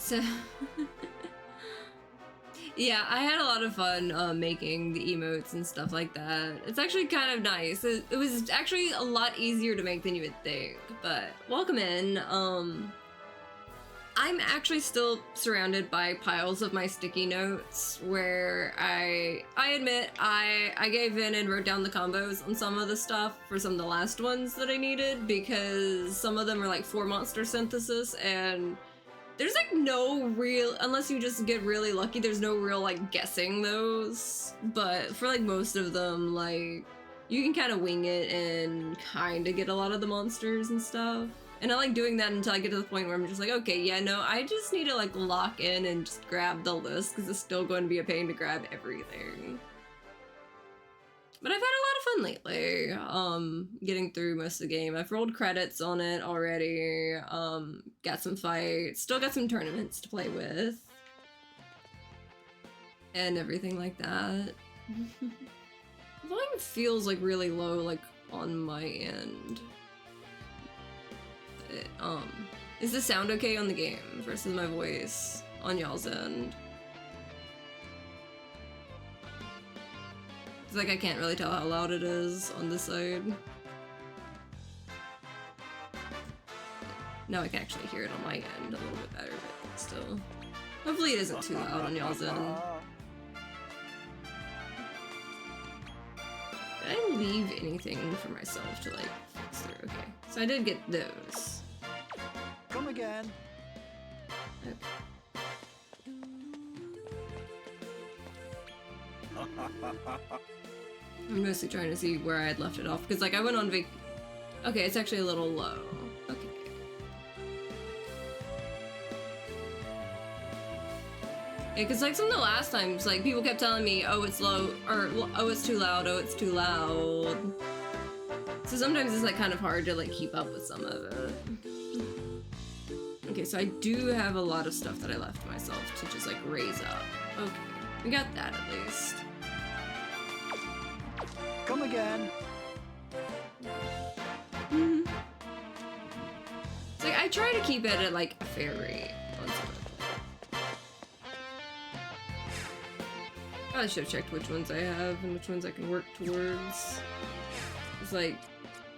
So yeah, I had a lot of fun making the emotes and stuff like that. It's actually kind of nice. It was actually a lot easier to make than you would think, but welcome in. I'm actually still surrounded by piles of my sticky notes where I admit I gave in and wrote down the combos on some of the stuff for some of the last ones that I needed, because some of them are like 4 monster synthesis and there's like no real, unless you just get really lucky, there's no real like guessing those. But for like most of them, like you can kind of wing it and kind of get a lot of the monsters and stuff. And I like doing that until I get to the point where I'm just like, okay, yeah, no, I just need to like lock in and just grab the list because it's still going to be a pain to grab everything. But I've had a lot of fun lately, getting through most of the game. I've rolled credits on it already, got some fights, still got some tournaments to play with, and everything like that. Volume feels like really low, like on my end. Is the sound okay on the game versus my voice on y'all's end? It's like I can't really tell how loud it is on this side. Now I can actually hear it on my end a little bit better, but still. Hopefully it isn't too loud on y'all's end. Did I leave anything for myself to like fix through? Okay, so I did get those. Come again. Okay. I'm mostly trying to see where I had left it off, because like I went on okay, it's actually a little low. Okay. Yeah, because like some of the last times, like people kept telling me, oh, it's low, or oh, it's too loud, oh, it's too loud. So sometimes it's like kind of hard to like keep up with some of it. Okay, so I do have a lot of stuff that I left myself to just like raise up. Okay, we got that at least. Come again. It's like I try to keep it at like a fair rate on some of it. Probably should have checked which ones I have and which ones I can work towards. It's like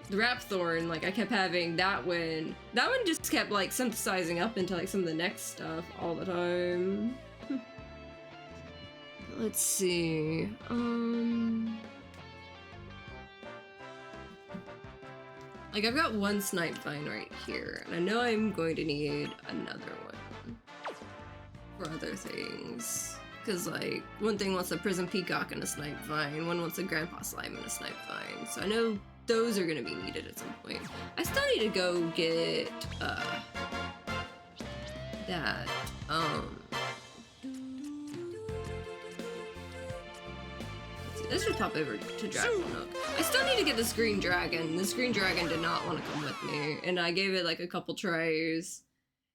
the Rapthorn, like I kept having that one. That one just kept like synthesizing up into like some of the next stuff all the time. Let's see. Like I've got one snipe vine right here, and I know I'm going to need another one for other things. Cause like one thing wants a Prism Peacock and a snipe vine, one wants a Grandpa Slime and a snipe vine. So I know those are gonna be needed at some point. I still need to go get that let's just pop over to Dragon Hook. I still need to get this green dragon. This green dragon did not want to come with me, and I gave it like a couple tries.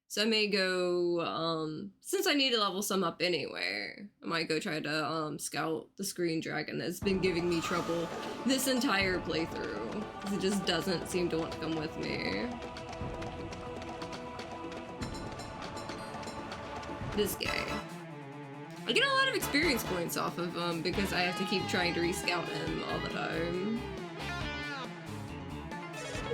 So I may go, since I need to level some up anyway, I might go try to scout this green dragon that's been giving me trouble this entire playthrough, because it just doesn't seem to want to come with me. This guy. I get a lot of experience points off of him because I have to keep trying to re-scout him all the time.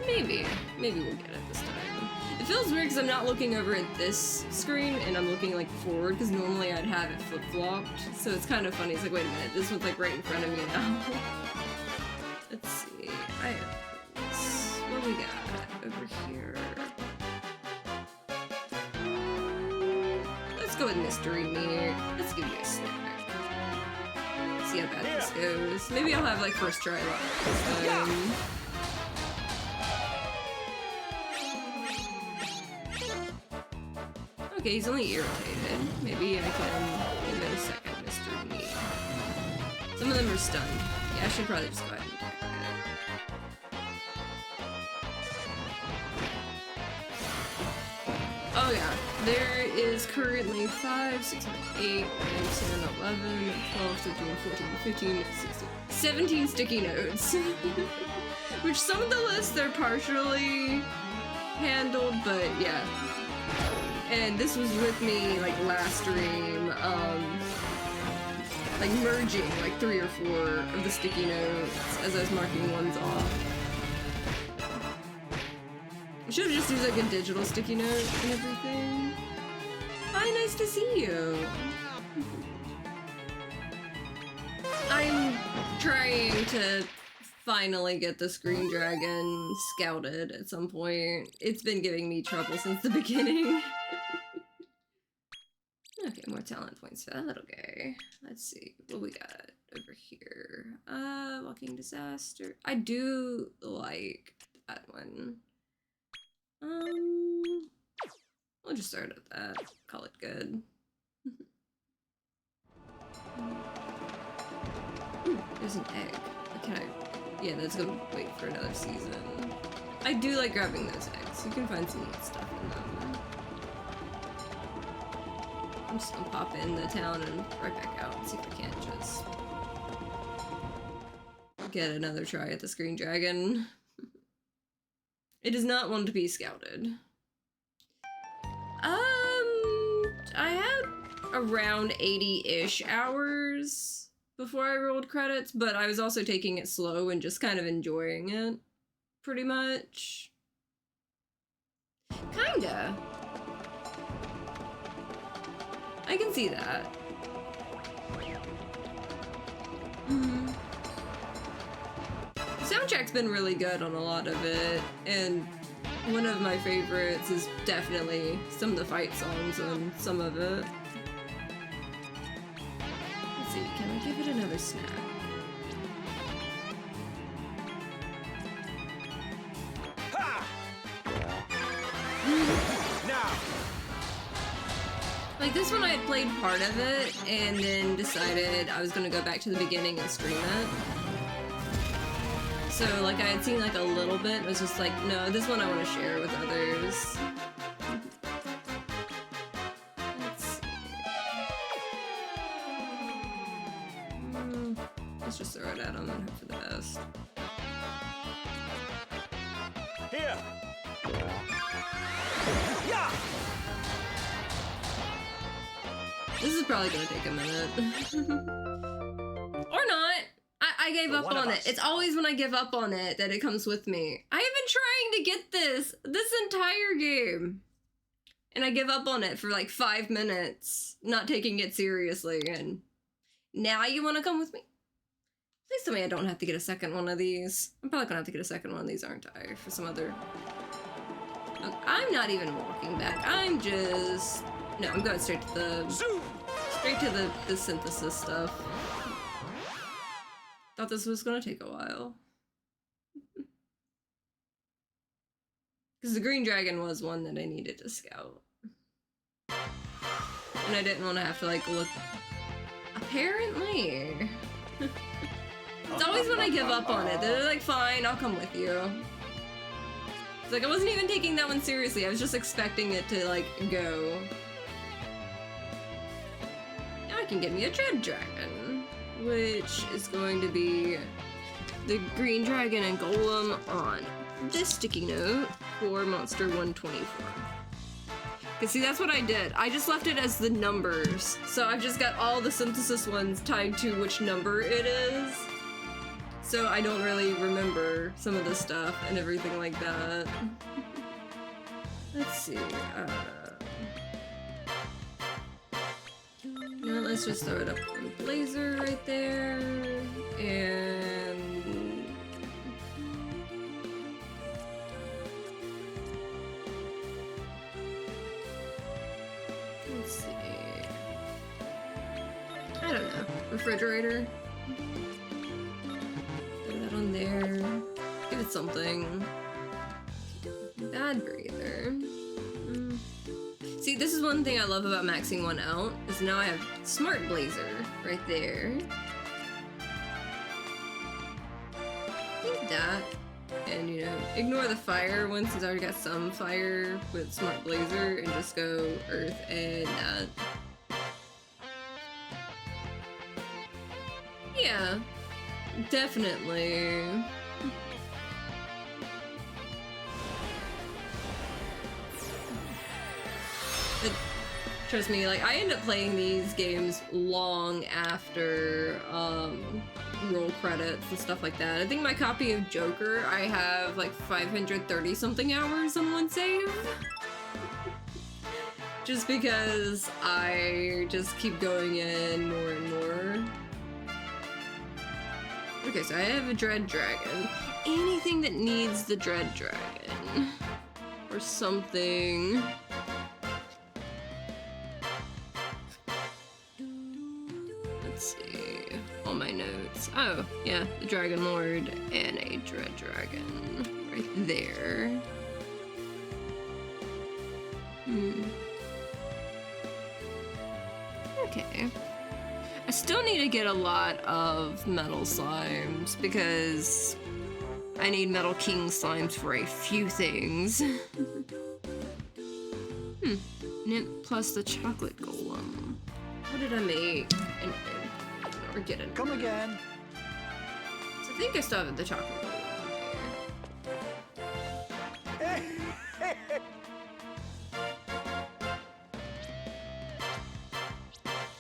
Maybe we'll get it this time. It feels weird because I'm not looking over at this screen and I'm looking like forward, because normally I'd have it flip-flopped. So it's kind of funny. It's like, wait a minute, this one's like right in front of me now. Let's see. I have this. What do we got over here? Let's go with Mystery Meat. Let's give you a snack. See how bad this goes. Maybe I'll have like first try luck this time. Okay, he's only irritated. Maybe I can give it a second, Mr. Meat. Some of them are stunned. Yeah, I should probably just go ahead and attack that. Oh yeah, there is currently 5, 6, 8, 9, 10, 11, 12, 13, 14, 15, 16, 17 sticky notes. Which some of the lists are partially handled, but yeah. and this was with me like last stream, like merging like 3 or 4 of the sticky notes as I was marking ones off. I should have just used like a digital sticky note and everything. Hi, nice to see you. I'm trying to finally get this green dragon scouted at some point. It's been giving me trouble since the beginning. Okay, more talent points for that little guy. Let's see what we got over here. Walking disaster. I do like that one. We'll just start at that. Call it good. Ooh, there's an egg. Can I? Yeah, that's gonna wait for another season. I do like grabbing those eggs. You can find some neat stuff in them. I'm just gonna pop in the town and right back out and see if I can't just get another try at this green dragon. It is not one to be scouted. I had around 80-ish hours before I rolled credits, but I was also taking it slow and just kind of enjoying it, pretty much. Kinda. I can see that. The soundtrack's been really good on a lot of it, and one of my favorites is definitely some of the fight songs on some of it. Let's see, can I give it another snack? Ha! Now. Like this one I had played part of it and then decided I was gonna go back to the beginning and stream it. So like I had seen like a little bit and was just like, no, this one I want to share with others. Let's see. Let's just throw it at them and hope for the best. Here. Yeah. This is probably gonna take a minute. Or not. I gave up on it. It's always when I give up on it that it comes with me. I have been trying to get this entire game. And I give up on it for like 5 minutes, not taking it seriously, and now you want to come with me? Please tell me I don't have to get a second one of these. I'm probably gonna have to get a second one of these, aren't I? For some other... Look, I'm not even walking back. I'm just... No, I'm going straight to the... Straight to the synthesis stuff. Thought this was gonna take a while. Because the green dragon was one that I needed to scout. And I didn't want to have to like look... Apparently. It's always when I give up on it. They're like, fine, I'll come with you. It's like I wasn't even taking that one seriously. I was just expecting it to like go. Now I can get me a dread dragon, which is going to be the green dragon and golem on this sticky note for monster 124. Cause see, that's what I did. I just left it as the numbers. So I've just got all the synthesis ones tied to which number it is. So I don't really remember some of the stuff and everything like that. Let's see. Now let's just throw it up on Blazer right there. And... let's see. I don't know. Refrigerator? Throw that on there. Give it something. Bad breather. See, this is one thing I love about maxing one out, is now I have Smart Blazer right there. Need that. And, you know, ignore the fire one since I already got some fire with Smart Blazer and just go Earth and that. Yeah, definitely. But Trust me, like, I end up playing these games long after, roll credits and stuff like that. I think my copy of Joker, I have, like, 530-something hours on one save. Just because I just keep going in more and more. Okay, so I have a Dread Dragon. Anything that needs the Dread Dragon. Or something. Let's see. All my notes. Oh, yeah, the Dragon Lord and a Dread Dragon. Right there. Okay. I still need to get a lot of metal slimes because I need metal king slimes for a few things. Nymph plus the chocolate golem. What did I make? Or get it? Come again. So I think I still have the chocolate golem.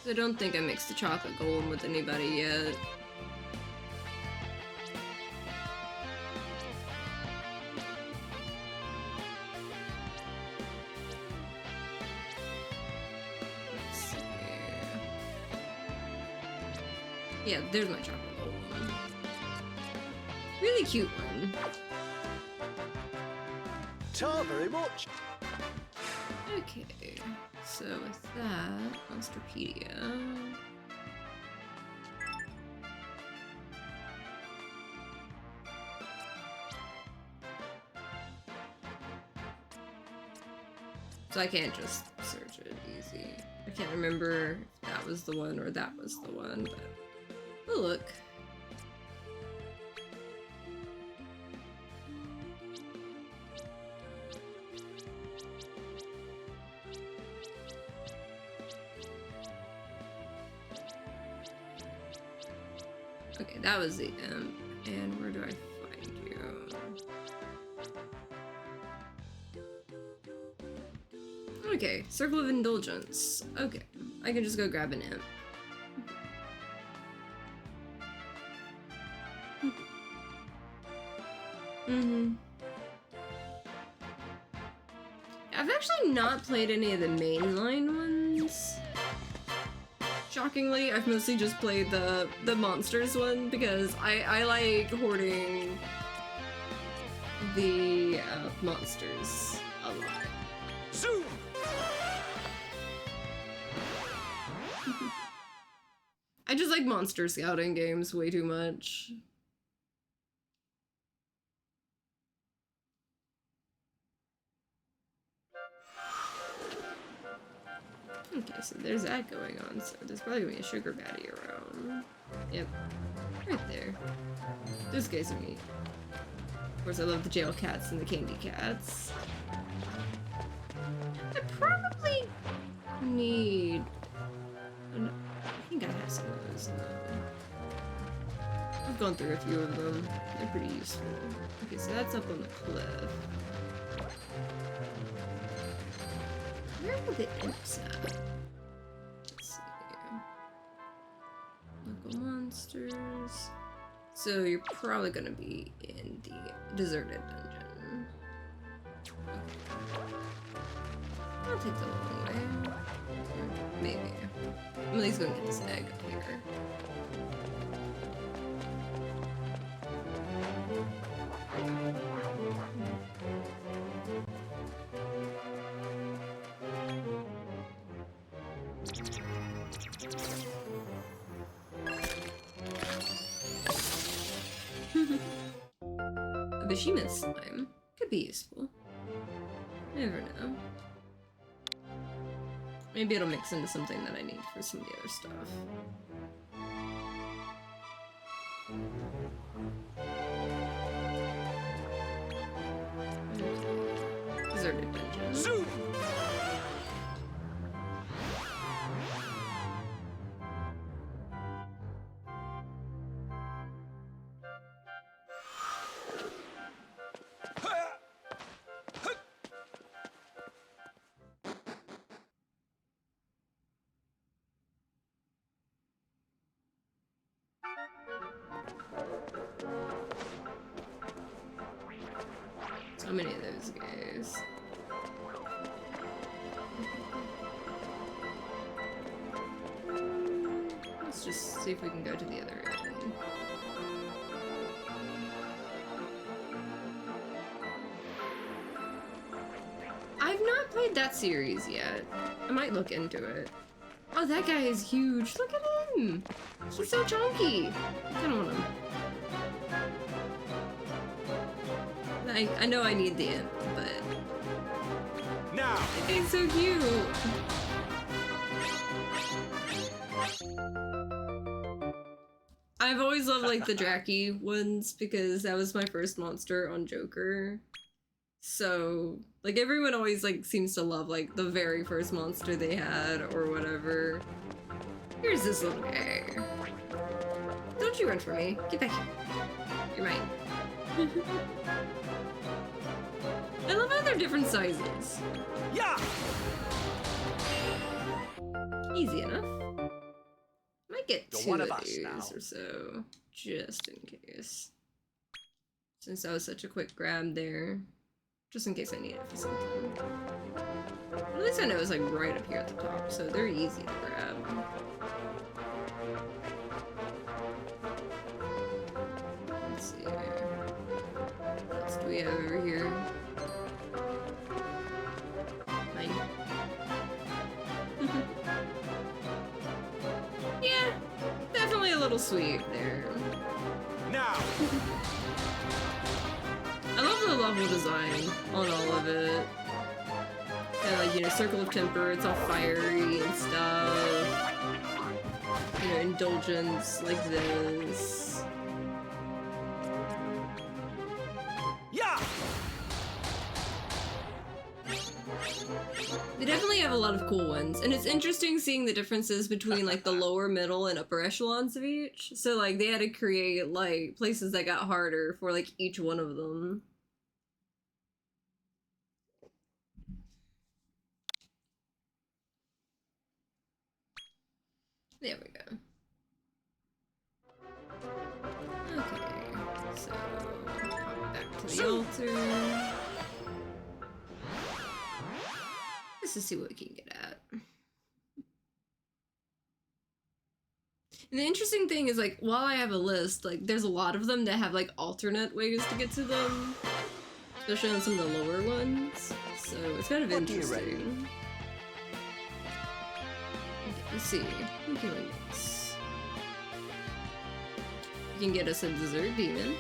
I don't think I mixed the chocolate golem with anybody yet. Let's see. Yeah, there's my chocolate golem. Really cute one. Ta very much. Okay. So with that, Monsterpedia. So I can't just search it easy. I can't remember if that was the one or that was the one, but we'll look. Okay, that was the imp. And where do I find you? Okay, Circle of Indulgence. Okay, I can just go grab an imp. I've actually not played any of the mainline ones. Shockingly, I've mostly just played the monsters one because I like hoarding the monsters a lot. Zoom! I just like monster scouting games way too much. Okay, so there's that going on, so there's probably gonna be a sugar baddie around. Yep. Right there. Those guys are neat. Of course, I love the jail cats and the candy cats. I probably need... I think I have some of those now. I've gone through a few of them. They're pretty useful. Okay, so that's up on the cliff. Where are the imps at? Let's see. Local monsters. So you're probably gonna be in the deserted dungeon. Okay. I'll take the long way. Or maybe. I'm at least gonna get this egg up here. A behemoth slime could be useful. Never know. Maybe it'll mix into something that I need for some of the other stuff. Okay. Deserted dungeon. Zoom! So many of those guys. Let's just see if we can go to the other end. I've not played that series yet. I might look into it. Oh, that guy is huge. Look at him. He's so chunky. I kind of want him. I know I need the imp, but Now! he's so cute. I've always loved like the Draki ones because that was my first monster on Joker. So like everyone always like seems to love like the very first monster they had or whatever. Here's this little guy. Don't you run for me. Get back here. You're mine. I love how they're different sizes. Yeah! Easy enough. Might get You're two one of of us these now. or so, just in case. Since that was such a quick grab there. Just in case I need it for something. At least I know it's like right up here at the top, so they're easy to grab. Let's see here. What else do we have over here? Mine. Yeah, definitely a little sweet there. Now! I love the level design on all of it. And like, you know, Circle of Temper, it's all fiery and stuff. You know, Indulgence like this. Yeah! They definitely have a lot of cool ones, and it's interesting seeing the differences between like the lower, middle, and upper echelons of each. So like they had to create like places that got harder for like each one of them. There we go. Okay, so hop back to the altar. Let's just see what we can get at. And the interesting thing is, like, while I have a list, like, there's a lot of them that have, like, alternate ways to get to them. Especially on some of the lower ones. So it's kind of What do you reckon? interesting. Okay, let's see. What can we mix? We can get us a dessert demon.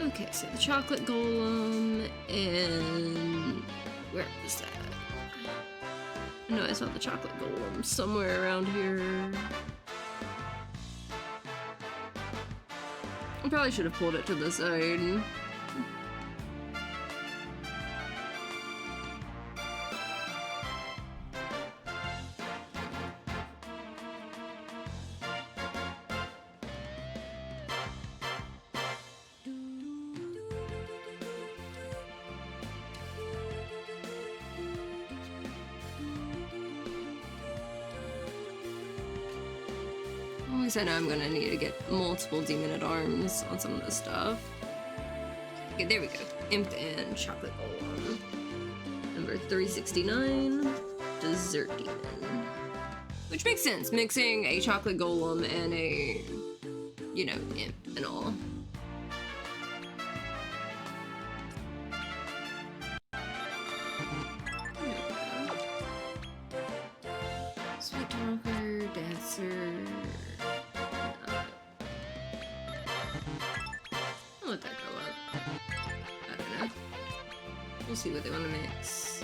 Okay, so the chocolate golem and where is that? I know I saw the chocolate golem somewhere around here. I probably should have pulled it to the side. At least I know I'm gonna need to get multiple demon at arms on some of this stuff. Okay, there we go. Imp and chocolate golem. Number 369, dessert demon. Which makes sense, mixing a chocolate golem and a, you know, imp and all. Sweet talker, dancer. I'll let that go up. I don't know. We'll see what they want to mix.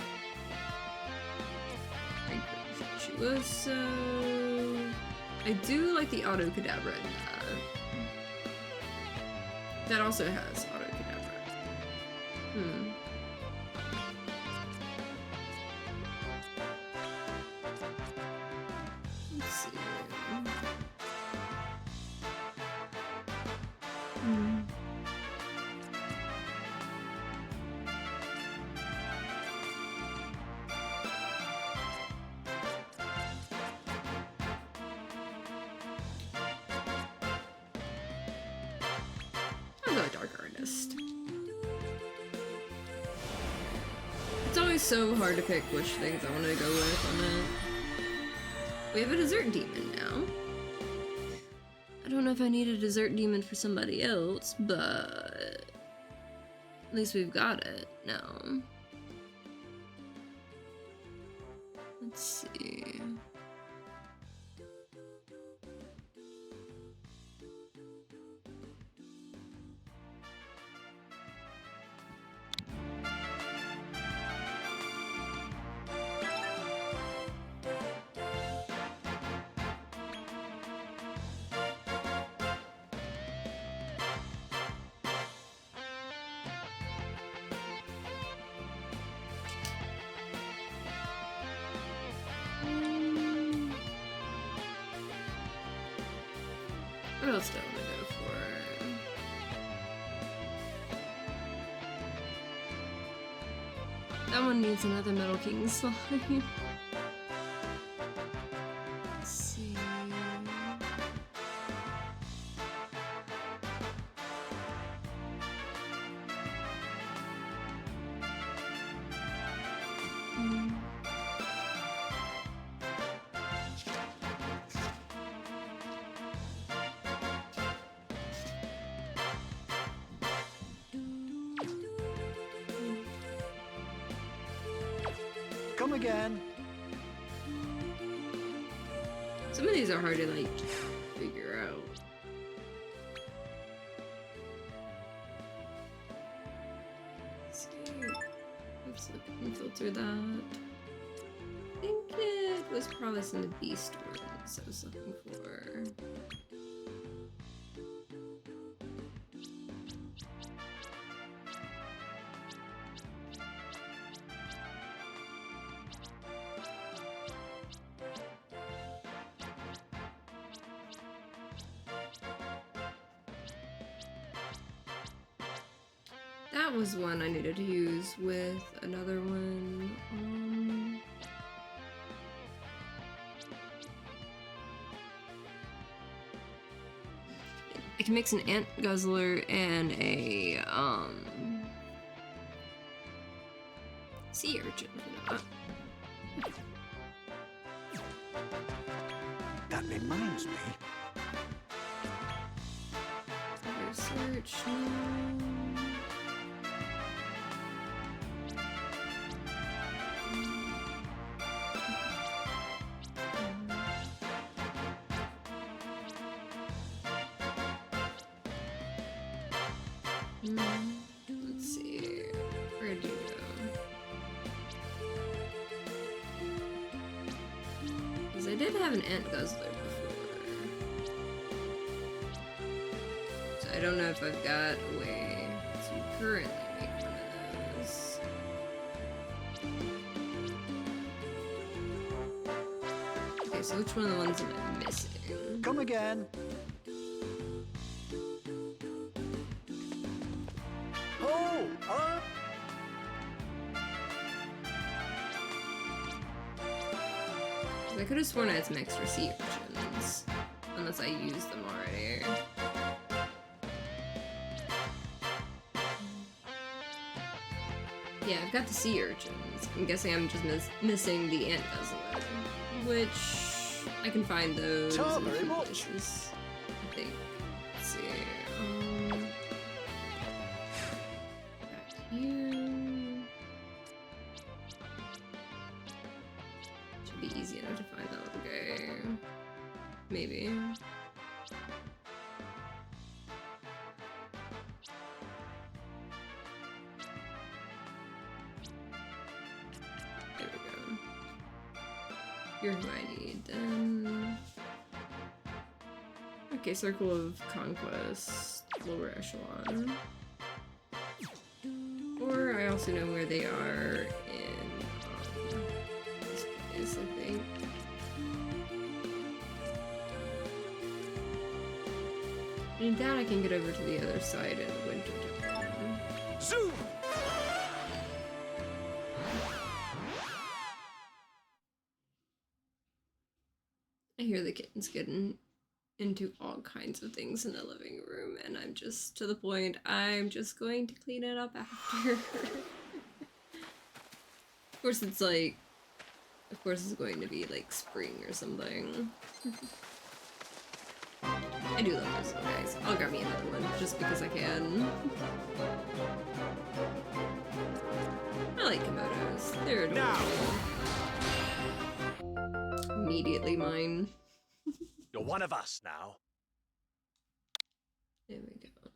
Virtuoso. I do like the auto cadabra in that. That also has auto cadabra. Let's see. I'll go with Dark Guardian. biggest. It's always so hard to pick which things I want to go with on it. We have a dessert demon now. I don't know if I need a dessert demon for somebody else, but at least we've got it now. Let's see. What else do I want to go for? That one needs another Metal King slime. Let's see. Come again. Some of these are hard to like figure out. Let's see. Let's look and filter that. I think it was probably some of the beast ones I was looking for. That was one I needed to use with another one. I can mix an ant guzzler and a sea urchin for that. That reminds me. Research. No. Let's see. Where'd you go? Because I did have an ant guzzler before. So I don't know if I've got a way to currently make one of those. Okay, so which one of the ones am I missing? Come again. I could have sworn I had some extra sea urchins, unless I used them already. Yeah, I've got the sea urchins. I'm guessing I'm just missing the ant guzzler, which I can find those in a few places, I think. Let's see. Back here. Should be easy enough to find that one guy. Maybe. There we go. You're who I need then. Okay, Circle of Conquest, lower echelon. Or I also know where they are in this place, I think. And that I can get over to the other side in the winter time. Zoom! I hear the kittens getting into all kinds of things in the living room, and I'm just to the point I'm just going to clean it up after. Of course it's like, of course it's going to be like spring or something. I do love those little guys. I'll grab me another one just because I can. I like Komodos. They're adorable. Immediately mine. You're one of us now. There we go.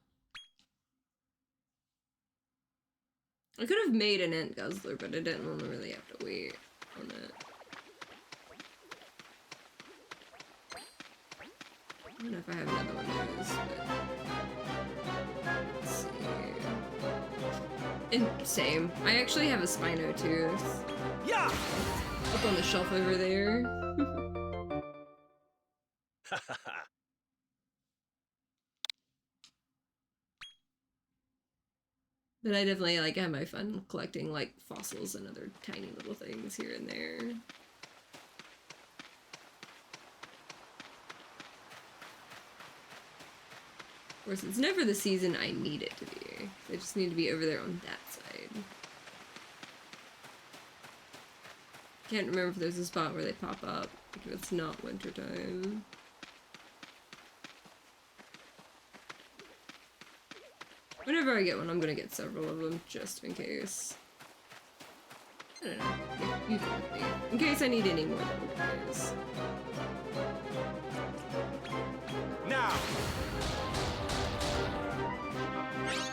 I could have made an ant guzzler, but I didn't want to really have to wait on it. I don't know if I have another one of those, but let's see. And same. I actually have a Spino too. Yeah. Up on the shelf over there. But I definitely like have my fun collecting like fossils and other tiny little things here and there. Of course, it's never the season I need it to be. They just need to be over there on that side. Can't remember if there's a spot where they pop up if it's not wintertime. Whenever I get one, I'm gonna get several of them just in case. I don't know. You come with me. In case I need any more little guys. Now.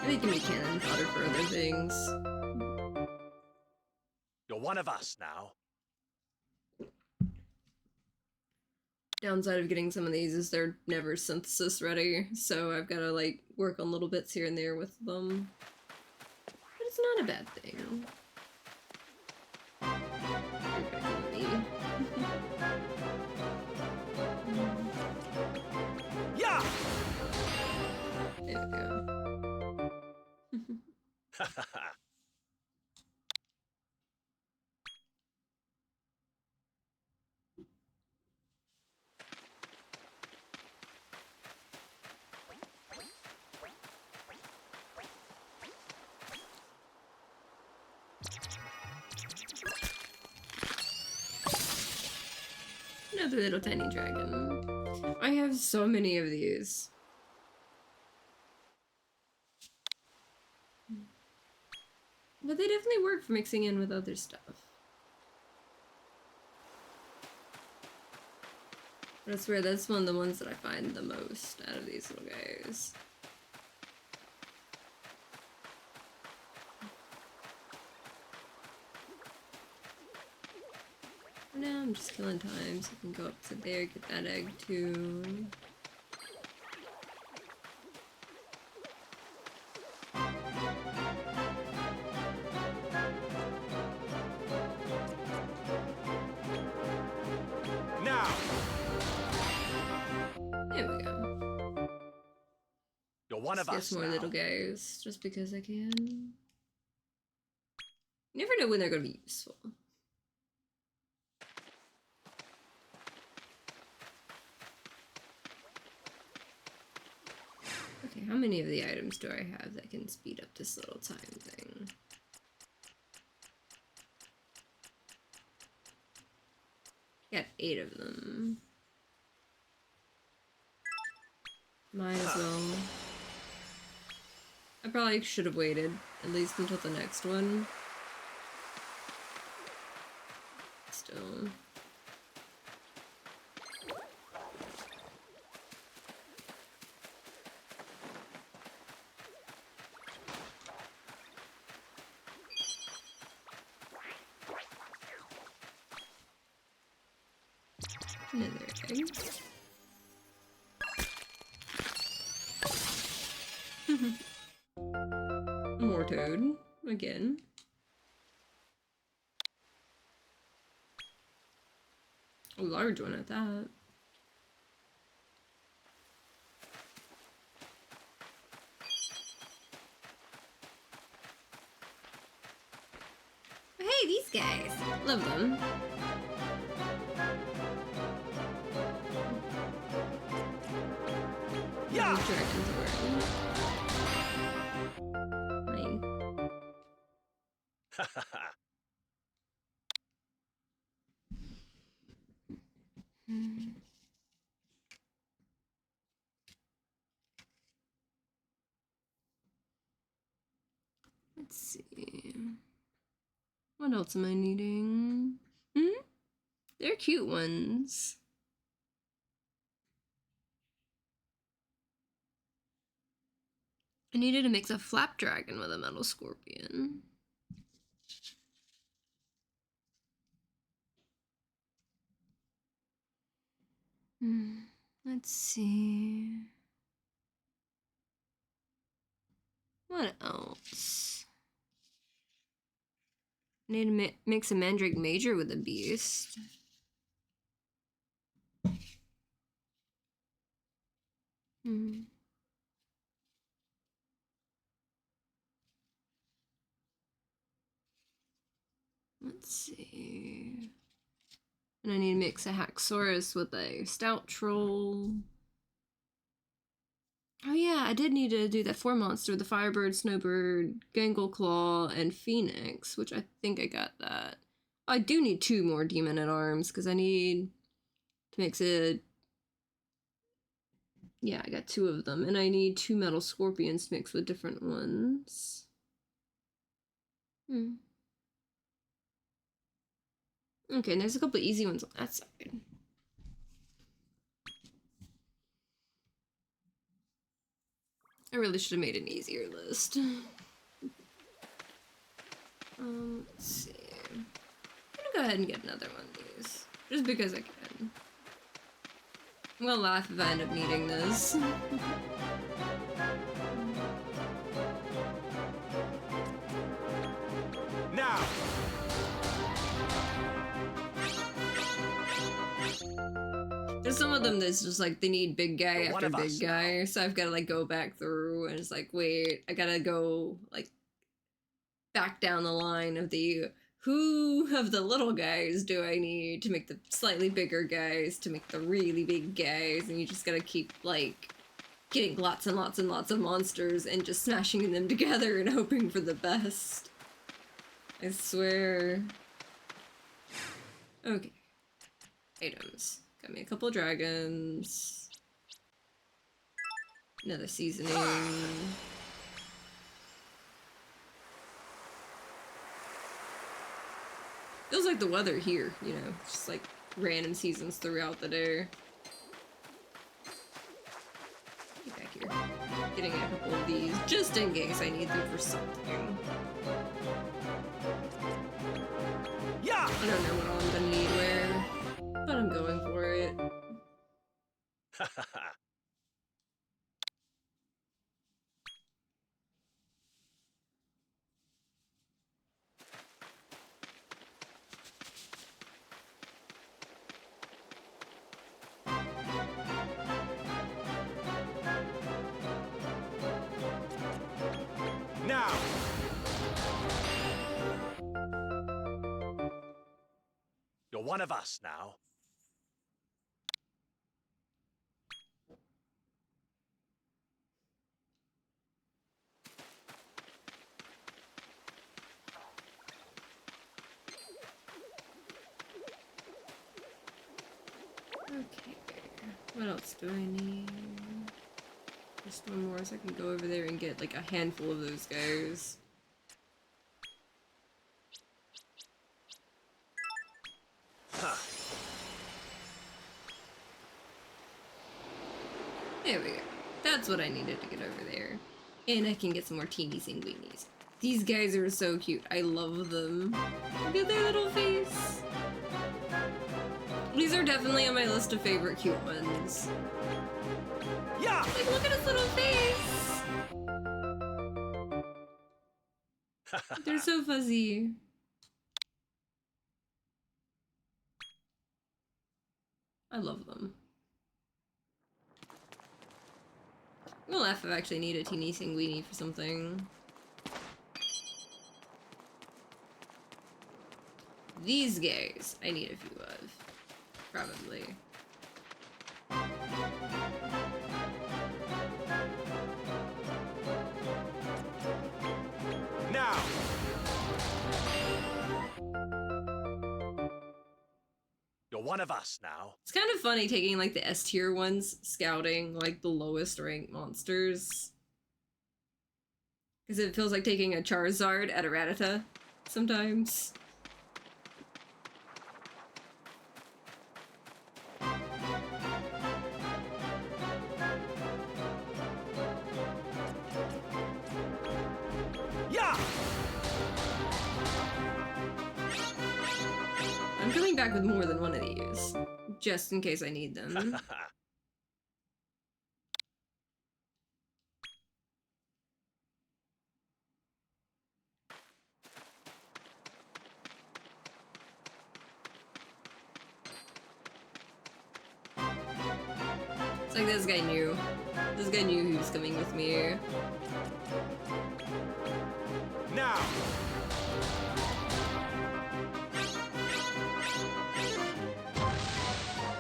They can be cannon fodder for other things. You're one of us now. Downside of getting some of these is they're never synthesis ready, so I've got to like work on little bits here and there with them. But it's not a bad thing. Yeah. There we go. Another little tiny dragon. I have so many of these. But they definitely work for mixing in with other stuff. But I swear that's one of the ones that I find the most out of these little guys. For now, I'm just killing time so I can go up to there, get that egg too. Now. There we go. You're one of Let's us get some more now. little guys, just because I can. You never know when they're gonna be useful. Okay, how many of the items do I have that can speed up this little time thing? Got 8 of them. Might as well. I probably should have waited at least until the next one. Still. Another egg. More toad. Again. A large one at that. But hey, these guys. Love them. Dragon Thorn. Mine. Let's see. What else am I needing? They're cute ones. I needed to mix a flap dragon with a metal scorpion. Let's see. What else? I need to mix a Mandrake Major with a beast. Let's see. And I need to mix a Haxorus with a Stout Troll. Oh yeah, I did need to do that 4 monster with the Firebird, Snowbird, Gangleclaw, and Phoenix, which I think I got that. I do need 2 more Demon at Arms, because I need to mix it. Yeah, I got 2 of them, and I need 2 Metal Scorpions to mix with different ones. Okay, and there's a couple easy ones on that side. I really should have made an easier list. Let's see. I'm gonna go ahead and get another one of these. Just because I can. I'm gonna laugh if I end up needing this. Now! There's some of them that's just like they need big guy after big guy, so I've got to like go back through and it's like, wait, I gotta go like back down the line of the who of the little guys do I need to make the slightly bigger guys to make the really big guys, and you just gotta keep like getting lots and lots and lots of monsters and just smashing them together and hoping for the best. I swear. Okay. Items. Got me a couple dragons. Another seasoning. Feels like the weather here, you know, just like random seasons throughout the day. Get back here. Getting a couple of these just in case I need them for something. Yeah! I don't know what all I'm gonna need where, but I'm going for it. Now! You're one of us now. Okay, what else do I need? Just one more so I can go over there and get like a handful of those guys. Huh. There we go. That's what I needed to get over there. And I can get some more teeny sanguinis. These guys are so cute. I love them. Look at their little face. These are definitely on my list of favorite cute ones. Yeah! Like, look at his little face! They're so fuzzy. I love them. I'm gonna laugh if I actually need a teeny sanguini for something. These guys, I need a few of. Probably. one of us now. It's kind of funny taking like the S tier ones, scouting like the lowest ranked monsters. Because it feels like taking a Charizard at a Rattata sometimes. Yeah! I'm coming back with more than one of these, just in case I need them. It's like this guy knew. This guy knew he was coming with me. Now!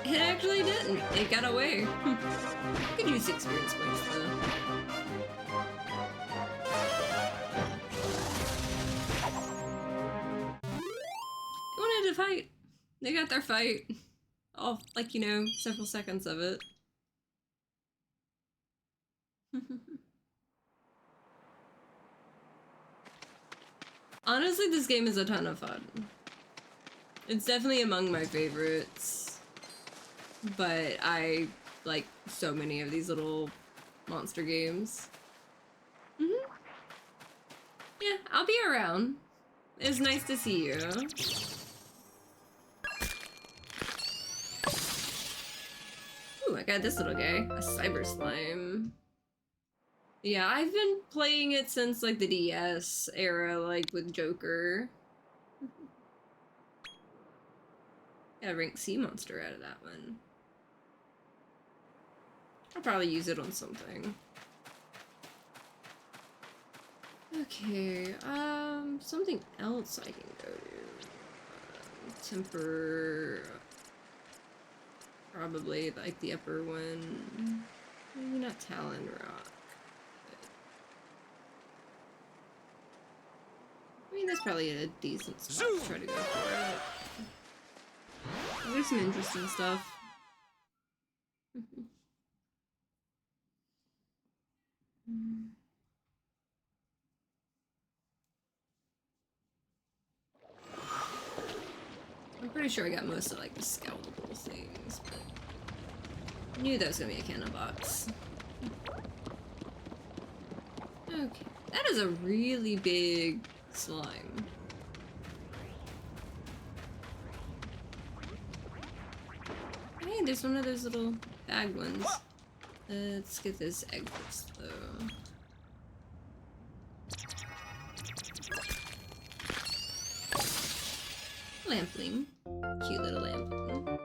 It actually didn't. It got away. I could use experience points though. They wanted to fight. They got their fight. Oh, like, you know, several seconds of it. Honestly, this game is a ton of fun. It's definitely among my favorites. But I like so many of these little monster games. Yeah, I'll be around. It's nice to see you. Ooh, I got this little guy. A cyber slime. Yeah, I've been playing it since like the DS era, like with Joker. Got a rank C monster out of that one. I'll probably use it on something. Okay, something else I can go to. Temper... Probably, like, the upper one. Maybe not Talon Rock. I mean, that's probably a decent spot to try to go for it. There's some interesting stuff. I'm pretty sure I got most of like the scoutable things, but I knew that was gonna be a cannon box. Okay, that is a really big slime. Hey, there's one of those little bag ones. Let's get this egg first, though. Lampling. Cute little lampling.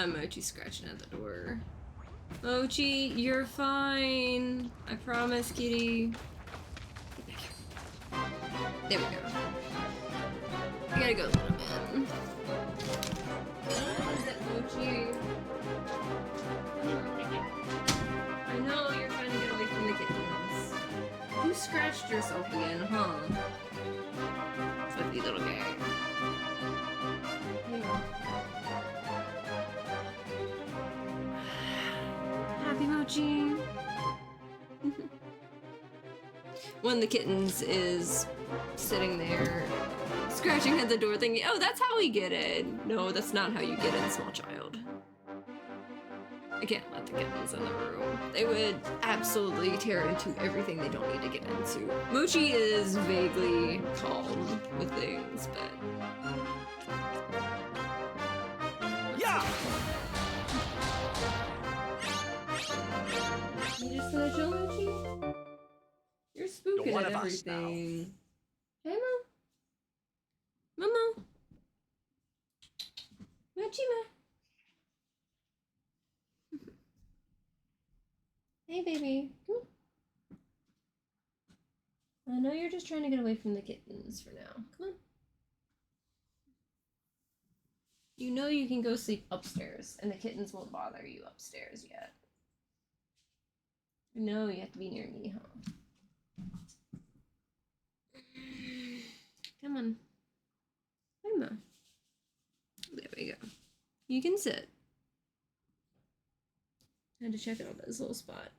Mochi scratching at the door. Mochi, you're fine. I promise, kitty. There we go. We gotta go a little bit. What is it, Mochi? I know you're trying to get away from the kittens. You scratched yourself again, huh? Fluffy little guy. Happy Mochi. One of the kittens is sitting there scratching at the door thinking, oh, that's how we get in. No, that's not how you get in, small child. I can't let the kittens in the room. They would absolutely tear into everything they don't need to get into. Mochi is vaguely calm with things, but... Yeah! You just gonna chill, Mochi? You're spooking You're one at of us now. everything. Hey, Mo. Momo. Mochi, Ma. Hey, baby. Come on. I know you're just trying to get away from the kittens for now. Come on. You know you can go sleep upstairs, and the kittens won't bother you upstairs yet. No, you have to be near me, huh? Come on. Come on. There we go. You can sit. I had to check out this little spot.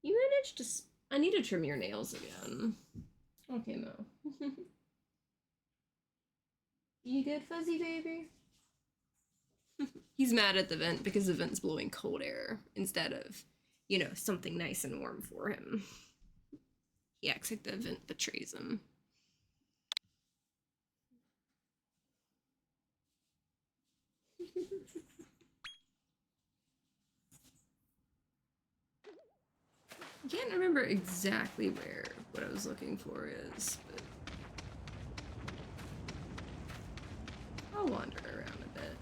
You managed to... I need to trim your nails again. Okay, Mo. You good, fuzzy baby? He's mad at the vent because the vent's blowing cold air instead of, you know, something nice and warm for him. He acts like the vent betrays him. I can't remember exactly where what I was looking for is, but I'll wander around a bit.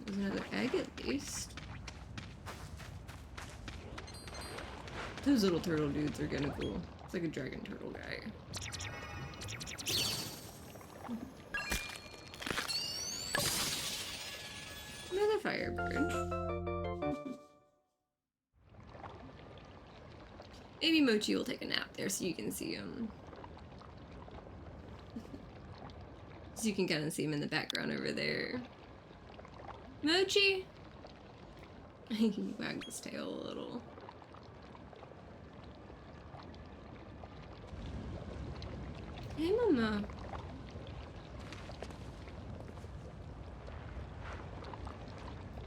There's another egg at least. Those little turtle dudes are kinda cool. It's like a dragon turtle guy. Another firebird. Maybe Mochi will take a nap there so you can see him. So you can kind of see him in the background over there. Mochi! He wagged his tail a little. Hey, Mama.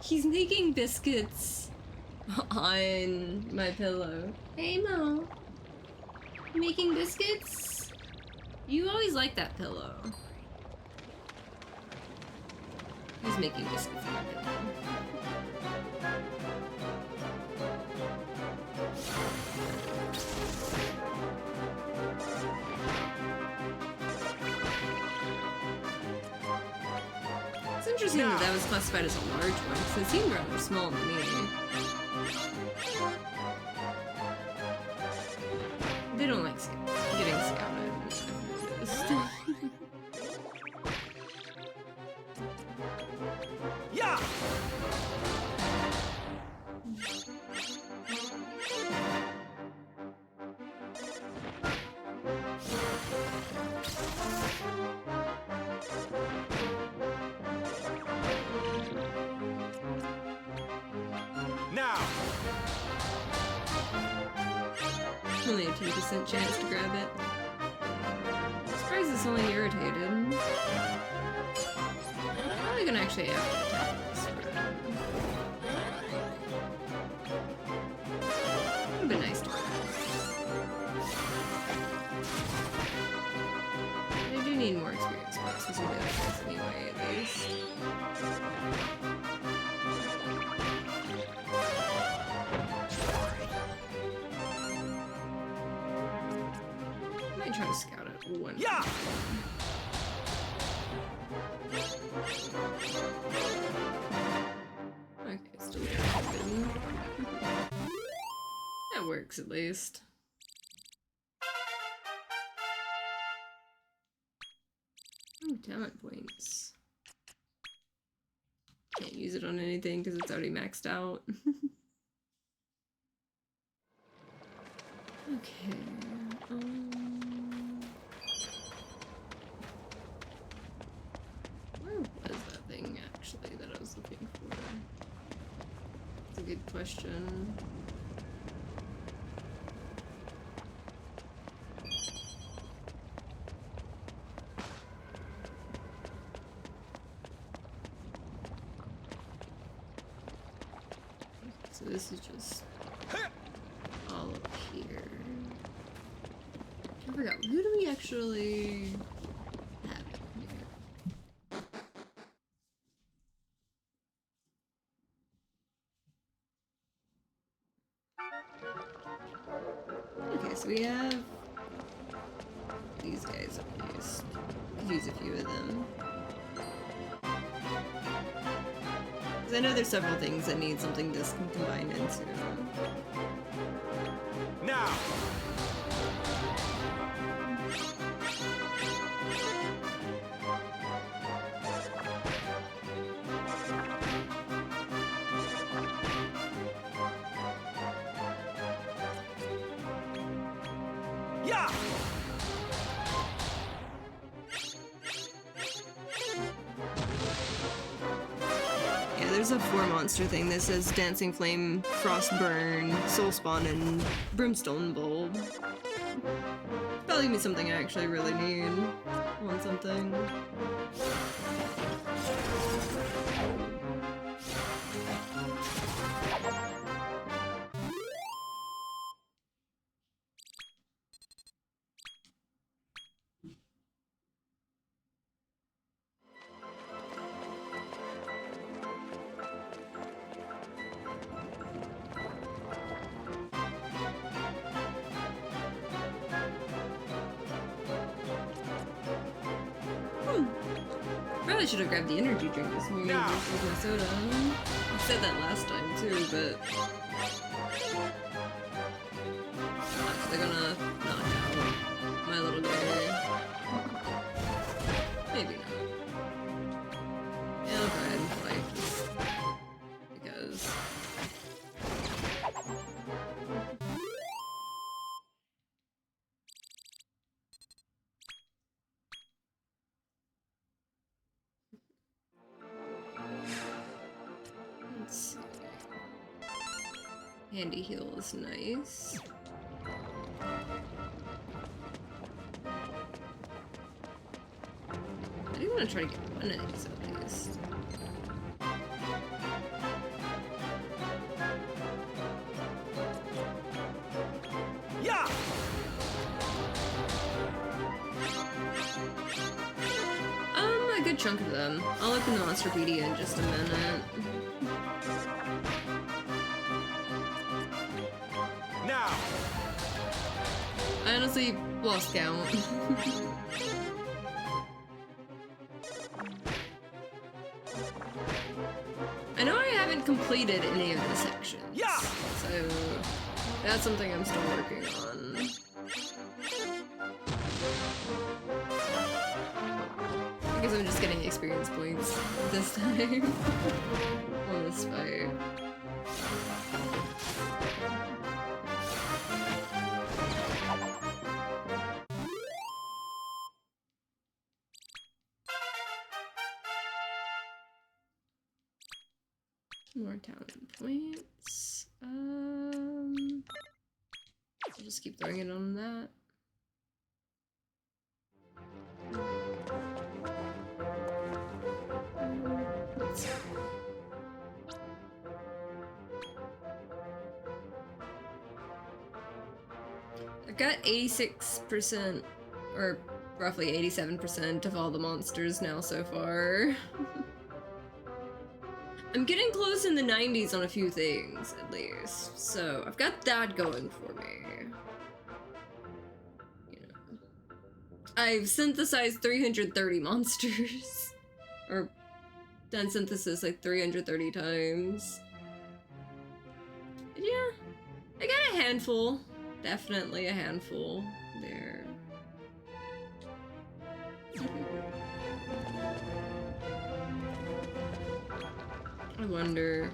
He's making biscuits on my pillow. Hey, Mo. You making biscuits? You always like that pillow. He's making biscuits on my pillow. It's interesting that that was classified as a large one, because it seemed rather small to me. They don't like getting scouted. Yeah. Now. Only a 2% chance to grab it. I'm surprised it's only irritated. I'm probably gonna actually have to attack this round. Would've been nice to grab. I do need more experience points for some of the other guys anyway, at least. Try to scout it one. Yeah. Okay, still good. That works at least. Ooh, talent points. Can't use it on anything because it's already maxed out. Okay. Where was that thing actually that I was looking for? That's a good question. So this is just all up here. I forgot, who do we actually have in here? Okay, so we have these guys at least. Could use a few of them. Because I know there's several things that need something to combine into. Now. Yeah. there's a 4-monster thing that says Dancing Flame, Frostburn, Soulspawn, and Brimstone Bulb. Probably me something I actually really need. Want something. Probably should have grabbed the energy drink this morning with my soda. I said that last time too, but they're gonna knock out my little guy. Maybe not. Yeah, I'll go ahead and fight because let's see. Handy heal is nice. I do want to try to get one of these at least. Yeah. A good chunk of them. I'll open the Monsterpedia in just a minute. Now. I honestly lost count. I know I haven't completed any of the sections. Yeah. So that's something I'm still working on. I guess I'm just getting experience points this time on this fight. More talent points. I'll just keep throwing it on that. Let's see. I've got 86%, or roughly 87% of all the monsters now so far. I'm getting close in the 90s on a few things, at least. So, I've got that going for me. You know. I've synthesized 330 monsters. Or done synthesis like 330 times. Yeah. I got a handful. Definitely a handful there. I wonder,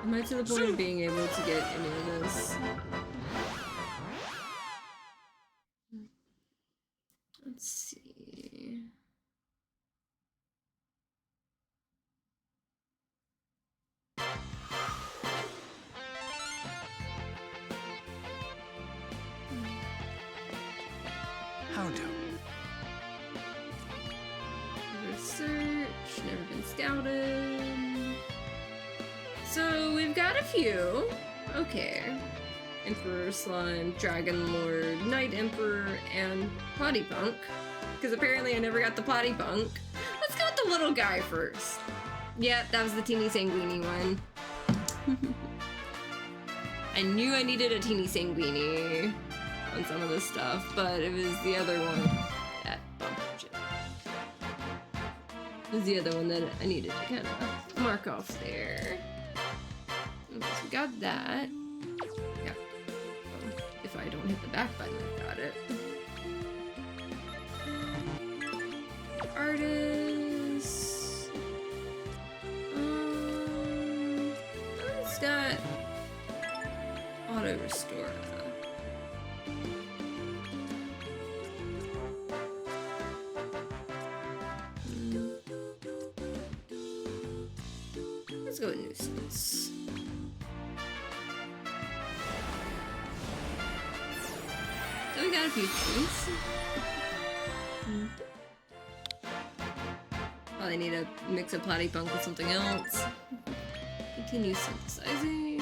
am I to the point of being able to get any of this? Let's see. How do? Research, never been scouted. So we've got a few. Okay. Emperor Slime, Dragon Lord, Knight Emperor, and Potty Punk. Because apparently I never got the Potty Punk. Let's go with the little guy first. Yeah, that was the Teeny Sanguini one. I knew I needed a Teeny Sanguini on some of this stuff, but it was the other one that bumped it. It was the other one that I needed to kind of mark off there. Okay, so we got that. Yeah. Oh, if I don't hit the back button, I've got it. Artists. It's got auto restore. go with nuisance. So we got a few things. Probably need to mix a platypunk with something else. Continue synthesizing.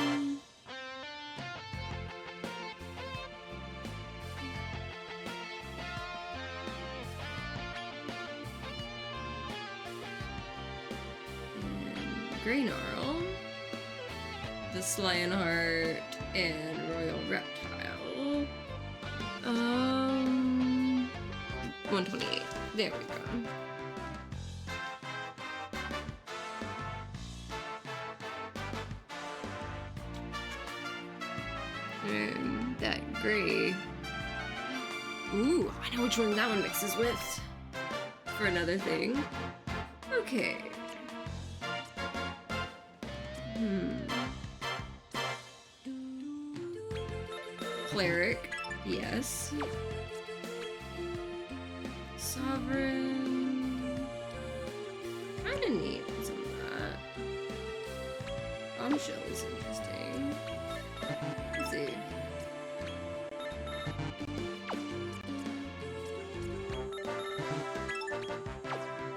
Graynarl, the Lionheart, and Royal Reptile. 128. There we go. And that gray. Ooh, I know which one that one mixes with. For another thing. Okay. Cleric, yes. Sovereign. Kinda neat some of that. Bombshell is interesting. Let's see.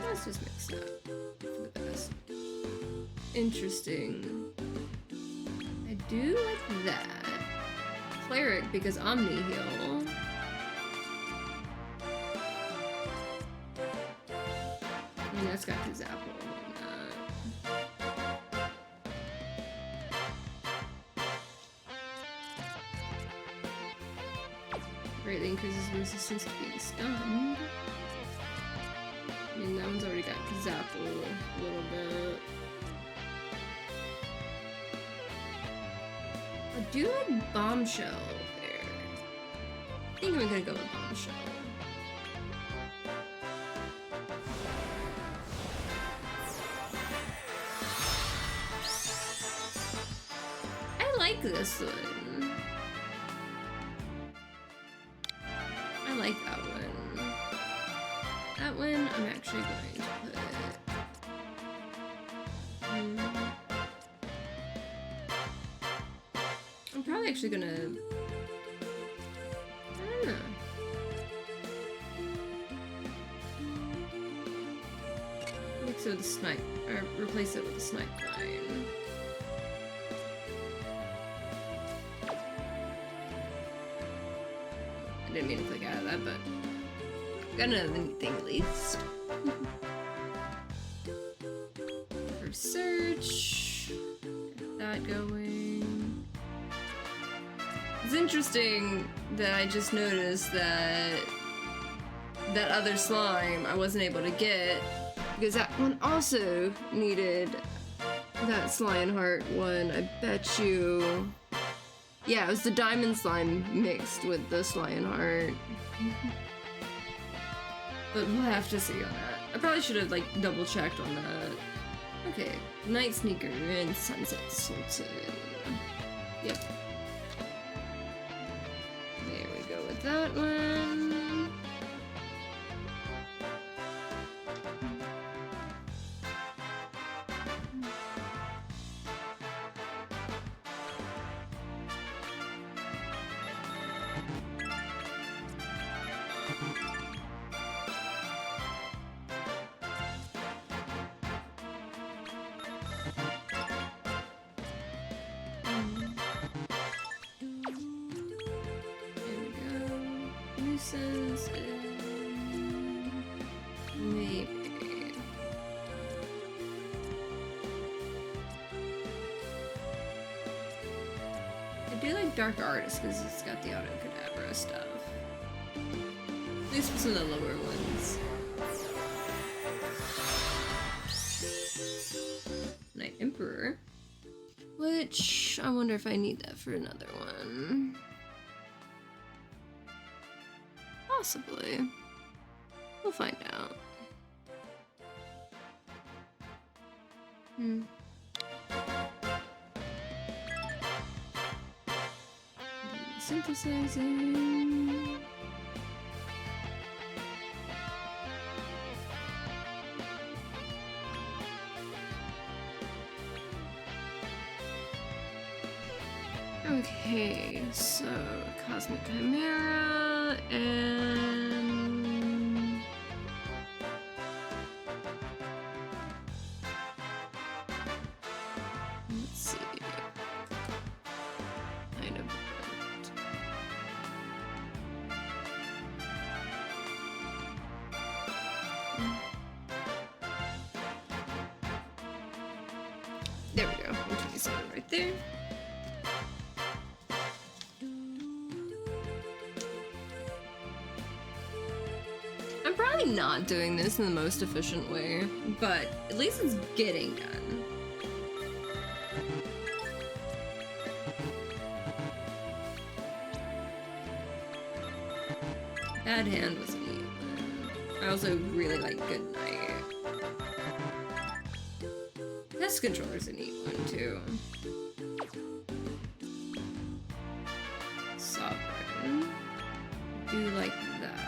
Let's just mix that for the best. Interesting. I do like that. Cleric because Omni Heal. I mean, that's got Kazapple on that. Greatly increases resistance to being stunned. I mean, that one's already got Kazapple a little bit. I do like Bombshell there. I think I'm gonna go with Bombshell. I like this one. I like that one. That one I'm actually going to put. I'm probably actually gonna. I don't know. Mix it with the snipe, or replace it with the snipe line. I didn't mean to click out of that, but got another neat thing at least. For search, get that going. It's interesting that I just noticed that that other slime I wasn't able to get because that one also needed that Lionheart one. I bet you. Yeah, it was the diamond slime mixed with the Lionheart. But we'll have to see on that. I probably should have like double checked on that. Okay, Night Sneaker and Sunset Sultan. Yep. There we go with that one. Maybe. I do like Dark Artist because it's got the Auto Cadabra stuff. At least for some of the lower ones. Night Emperor. Which, I wonder if I need that for another one. Possibly. We'll find out. Synthesizing. Okay, so Cosmic Chimera and let's see. Kind of. There we go. 127 right there. I'm probably not doing this in the most efficient way, but at least it's getting done. Bad Hand was a neat one. I also really like Good Night. Pest Controller's a neat one too. Sovereign. Do like that.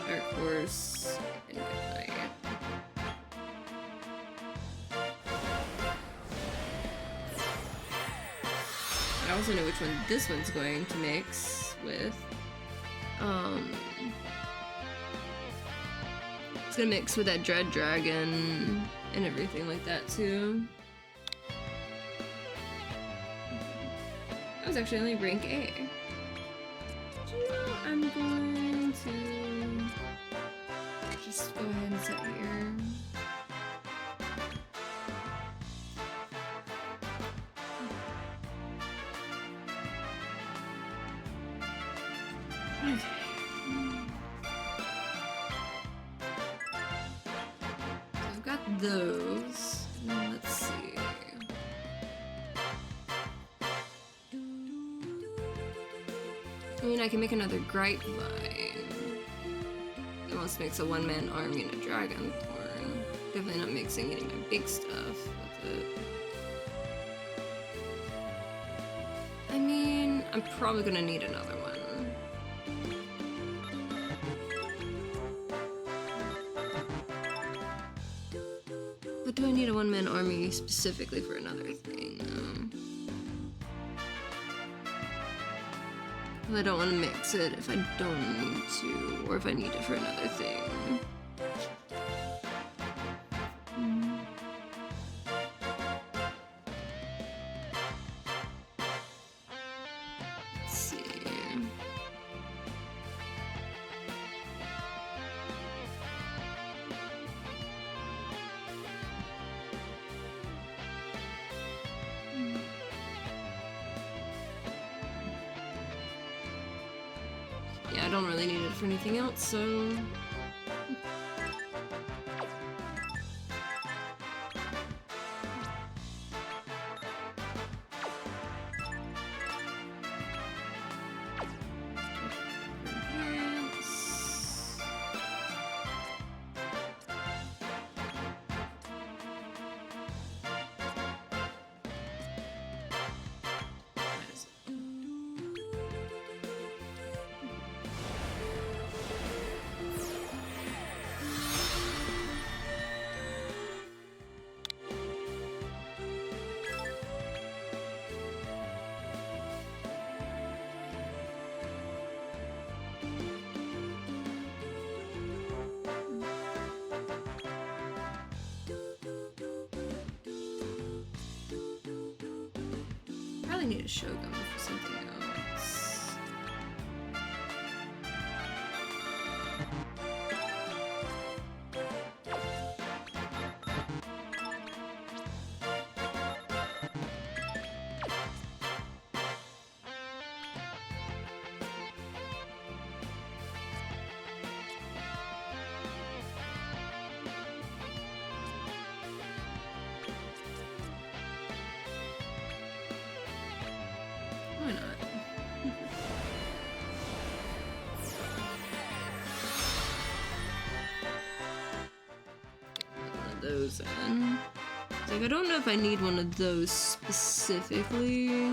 Dark Horse and Good Night. I also know which one this one's going to mix with. It's gonna mix with that Dread Dragon and everything like that too. That was actually only rank A. Do you know, I'm going to just go ahead and set here. Okay. So I've got those. Now let's see. I mean, I can make another Grapevine. It almost makes a one-man army and a Dragon Thorn. Definitely not mixing any of my big stuff with it. I mean, I'm probably gonna need another one. But do I need a one-man army specifically for another thing? I don't want to mix it if I don't need to, or if I need it for another thing. Let's see. Yeah, I don't really need it for anything else, so... Probably need a Shogun for something else. Why not? One of those in. It's like, I don't know if I need one of those specifically,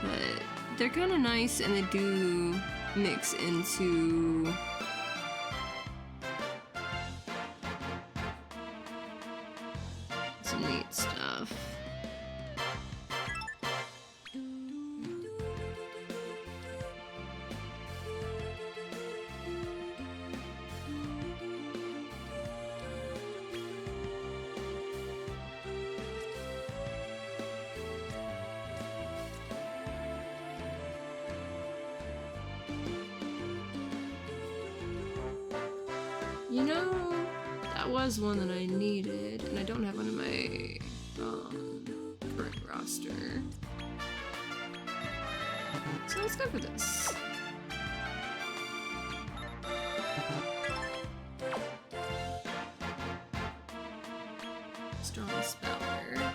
but they're kind of nice and they do mix into some neat stuff. You know, that was one that I needed, and I don't have one in my current roster. So let's go for this. Strong speller.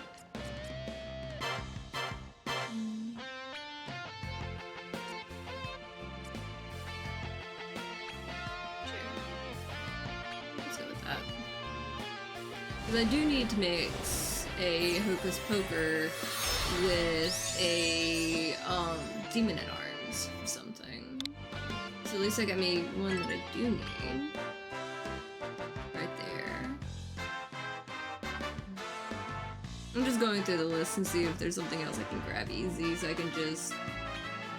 Because I do need to mix a Hocus Poker with a Demon at Arms or something. So at least I got me one that I do need. Right there. I'm just going through the list and see if there's something else I can grab easy so I can just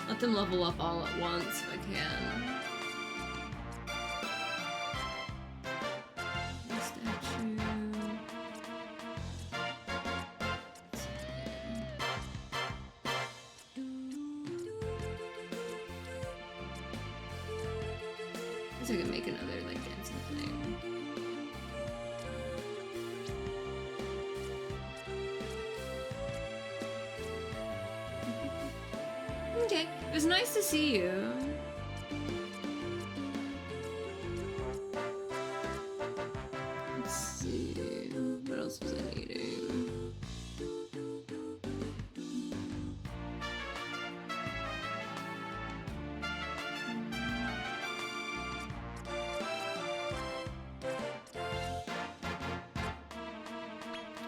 let them level up all at once if I can. I can make another like dancing thing. Okay, it was nice to see you. Let's see, what else was I needing?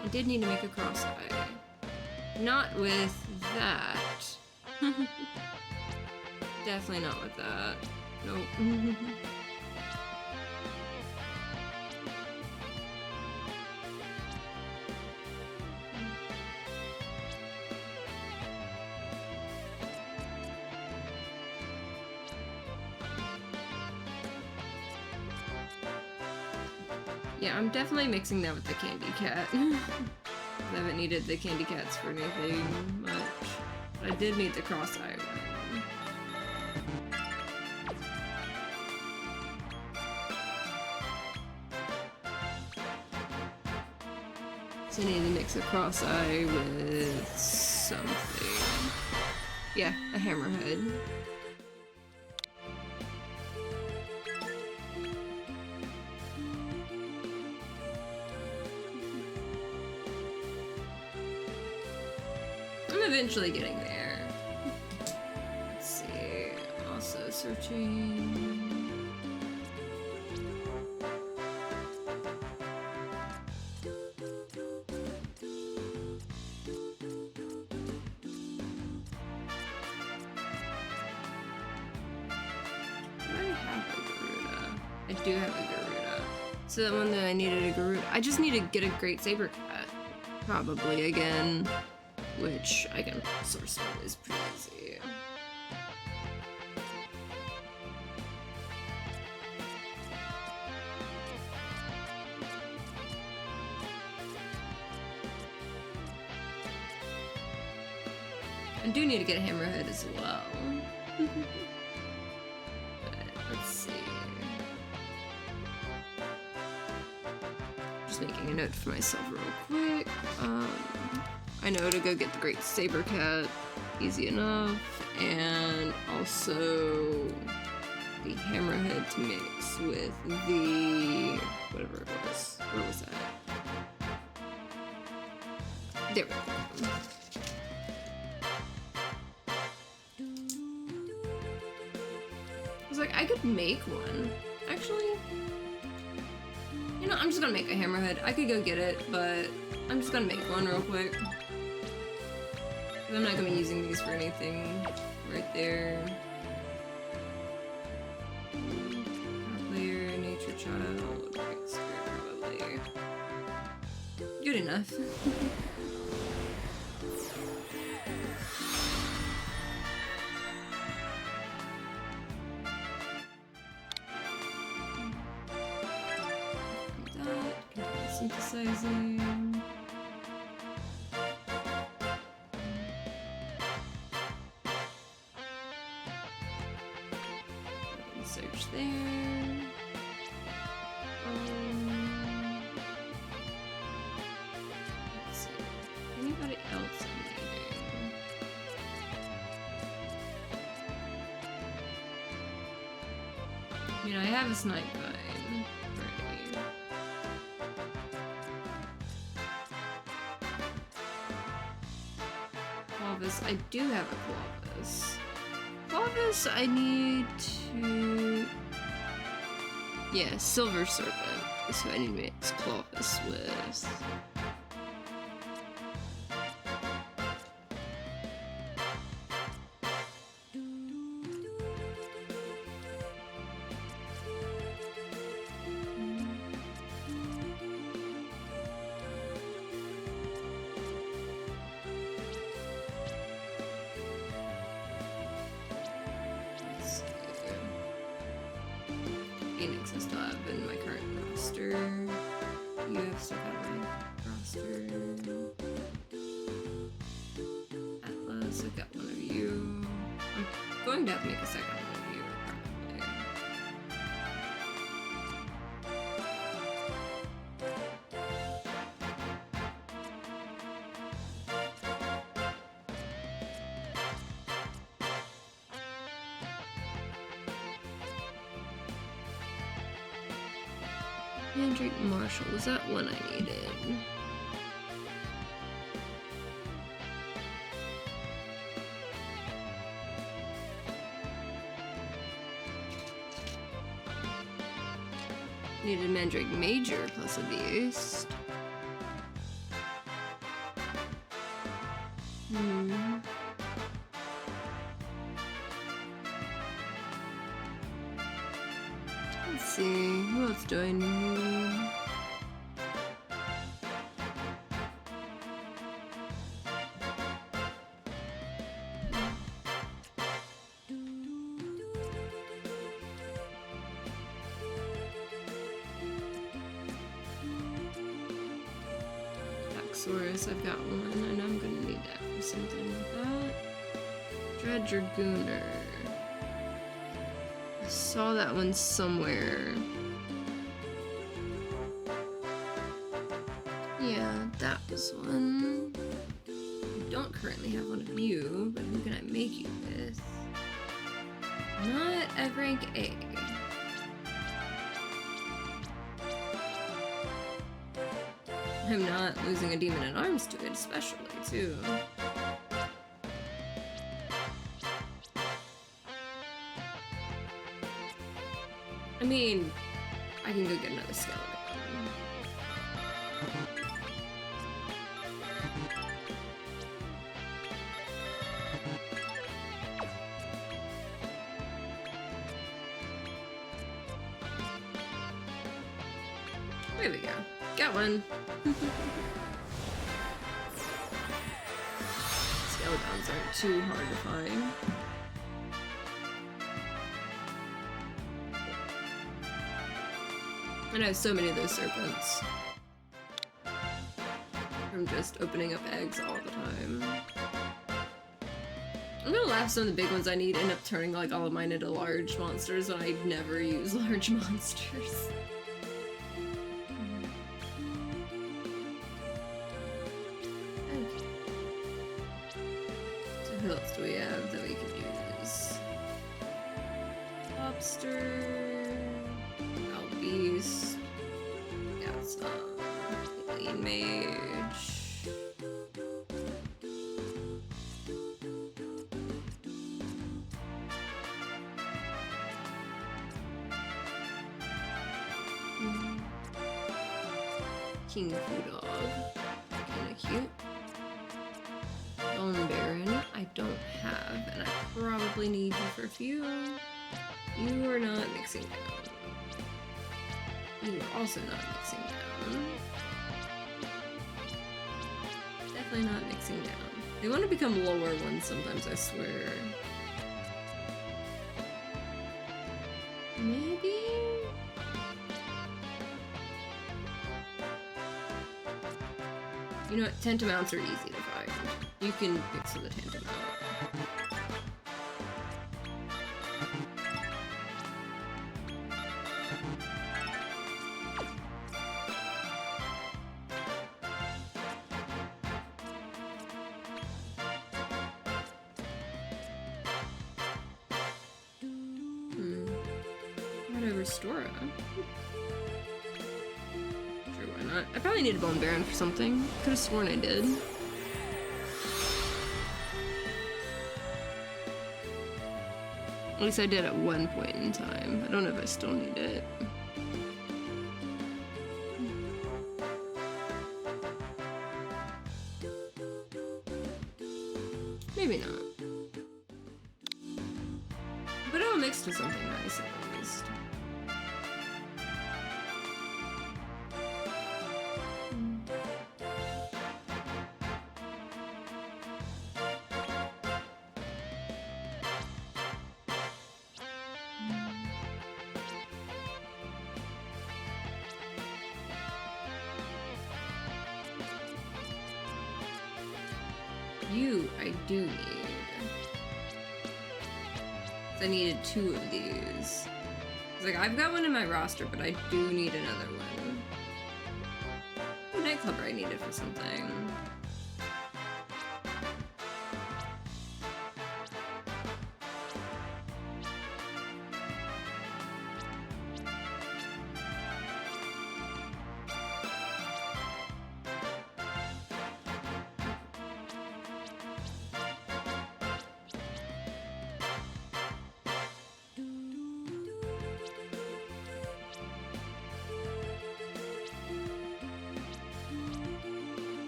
I did need to make a cross eye. Not with that. Definitely not with that. Nope. Yeah, I'm definitely mixing that with the candy cat. I haven't needed the candy cats for anything much. But I did need the cross-eye one. So I need to mix a cross-eye with something. Yeah, a hammerhead. I'm eventually getting there. Let's see. Also searching. I do have a Garuda. So that one that I needed a Garuda. I just need to get a great saber cat. Probably again. Which I can source one is pretty easy. I do need to get a hammerhead as well. But let's see. Just making a note for myself real quick. I know to go get the great saber cat easy enough, and also the hammerhead to mix with the whatever it was. Where was that? There we go. I was like, I could make one. Actually, you know, I'm just gonna make a hammerhead. I could go get it, but I'm just gonna make one real quick. I'm not gonna be using these for anything right there. Player, nature child, prankster, probably. Good enough. That, synthesizing. Search there. mean, I have a snipe vine already. Clovis, I do have a Clovis. Clovis, I need to... Yeah, Silver Serpent is who I need to mix Clovis with. Phoenix I still have in my current roster. You have still got my roster. Atlas, I've got one of you. I'm going to have to make a second one of you, probably. Mandrake Marshall, was that one I needed? Needed Mandrake Major plus a beast. Let's see, who else do I need? Paxorus, I've got one, and I'm gonna need that for something like that. Dread Dragooner. I saw that one somewhere. Yeah, that was one. I don't currently have one of you, but who can I make you with? Not at rank A. I'm not losing a demon at arms to it, especially, too. I mean, I can go get another skeleton. There we go. Got one. Skeletons aren't too hard to find. And I have so many of those serpents. From just opening up eggs all the time. I'm gonna laugh, some of the big ones I need end up turning like all of mine into large monsters when I never use large monsters. Okay. So who else do we have that we can use? Lobster, Beast, got some Alien Mage. King Fu Dog, kinda cute. Bone Baron, I don't have, and I probably need you for a few. You are not mixing down. You are also not mixing down. Definitely not mixing down. They want to become lower ones sometimes, I swear. Maybe? You know what? Tantamounts are easy to find. You can mix with a Tantamount. How do I restore it? Sure, why not? I probably need a Bone Baron for something. Could have sworn I did. At least I did at one point in time. I don't know if I still need it. Maybe not. But it'll mix to something nice at least. You, I do need. I needed 2 of these. It's like, I've got one in my roster, but I do need another one. Oh, Nightclubber I needed for something.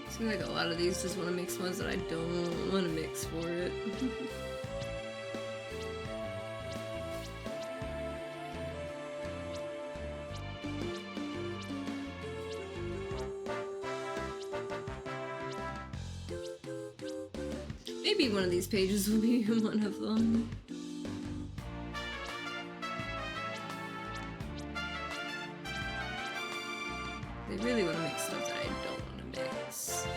Seems like a lot of these just want to mix ones that I don't want to mix for it. Maybe one of these pages will be one of them. They really want to mix stuff that I don't want to mix.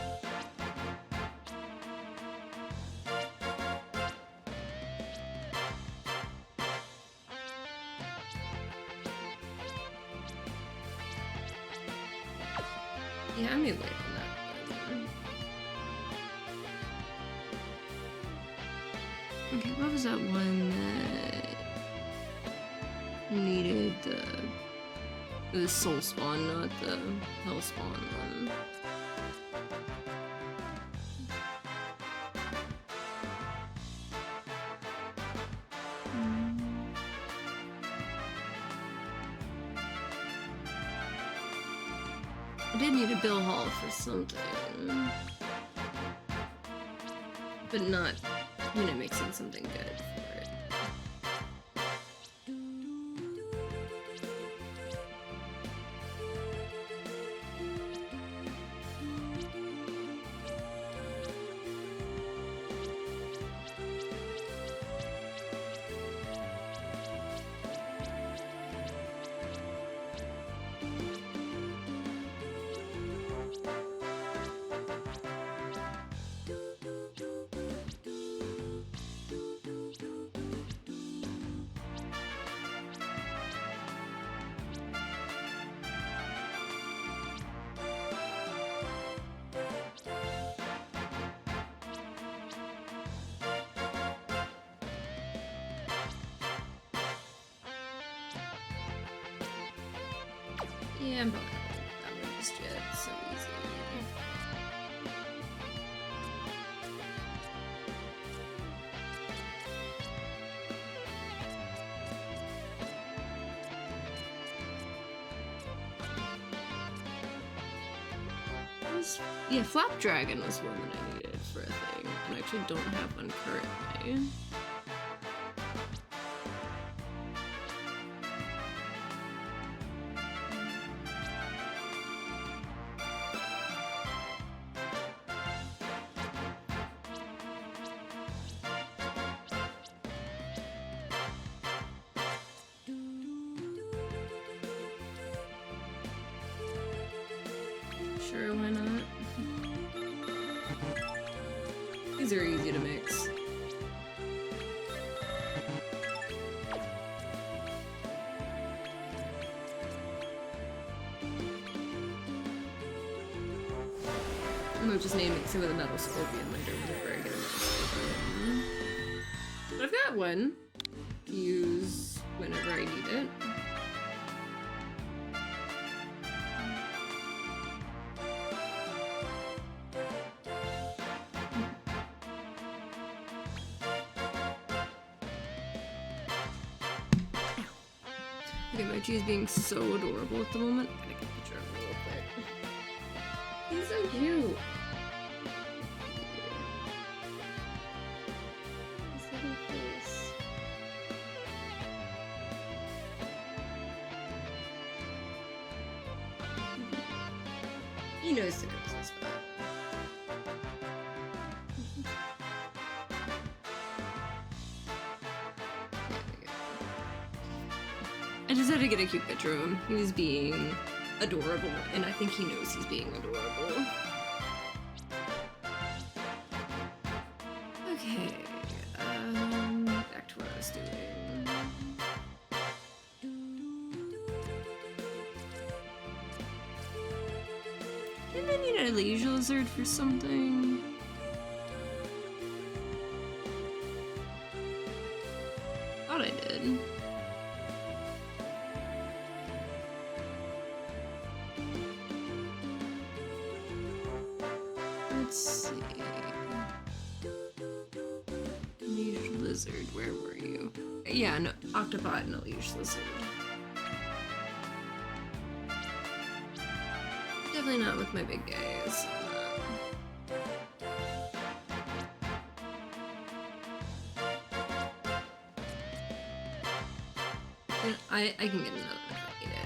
Yeah, I may wait on that. Okay, what was that one that needed the soul spawn, not the hell spawn one? I did need a Bill Hall for something, but not, you know, mixing something good for it. Yeah, I'm probably not gonna that one just yet. It's so easy. Yeah, Flap Dragon was one that I needed for a thing, and I actually don't have one currently. Sure, why not? These are easy to mix. I might just name mixing with a metal scorpion later whenever I get a metal scorpion. But I've got one to use whenever I need it. Okay, Mochi is being so adorable at the moment. I gotta get a picture of him real quick. He's so cute. His little face. He knows to go to the spot. I just had to get a cute picture of him. He was being adorable, and I think he knows he's being adorable. Okay, back to what I was doing. Didn't I need a leash lizard for something? Thought I did. Let's see. Leash lizard, where were you? Yeah, no, octopod and a leash lizard. Definitely not with my big guys. I can get another if I need it.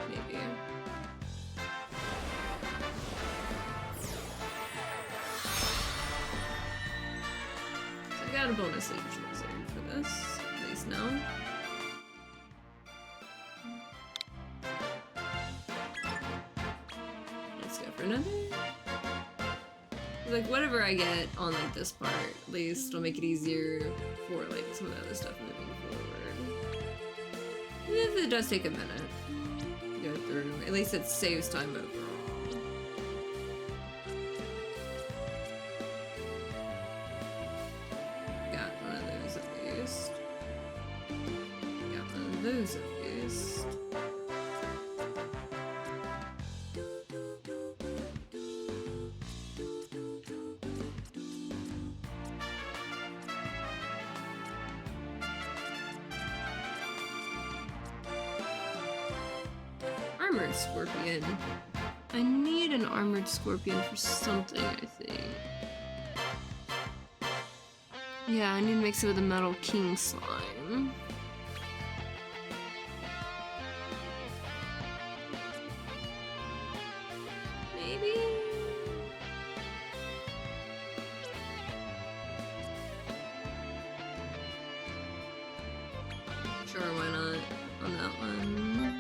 Maybe. So I got a bonus leash lizard for this, at least now. Let's go for another. Like, whatever I get on, like, this part, at least will make it easier for, like, some of the other stuff moving forward. Even if it does take a minute to go through, at least it saves time overall. Got one of those at least. Got one of those at least. Armored scorpion. I need an armored scorpion for something, I think. Yeah, I need to mix it with a metal king slime. Maybe? Sure, why not on that one?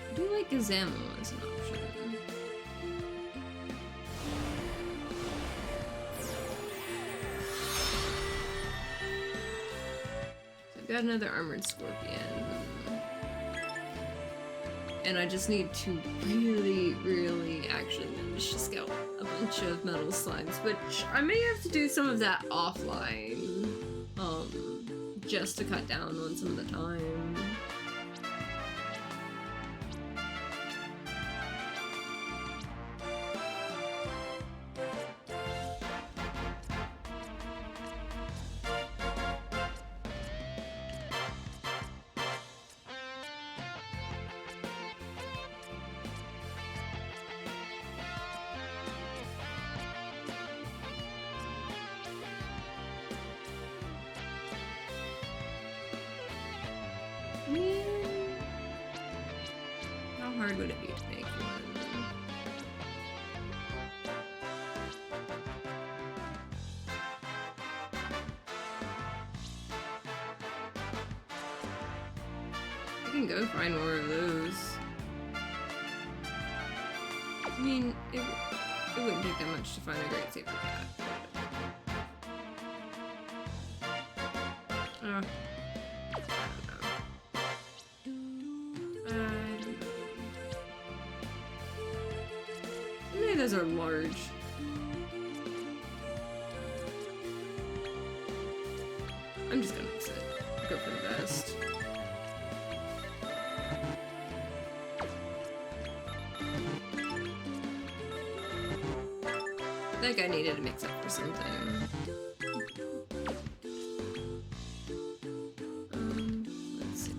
I do like Gazamo as an option. So I've got another armored scorpion. And I just need to really actually manage to scout a bunch of metal slimes, which I may have to do some of that offline, just to cut down on some of the time. How hard would it be to make one? go find more of those. I mean, it wouldn't take that much to find a great saber cat. I don't know. Maybe those are large. I'm just gonna mix it. Go for the best. That guy needed to mix up for something. Let's see.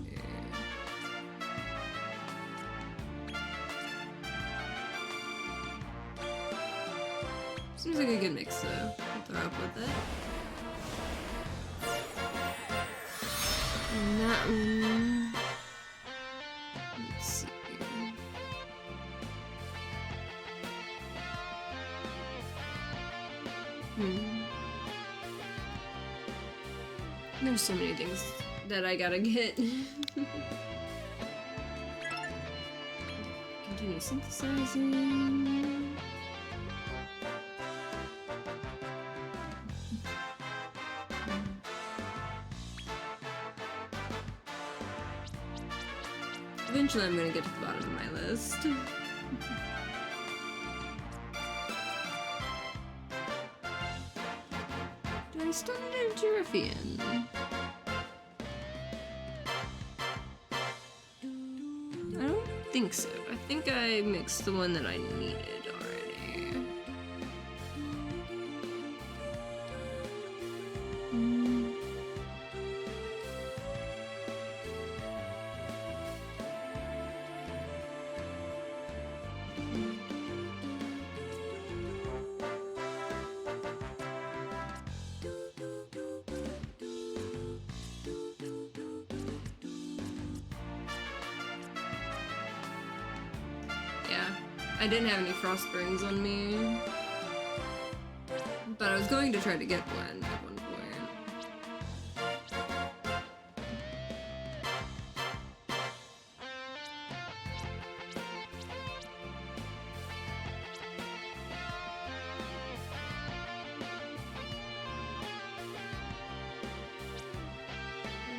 Seems like a good mix though. I'll throw up with it. And that one. Let's see. There's so many things that I gotta get. Continue synthesizing. Eventually I'm gonna get to the bottom of my list. Do I still need a Giraffian? I don't think so. I think I mixed the one that I needed already. I didn't have any frost burns on me, but I was going to try to get one at one point.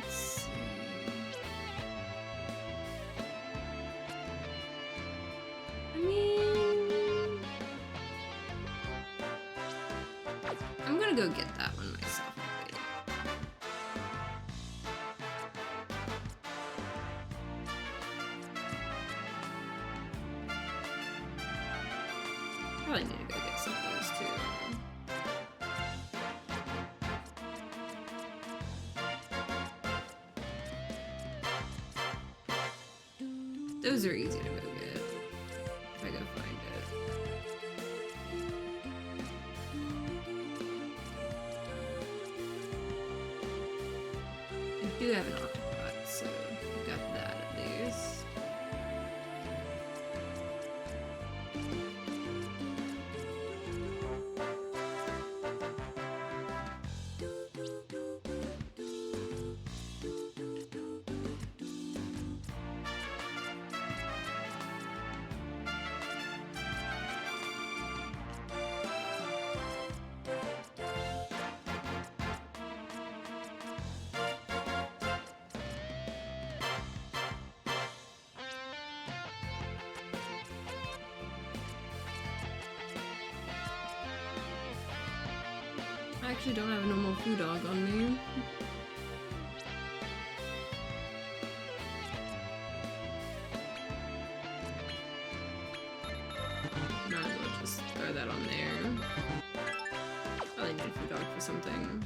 Let's see. I mean, I'm gonna go get that one myself. Probably need to go get some of those too. Those are easy to go get if I go find it. I do have an octopod, so I've got that at least. I actually don't have a normal food dog on me. Might as well just throw that on there. Probably need a food dog for something.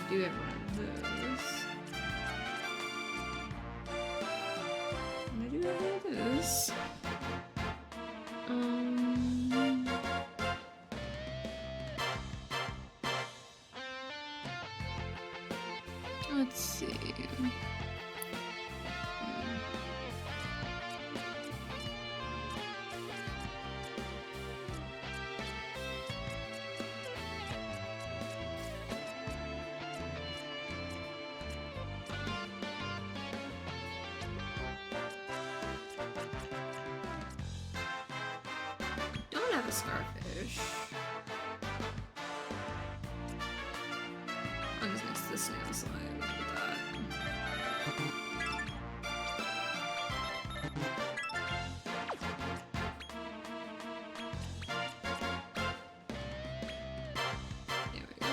do have one of those. And I do have one of those. Let's see. Don't have a starfish. I'll just mix the snail slime with that. There we go.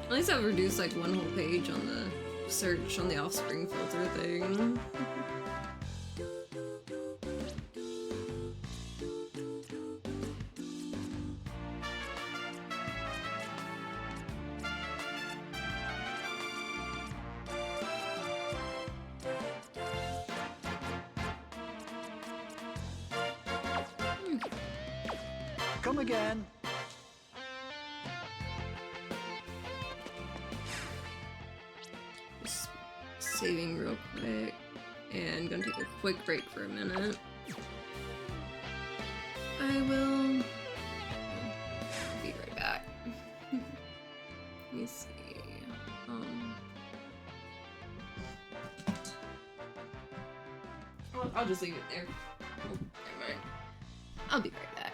At least I've reduced like one whole page on the search on the offspring filter thing. Come again. Just saving real quick and gonna take a quick break for a minute. I will be right back. Let me see. I'll just leave it there. Oh, never mind. I'll be right back.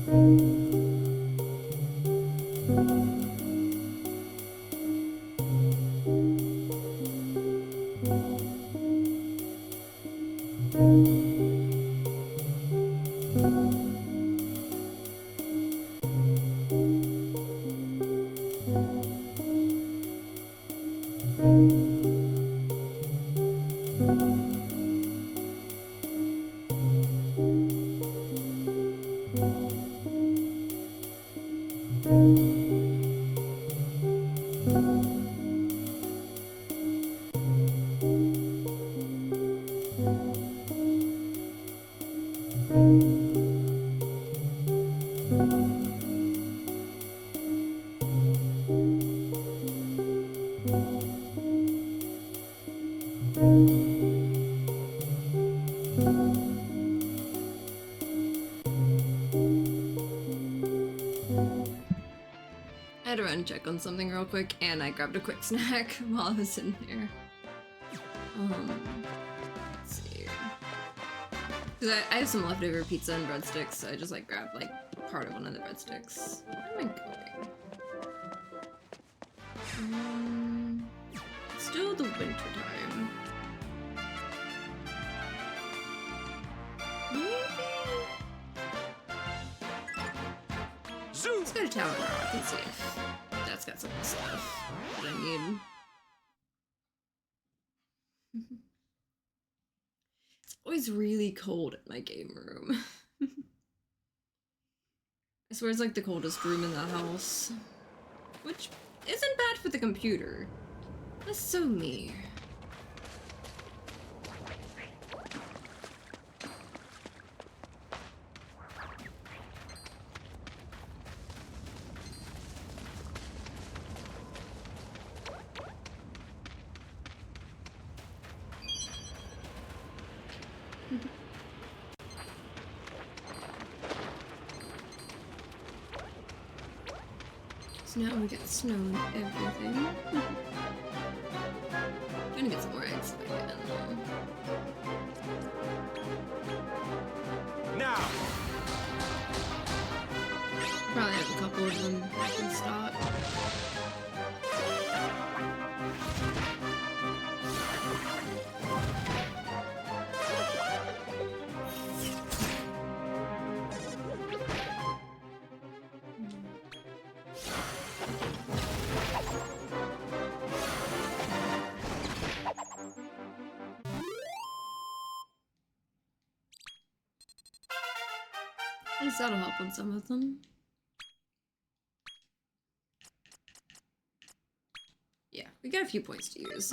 I had to run and check on something real quick, and I grabbed a quick snack while I was in there. Let's see. Cause I have some leftover pizza and breadsticks, so I just like grabbed like part of one of the breadsticks. Where am I going? Still the winter time. Let's go to Tower Rock and see if that's got some stuff that I need. It's always really cold in my game room. I swear it's like the coldest room in the house. Which isn't bad for the computer. That's so me. So now we got snow and everything. Trying to get some more eggs if I can though. Now! Probably have a couple of them in stock. At least that'll help on some of them. Yeah, we got a few points to use.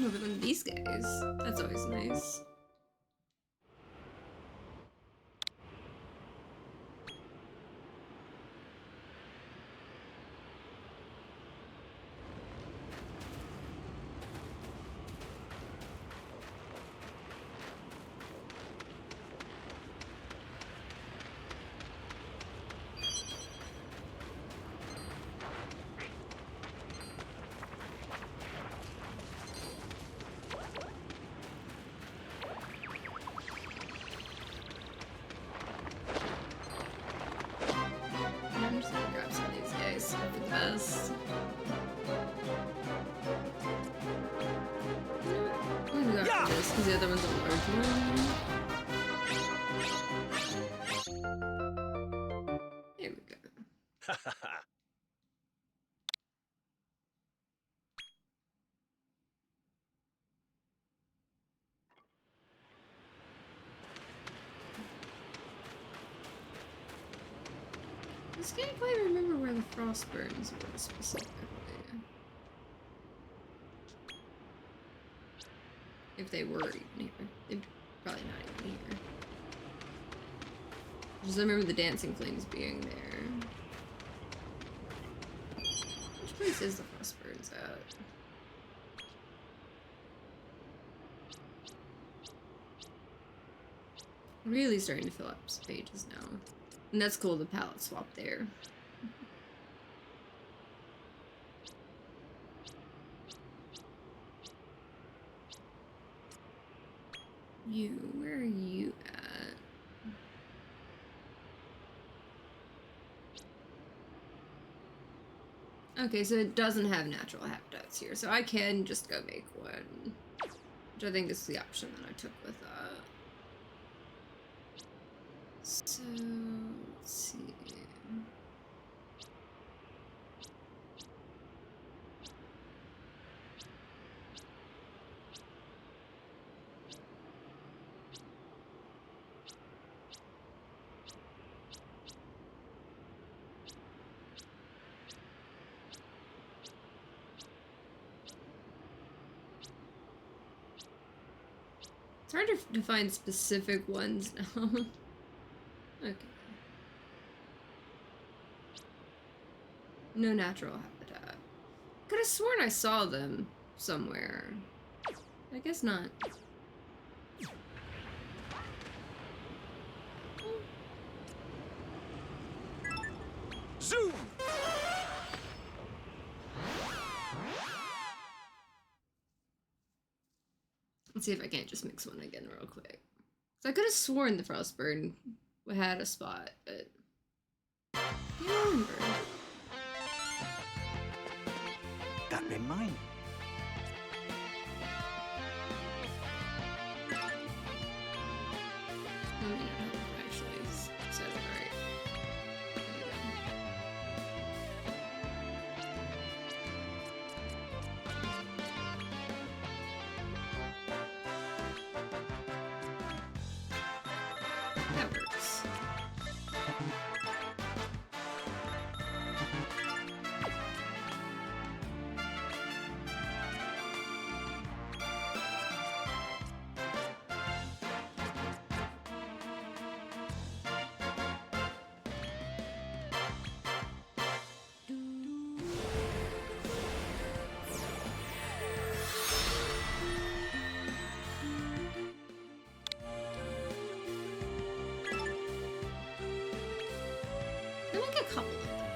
Over than these guys. That's always nice. I'm just gonna grab some of these guys for the best. I'm gonna go after this because the other one's a large one. There we go. I just can't quite remember where the frost burns were specifically. If they were even here. They're probably not even here. Just remember the dancing flames being there. Which place is the frostbirds at? Really starting to fill up some pages now. And that's cool, the palette swap there. Where are you at? Okay, so it doesn't have natural habitats here, so I can just go make one. Which I think is the option that I took with that. So, let's see. It's hard to find specific ones now. Okay. No natural habitat. Could have sworn I saw them somewhere. I guess not. Zoom! Let's see if I can't just mix one again real quick. So I could have sworn the frostburn had a spot, but I can't remember. That been mine. Let me know if it actually says it right. There we go. That works. I like a couple of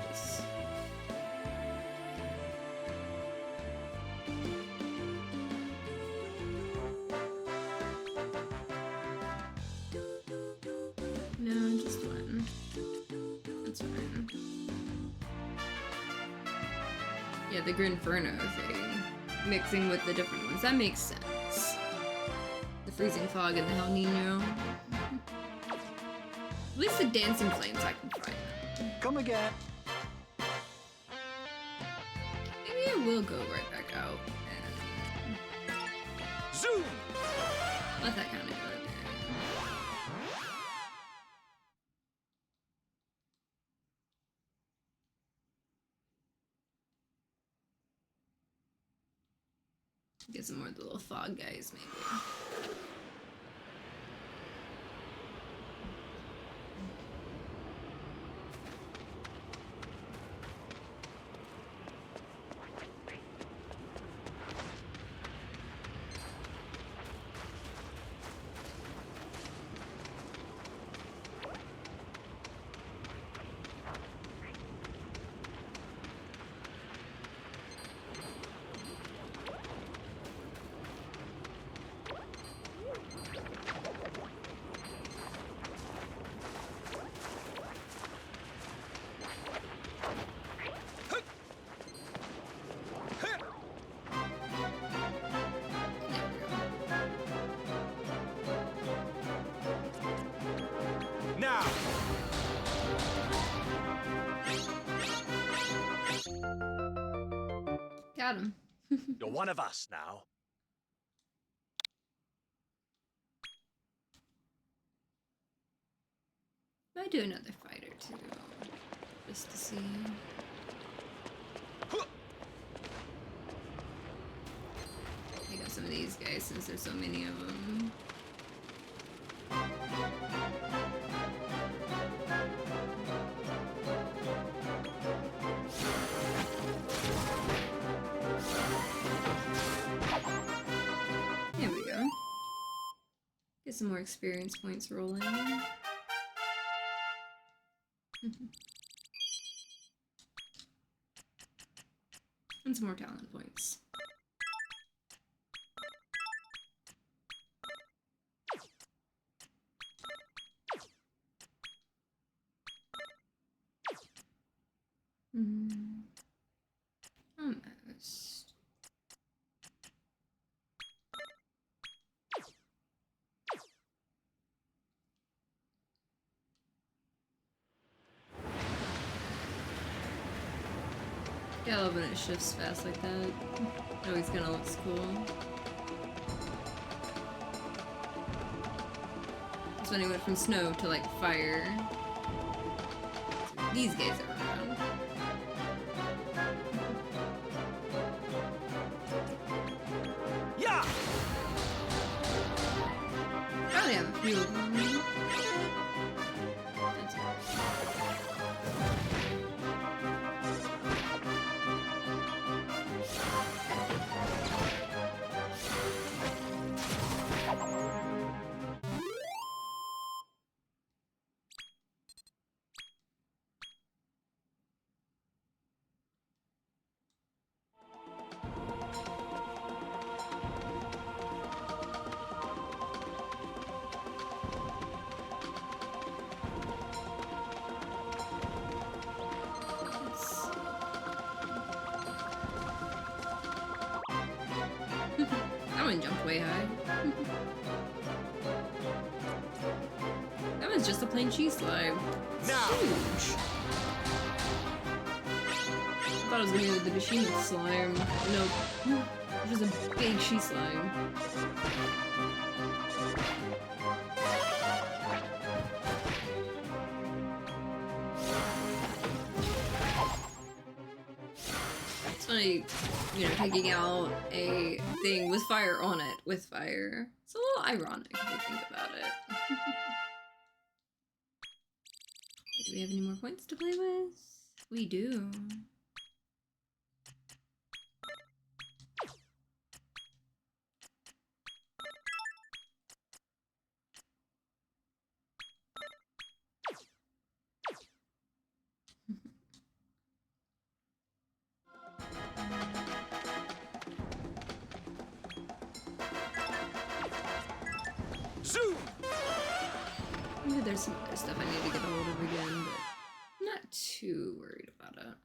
those. No, just one. That's fine. Yeah, the Grinferno thing. Mixing with the different ones. That makes sense. The freezing fog and the El Nino. At least the dancing flames I can find. Come again. Maybe I will go right back out and Zoom! let that kind of go there. Get some more of the little fog guys, maybe. Now! Got him. You're one of us now. Might do another fight or two, just to see. Take out some of these guys since there's so many of them. Get some more experience points rolling. And some more talent points. Almost. Yeah, I love when it shifts fast like that. Always kinda looks cool. That's when he went from snow to like fire. These guys are around. Yeah! Probably have a few of them. That one jumped way high. That one's just a plain cheese slime. It's Now. huge. I thought it was gonna be the behemoth slime. Nope. It was a big she slime. It's funny, you know, taking out a thing with fire on it with fire. It's a little ironic if you think about it. Do we have any more points to play with? We do. Zoom! Maybe there's some other stuff I need to get a hold of again, but I'm not too worried about it.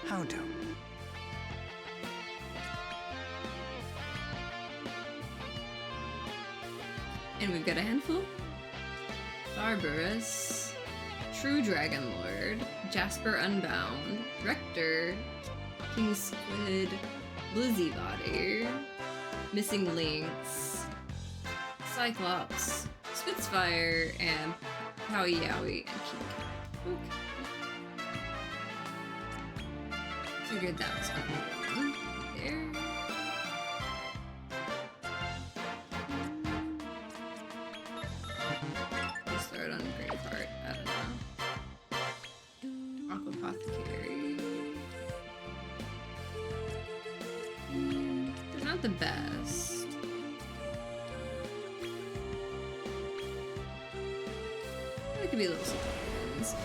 How do? And we've got a handful. Barbarous, True Dragon Lord, Jasper Unbound, Rector, King Squid, Blizzy Body, Missing Links, Cyclops, Spitfire, and Howie Yowie and King Cat. Okay. Figured that was gonna be one there. Let's throw it on Graveheart. I don't know. Aquapothecary. They're not the best. They could be little surprises.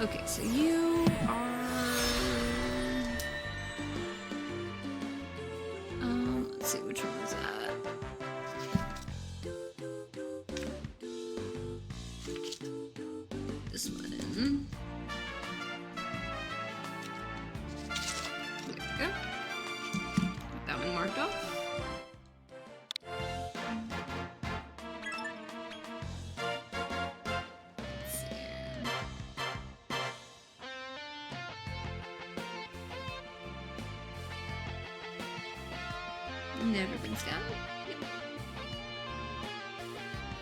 Okay, so you are. Let's see, which one was that? This one in. There we go. Got that one marked off. Let's see here. Never been scouted. Yep.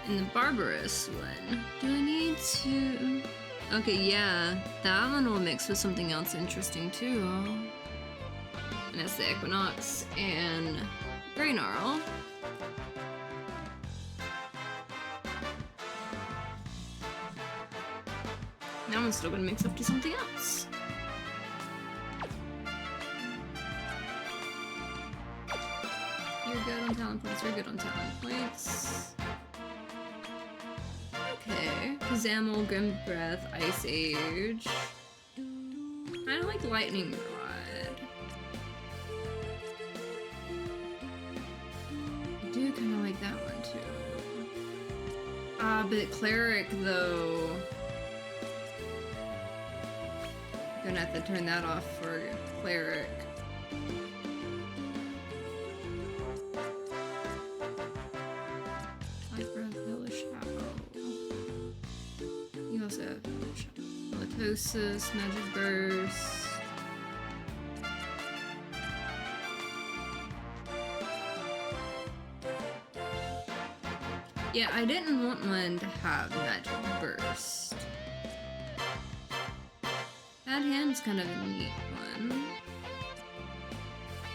And the Barbarous one. Do I need to... Okay, yeah. That one will mix with something else interesting too. And that's the Equinox and Greynarl. That one's still gonna mix up to something else. You're good on talent points, you're good on talent points. Okay. Kazamel, Grim Breath, Ice Age. I don't like Lightning Rod. I do kind of like that one too. But Cleric though. Gonna have to turn that off for Cleric. Light Breath, Hellish Shadow. You also have Halitosis, Magic Burst. Yeah, I didn't want one to have Magic Burst. That hand's kind of a neat one.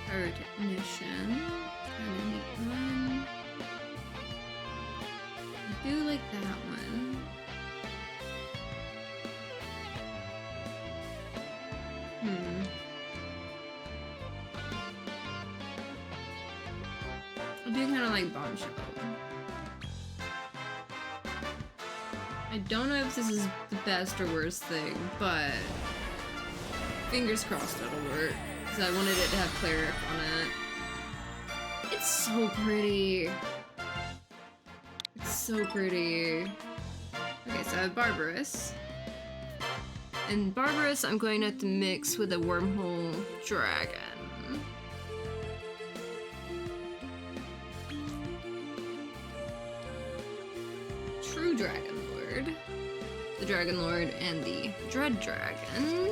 Fire Technician, kind of neat one. I do like that one. I do kind of like Bombshell. I don't know if this is the best or worst thing, but fingers crossed it'll work, because I wanted it to have Cleric on it. It's so pretty. It's so pretty. Okay, so I have Barbarous. And Barbarous I'm going to have to mix with a Wormhole Dragon. True Dragon Lord. The Dragon Lord and the Dread Dragon.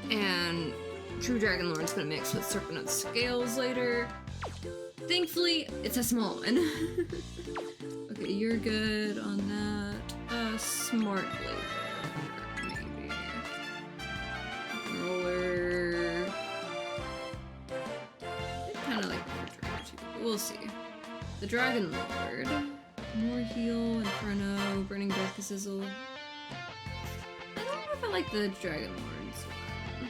And True Dragon Lord's gonna mix with Serpent of Scales later. Thankfully, it's a small one. Okay, you're good on that. Smart Blazer, maybe. Roller. I kinda like the Refrigerator too, but we'll see. The Dragon Lord. More Heal, Inferno, Burning Breath, Sizzle. I don't know if I like the Dragon Lord's one.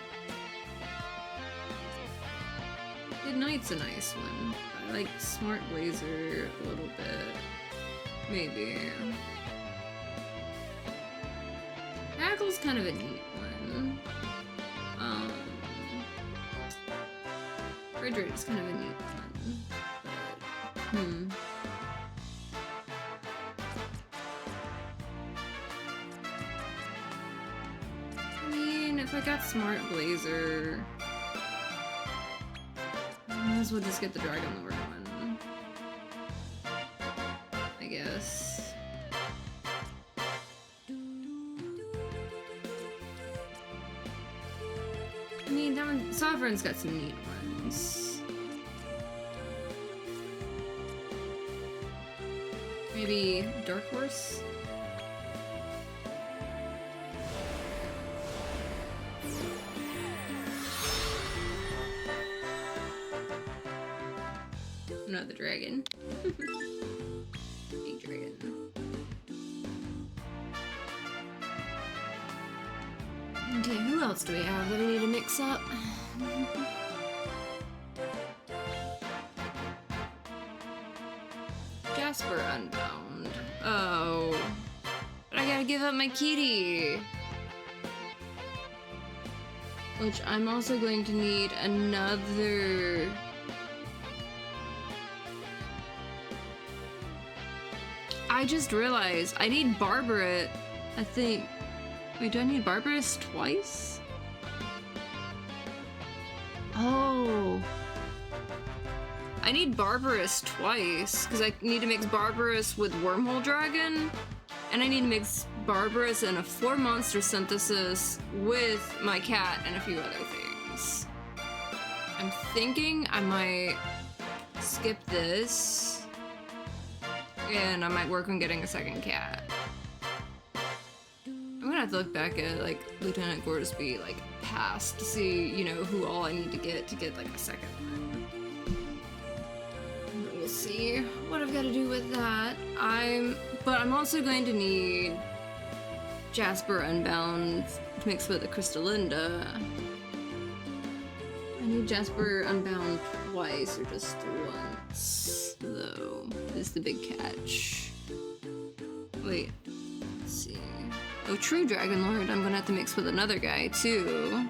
Good Knight's a nice one. I like Smart Blazer a little bit. Maybe. Hackle's kind of a neat one. Refrigerator's kind of a neat one. But, I mean, if I got Smart Blazer, I might as well just get the Dragon Lord one. I guess. I mean, that one, Sovereign's got some neat ones. Maybe Dark Horse? Another dragon. Big dragon. Okay, who else do we have that we need to mix up? Jasper Unbound. Oh. But I gotta give up my kitty. Which I'm also going to need another... I just realized I need Barbarous, I think. Wait, do I need Barbarous twice? Oh. I need Barbarous twice, because I need to mix Barbarous with Wormhole Dragon, and I need to mix Barbarous and a 4-monster synthesis with my cat and a few other things. I'm thinking I might skip this, and I might work on getting a second cat. I'm gonna have to look back at, like, Lieutenant Gorsby, like, past to see, you know, who all I need to get, like, a second one. But we'll see. see what I've got to do with that. But I'm also going to need Jasper Unbound to mix with the Crystallinda. I need Jasper Unbound twice or just once, though, is the big catch. Wait, let's see. Oh, True Dragon Lord, I'm gonna have to mix with another guy, too.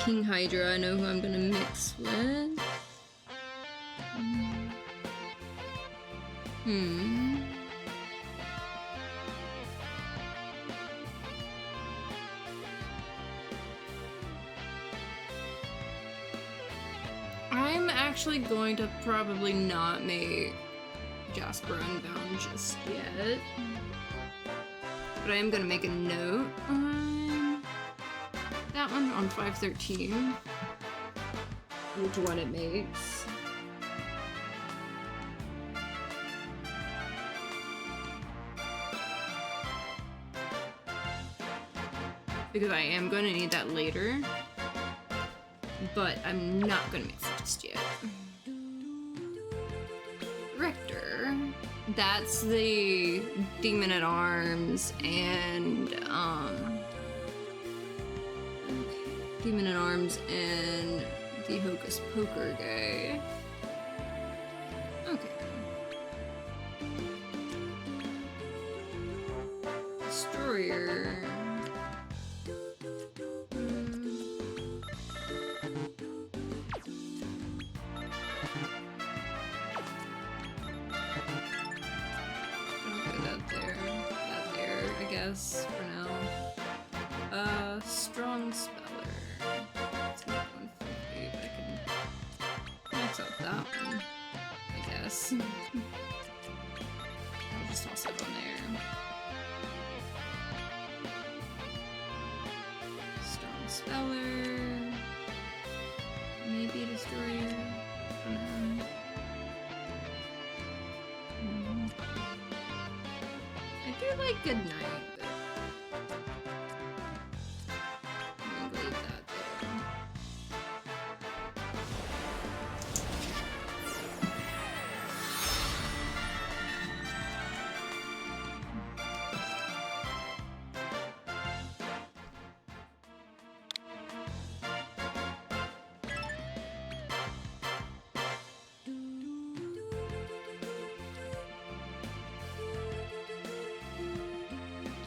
King Hydra, I know who I'm gonna mix with. I'm actually going to probably not make Jasper Unbound just yet. But I am gonna make a note on that one on 513. Which one it makes. Because I am going to need that later. But I'm not going to mix it just yet. Rector. That's the Demon at Arms and Demon at Arms and the Hocus Poker guy. Okay. Destroyer. Okay, that there, I guess, for now. Strong Speller. Let's make 150, but I can max out that one, I guess. I'll just toss it on there. Strong Speller. Maybe Destroyer. I don't know. I do like Good Night, but I'm gonna leave that there.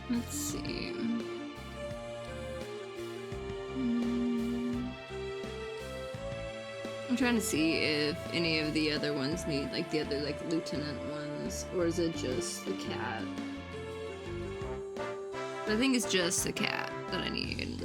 Let's see. I'm trying to see if any of the other ones need, like the other, like lieutenant ones, or is it just the cat? I think it's just the cat that I need.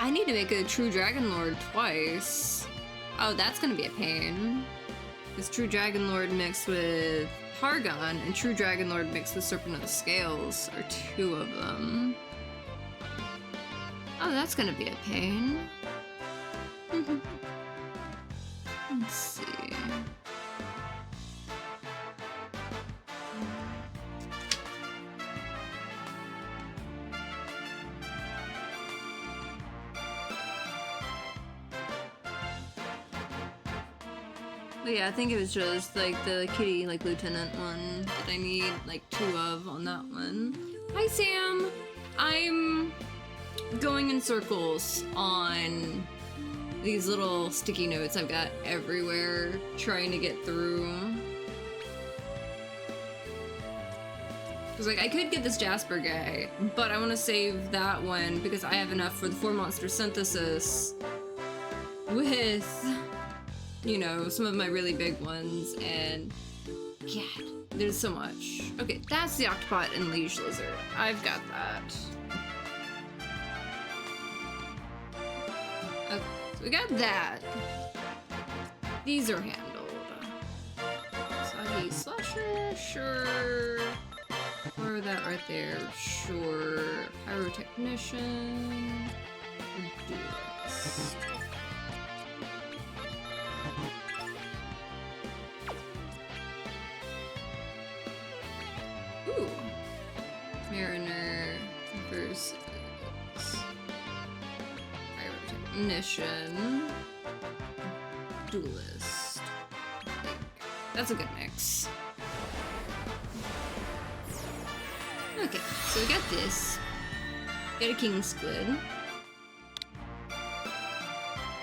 I need to make a True Dragon Lord twice. Oh, that's gonna be a pain. It's True Dragon Lord mixed with Hargon and True Dragon Lord mixed with Serpent of the Scales are two of them. Oh, that's gonna be a pain. Let's see. But yeah, I think it was just like the kitty, like lieutenant one that I need like two of on that one. Hi Sam! I'm going in circles on these little sticky notes I've got everywhere trying to get through. Cause like I could get this Jasper guy, but I want to save that one because I have enough for the 4-monster synthesis with, you know, some of my really big ones, and yeah, there's so much. Okay, that's the Octopod and Liege Lizard. I've got that. Okay, so we got that. These are handled. Sagi Slasher, sure. Or that right there, sure. Pyrotechnician. Duelist. Ooh. Mariner versus Pyrotechnician. Duelist. I think that's a good mix. Okay, so we got this. Got a king squid.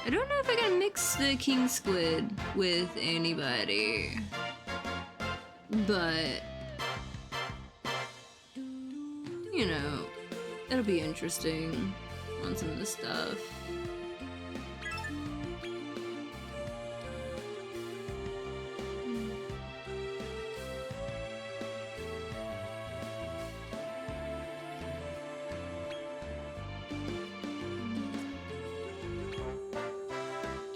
I don't know if I can mix the king squid with anybody, but you know, it'll be interesting on some of the stuff.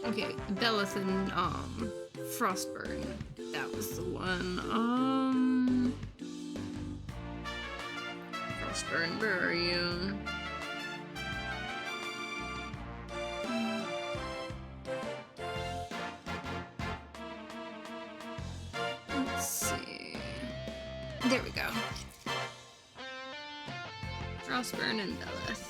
Okay, Bellathan, Frostburn. That was the one. Frostburn, where are you? Let's see. There we go. Frostburn and Bellathan.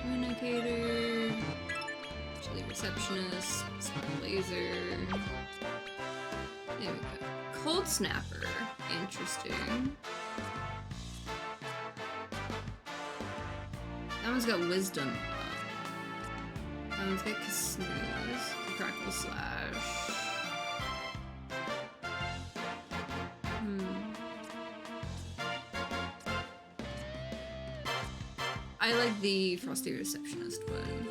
Communicator, Chili Receptionist, Smart Laser. There we go. Cold Snapper, interesting. That one's got Wisdom up. That one's got Snooze, Crackle Slash. I like the Frosty Receptionist one.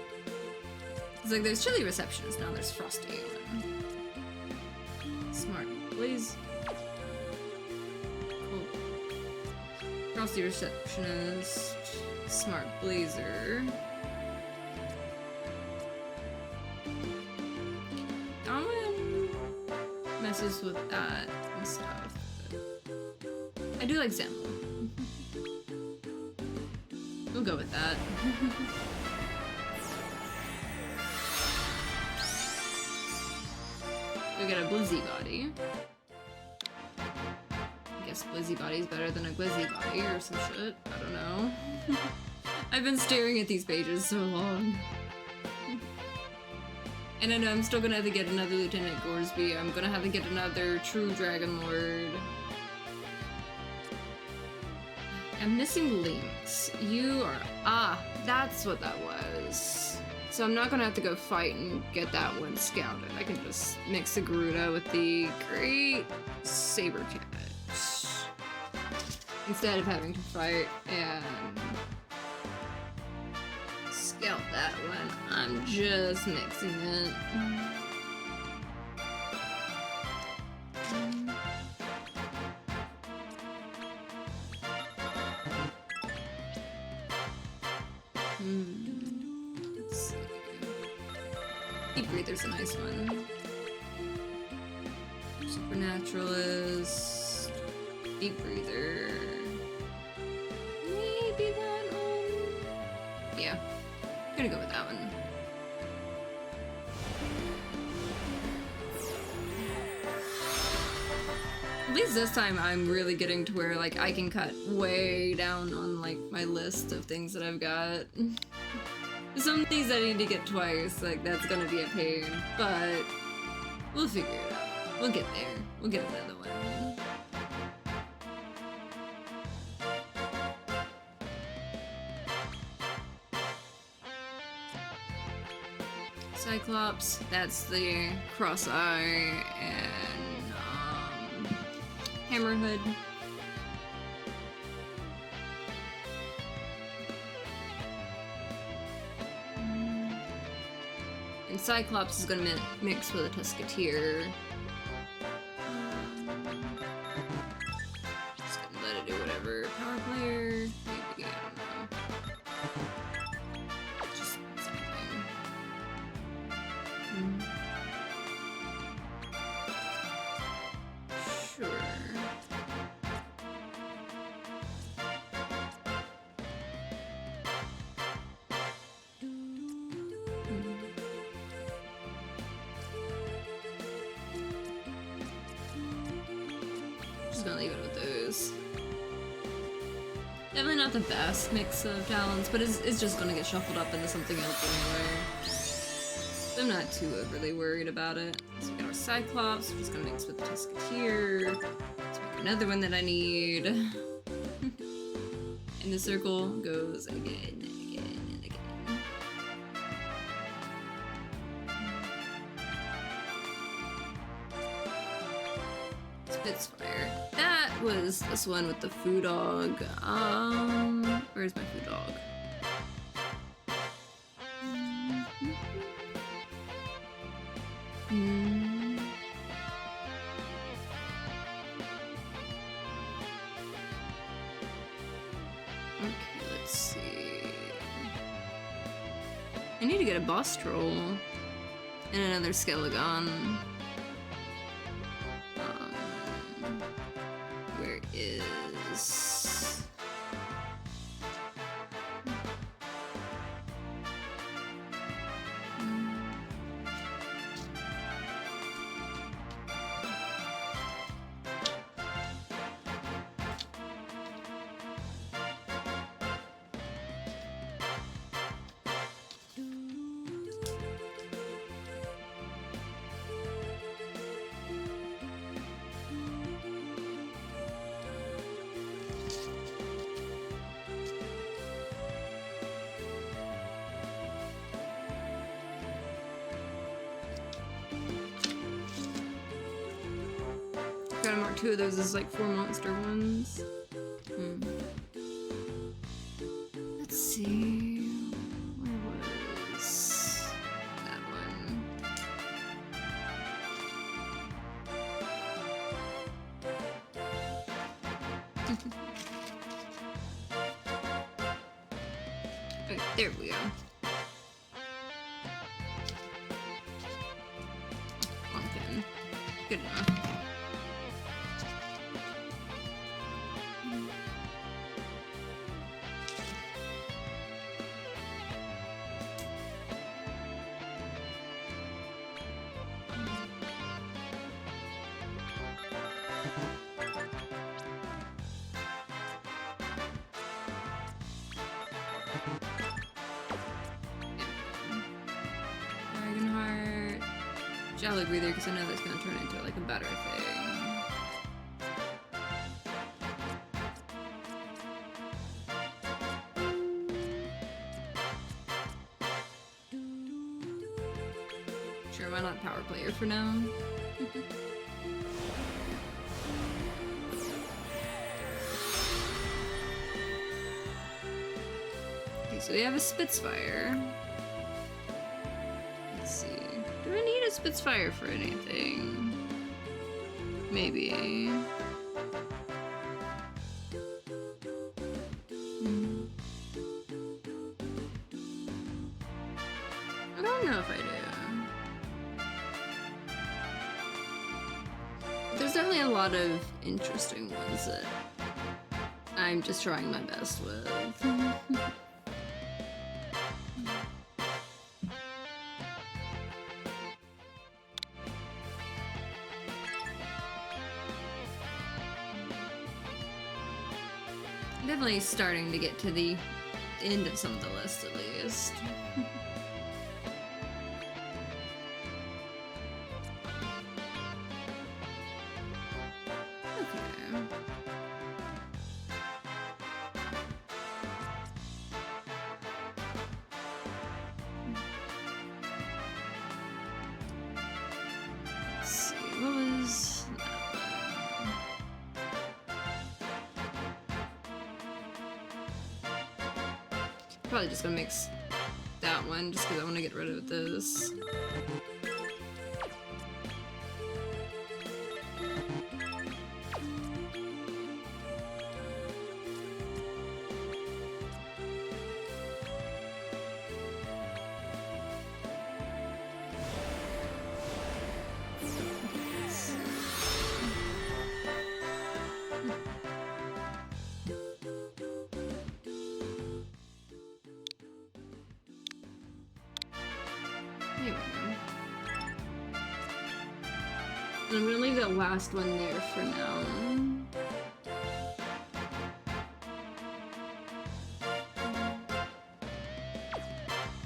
It's like there's Chili Receptionist, now there's Frosty one. Smart Blaze. Cool. Frosty Receptionist. Smart Blazer. That one messes with that and stuff. But I do like Samuel. We'll go with that. We got a Blizzy Body. I guess Blizzy Body's better than a Glizzy Body or some shit. I don't know. I've been staring at these pages so long. And I know I'm still gonna have to get another Lieutenant Gorsby. I'm gonna have to get another True Dragon Lord. I'm missing Lynx. You are... Ah, that's what that was. So I'm not gonna have to go fight and get that one scouted. I can just mix the Garuda with the Great Saber Cat. Instead of having to fight and scout that one, I'm just mixing it. Let's see. Deep Breather's a nice one. Supernaturalist. Deep Breather. Maybe that one. Yeah. I'm gonna go with that one. At least this time I'm really getting to where like I can cut way down on like my list of things that I've got. Some things I need to get twice, like that's gonna be a pain, but we'll figure it out. We'll get there. We'll get another one. Cyclops, that's the Cross-Eye, and Hammerhood. And Cyclops is gonna mix with a Tusketeer. Just something. Sure. Just gonna leave it with those. Definitely not the best mix of talents, but it's just gonna get shuffled up into something else anyway. So I'm not too overly worried about it. So we got our Cyclops, we're just gonna mix with the Tusketeer. Let's make another one that I need. And the circle goes again and again and again. Spitfire. That was this one with the foo dog. Where's my foo dog? Okay, let's see. I need to get a boss troll and another skeleton. Where is... Gotta mark 2 of those as like 4 monster ones. Let's see. Where was that one? Okay, there we go. Pumpkin. Good enough. Dragonheart. Jolly Breather, because I know that's going to turn into like a better thing. Sure, why not Power Player for now? Okay, so we have a Spitfire. Let's see. Do I need a Spitfire for anything? Maybe. I don't know if I do. There's definitely a lot of interesting ones that I'm just trying my best with. Definitely starting to get to the end of some of the list, at least. Okay. Let's see, what was that one? Probably just gonna mix that one just because I want to get rid of this. And I'm gonna leave that last one there for now.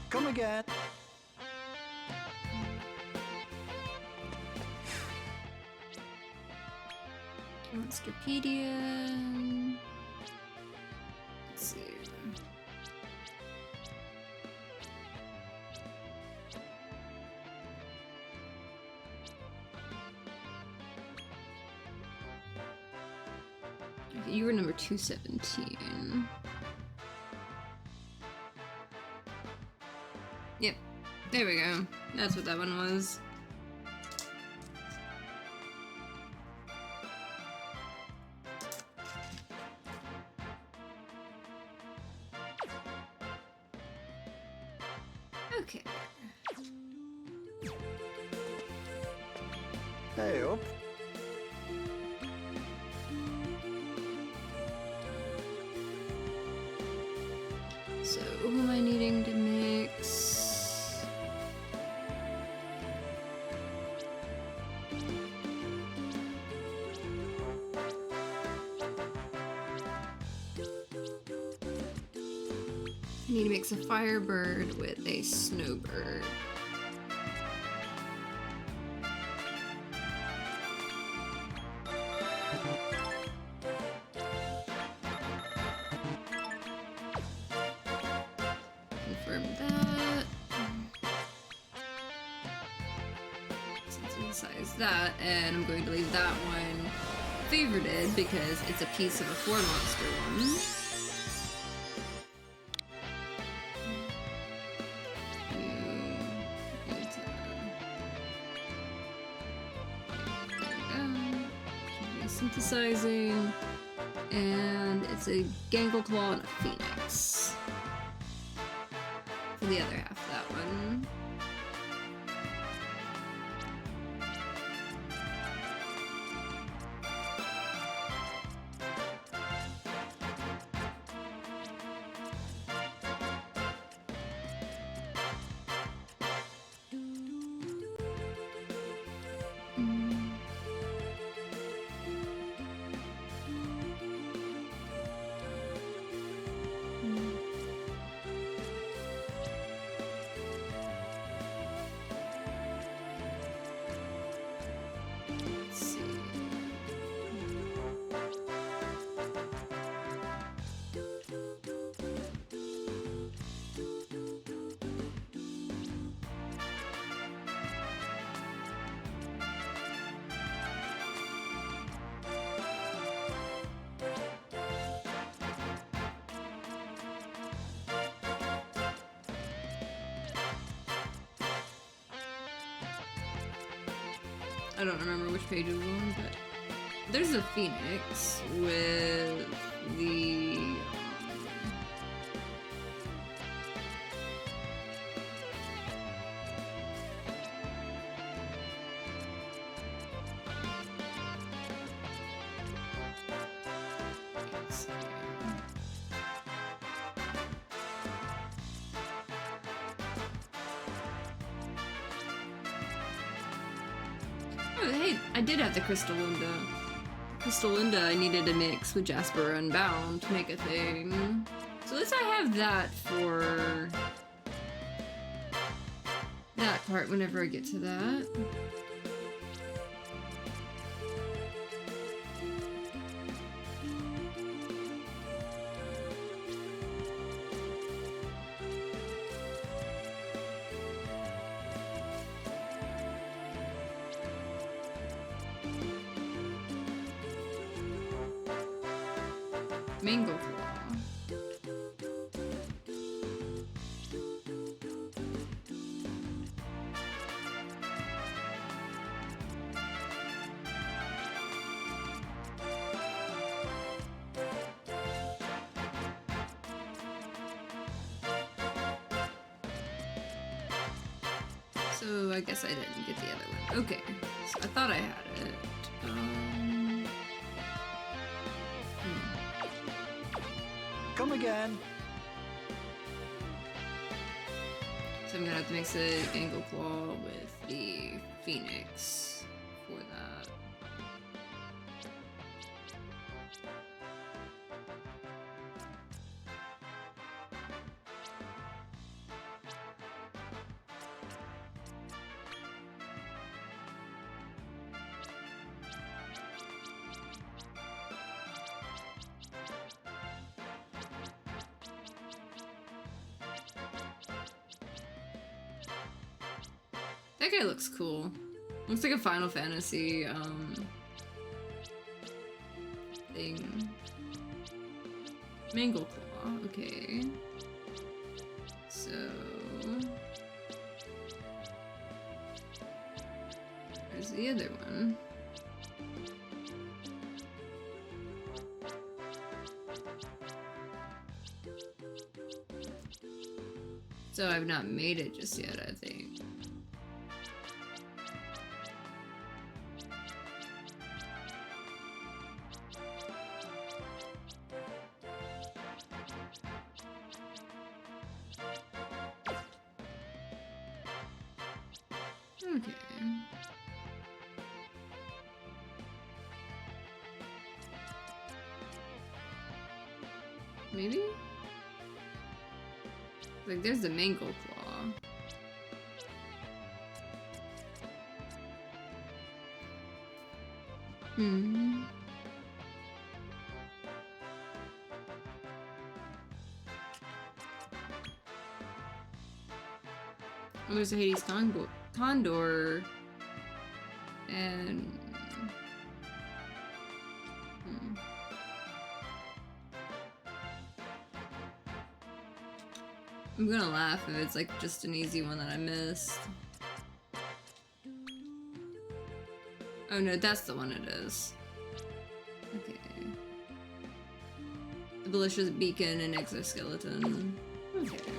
Come again. Monsterpedia. Let's see. Okay, you were number 217. Yep, there we go. That's what that one was. Okay. Hey up. So, who am I needing to mix? I need to mix a firebird with a snowbird. Confirm that. Synthesize that, and I'm going to leave that one favorited because it's a piece of a 4-monster one. Synthesizing, and it's a Gangle-Claw and a Phoenix for the other half of that one. I don't remember which page it was on, but there's a Phoenix with the oh, hey, I did have the Crystal Linda. Crystal Linda I needed to mix with Jasper Unbound to make a thing. So at least I have that for that part whenever I get to that. Mango Claw. So I guess I didn't get the other one. Okay, so I thought I had it. Come again. So I'm gonna have to mix a Gangle Claw with the Phoenix for that. That guy looks cool. Looks like a Final Fantasy, thing. Mangleclaw, okay. So... Where's the other one? So I've not made it just yet, I think. Okay. Maybe? Like, there's the Mangleclaw. Hmm. Oh, there's a Hades Condor. And... Hmm. I'm gonna laugh if it's like just an easy one that I missed. Oh no, that's the one it is. Okay. The Malicious Beacon and Exoskeleton. Okay.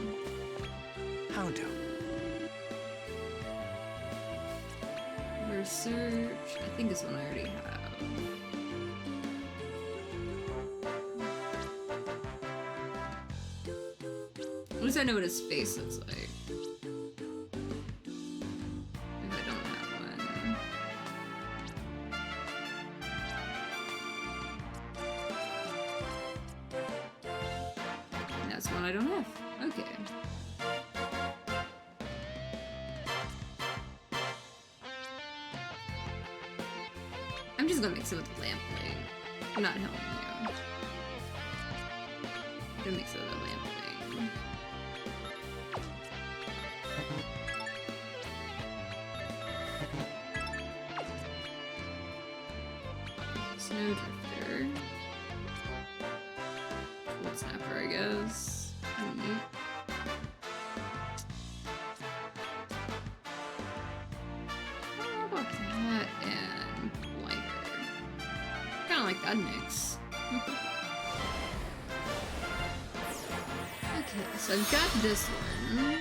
How do? Research. I think this one I already have. At least I know what his face looks like. If I don't have one. That's one I don't have. Okay. I'm just gonna mix it with the lamp light. I'm not helping you. I'm gonna mix it with the lamp light. Snowdrifter. Cold Snapper, I guess. Neat. How about that and lighter? Kinda like that mix. Okay, so I've got this one.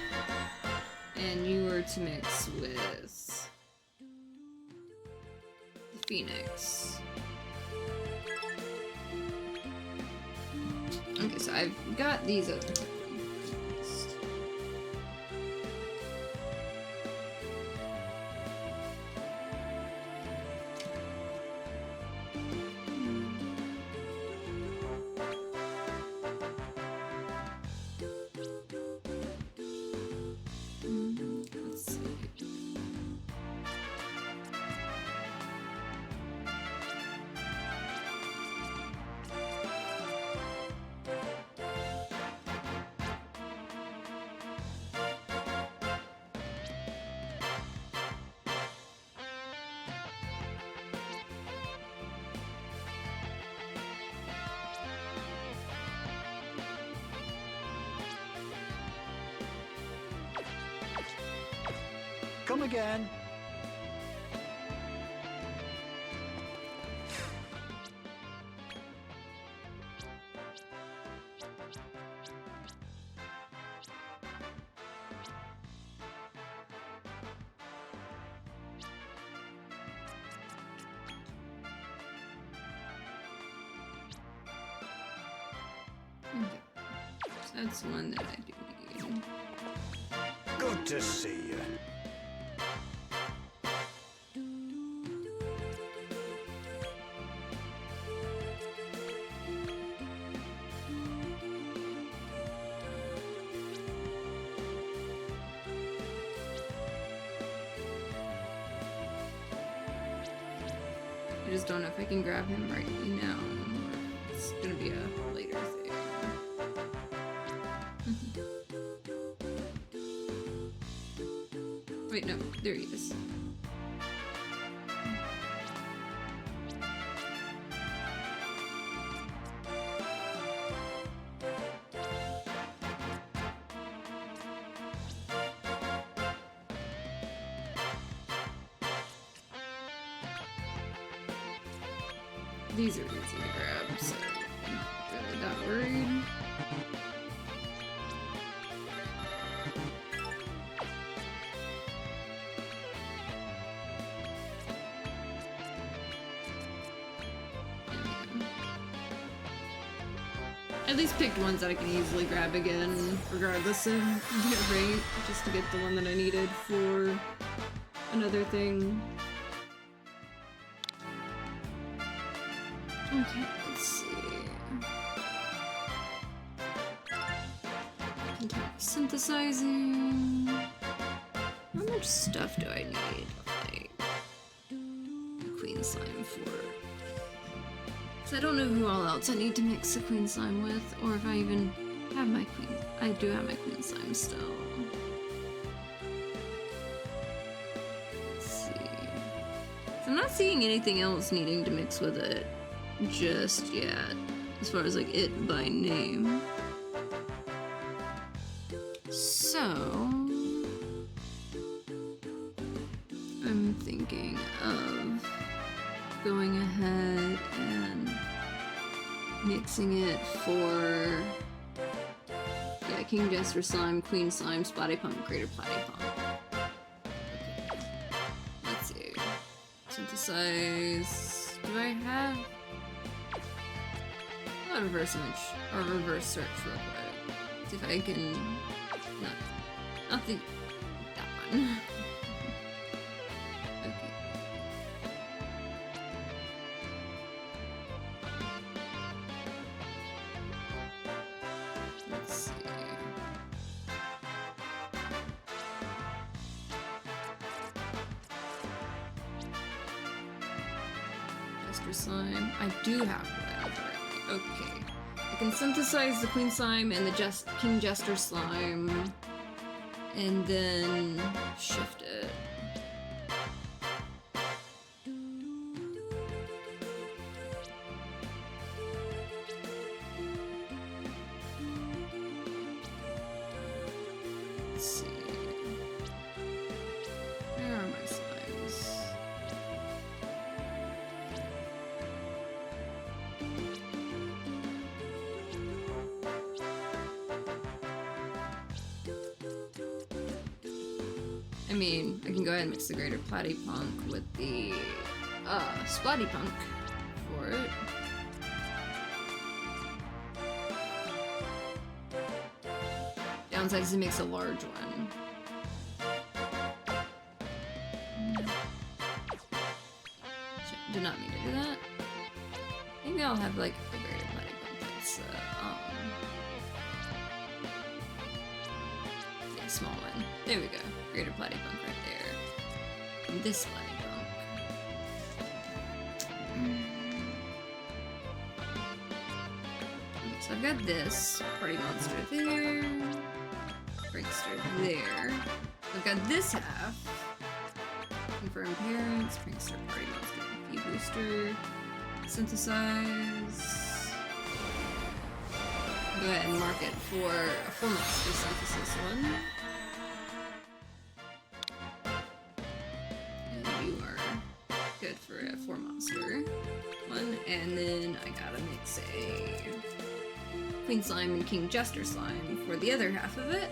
And you were to mix with the Phoenix. Okay, so I've got these other ones. Let's see. Come again. Okay. So that's one that I do need. Good to see you. I just don't know if I can grab him right now, or it's gonna be a later thing. Wait, no, there he is. These are easy to grab, so I'm not really that worried. At least picked ones that I can easily grab again, regardless of their rate, just to get the one that I needed for another thing. Okay, let's see. Continue synthesizing. How much stuff do I need? Like, queen slime for? Because I don't know who all else I need to mix the queen slime with, or if I even have my queen. I do have my queen slime still. Let's see. So I'm not seeing anything else needing to mix with it just yet, as far as like it by name. So I'm thinking of going ahead and mixing it for King Jester Slime, Queen Slime, Spotty Punk, Greater Platy Punk. Okay. Let's see. Synthesize. Do I have a reverse image or reverse search real quick? See if I can not the that one. Okay. Let's see. Jester Slime. I do have one already. Okay. I can synthesize the Queen Slime and the King Jester Slime, and then shift it. Let's see. Where are my slimes? I mean, I can go ahead and mix the Greater Platy Punk with the Spotty Punk for it. Downside is it makes a large one. Did not mean to do that. Maybe I'll have like the Greater Platy Punk that's yeah, small one. There we go. Greater Platy Punk right there. And this Platy Punk. Okay, so I've got this Party Monster there. Prankster there. I've got this half. Confirm parents, Prankster, Party Monster, Key Booster. Synthesize. Go ahead and mark it for a full monster synthesis one. Good for a 4 monster one, and then I gotta mix a Queen Slime and King Jester Slime for the other half of it.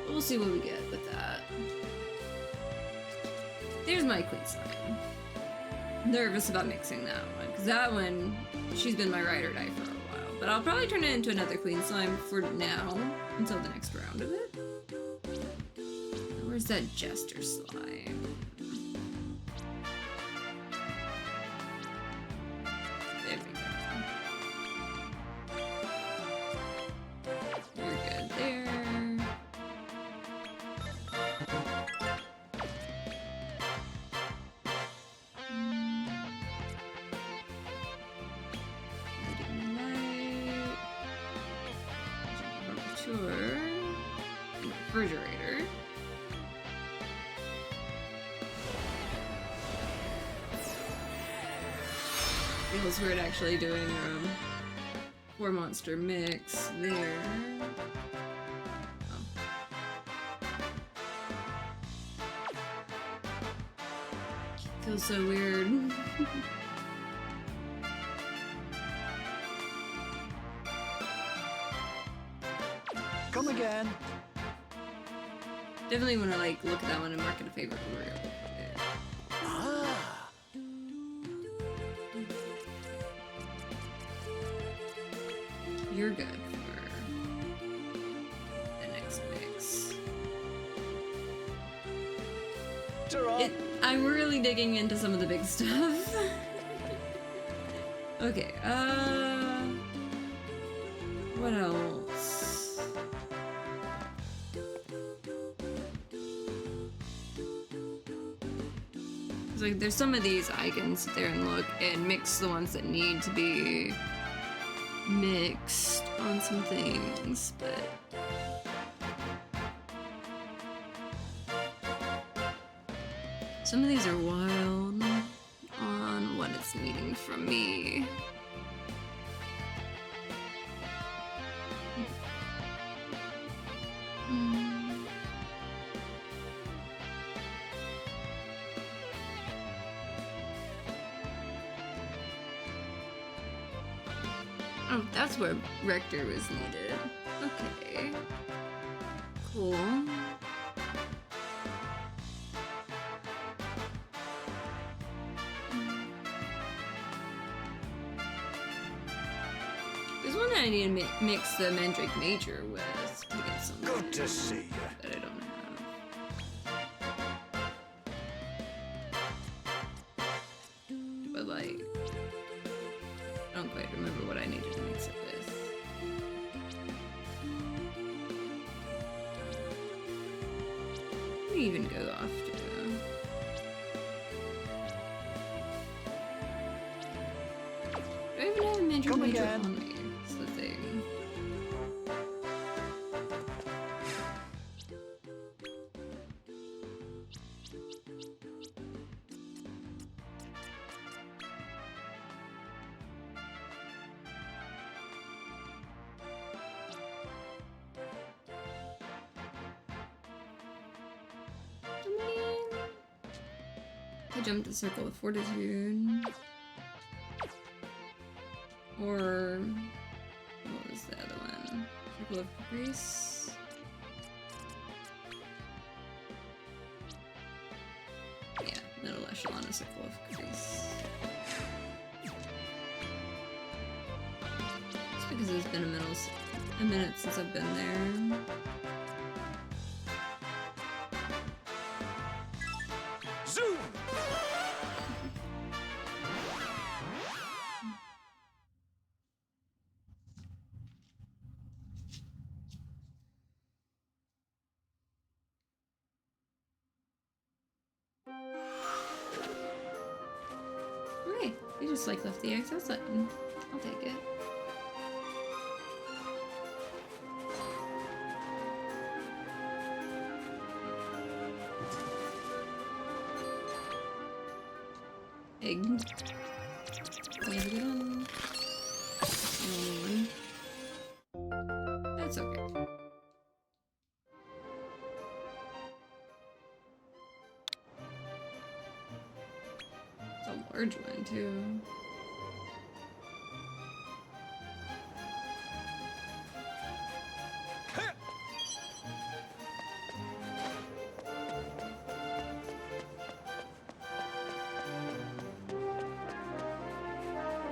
We'll see what we get with that. There's my Queen Slime. Nervous about mixing that one, because that one, she's been my ride or die for a while. But I'll probably turn it into another Queen Slime for now, until the next round of it. Where's that Jester Slime? There we go. You're good there. Leading light. Refrigerator. Feels weird actually doing four monster mix there. Oh. Feels so weird. Come again. Definitely want to like look at that one and mark it a favorite for real. Ah. You're good for the next mix. I'm really digging into some of the big stuff. Okay, what else? It's like there's some of these I can sit there and look and mix the ones that need to be mixed on some things, but some of these are wild on what it's needing from me. Oh, that's where Rector was needed. Okay. Cool. There's one that I need to mix the Mandrake Major with to get some. Good to see you. That I don't have. But like, I don't quite remember what I needed to mix it with. Let me even go off to. Do I even have a Mandrake Come Major again. on me? That's the thing. I jumped the Circle of Fortitude. Or what was the other one? Circle of Grace. Yeah, Middle Echelon of Circle of Grace. Just because it's been a minute since I've been there. Zoom! Okay, they just like left the access button. I'll take it. Egg. We have a good one. That's okay. It's a large one too.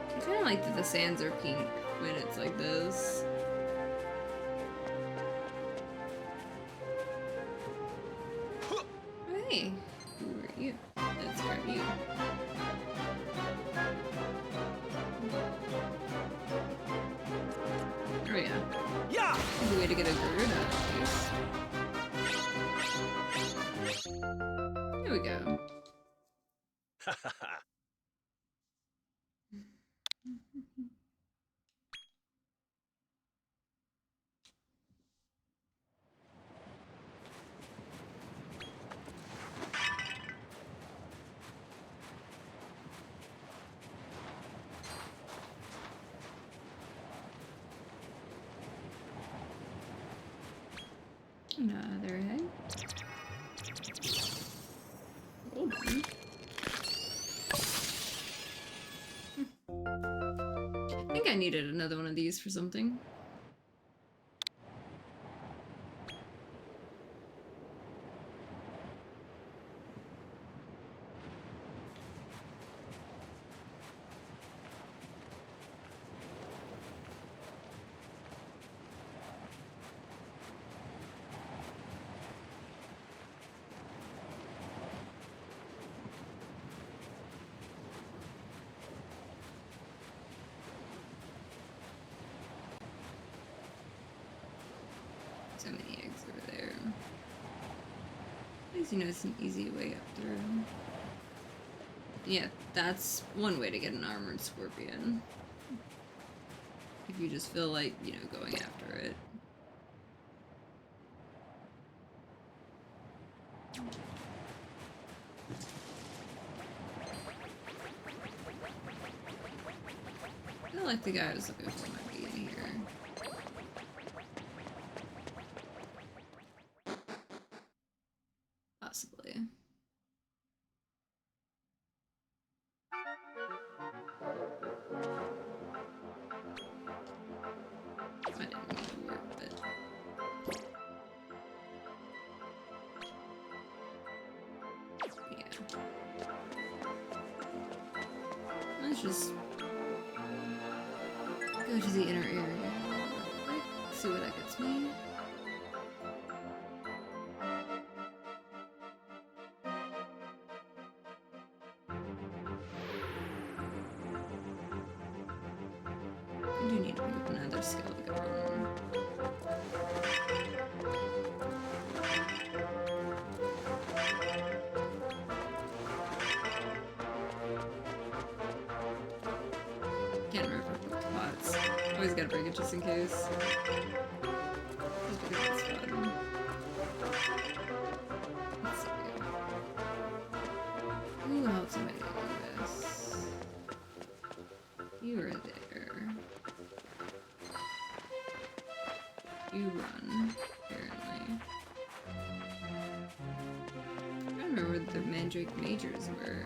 I kind of like that the sands are pink when it's like this. Hey, who are you? Let's grab you. Oh yeah. Yeah! There's a way to get a Garuda at least. There we go. Ha ha ha. Another head. Hold on. I think I needed another one of these for something. So many eggs over there. At least you know it's an easy way up through. Yeah, that's one way to get an armored scorpion. If you just feel like, you know, going after it. I feel like the guy I was looking for might be in here. Possibly. I didn't mean to work, but... yeah. Let's just... go to the inner area. See what that gets me. I do need to pick up another skill to go on. Can't remember if I put the pots. Always gotta break it just in case. Just because it's fun. Let's see. Who else am I doing this? You are there. You run, apparently. I don't remember what the Mandrake Majors were.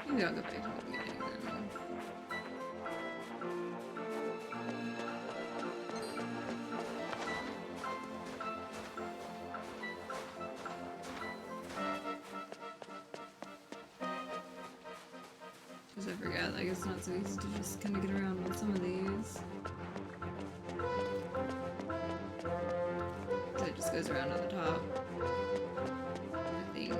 Maybe I'll go back to the beginning then. Because I forgot, like, it's not so easy to just kind of get around on some of these. So it just goes around at the top. I think.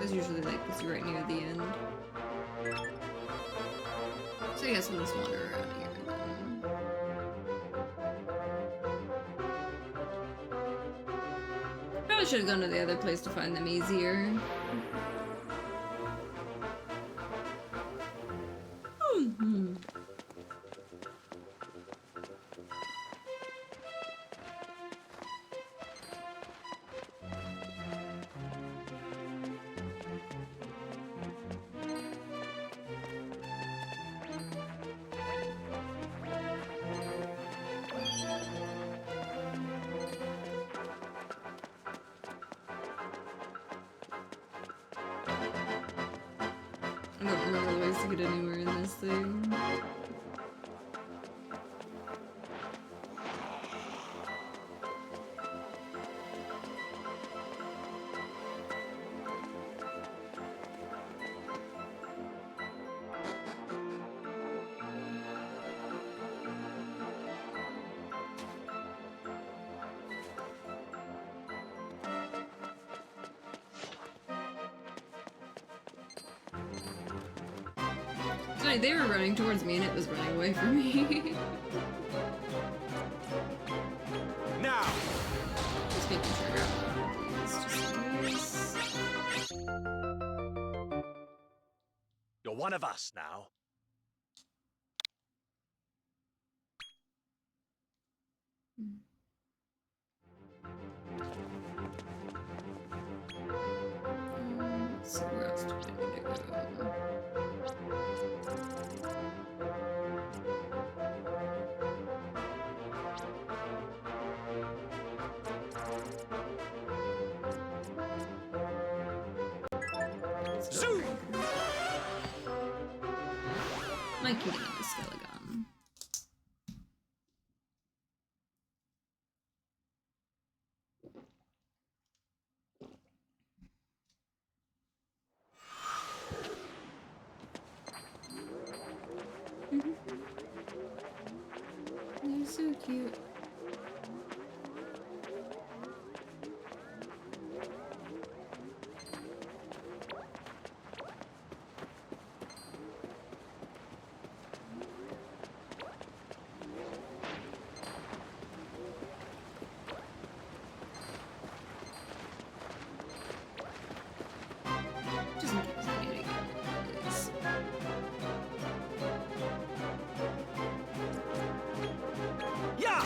It's usually like this right near the end. So I guess we'll just wander around here then. Probably should have gone to the other place to find them easier. I don't remember ways to get anywhere in this thing. Sorry, they were running towards me and it was running away from me. Now! Just making sure I grab You're one of us now. So where else do I need to go? Zoo! Might can get into Skelegon. They're so cute. Just in case I need to get this. Yeah! I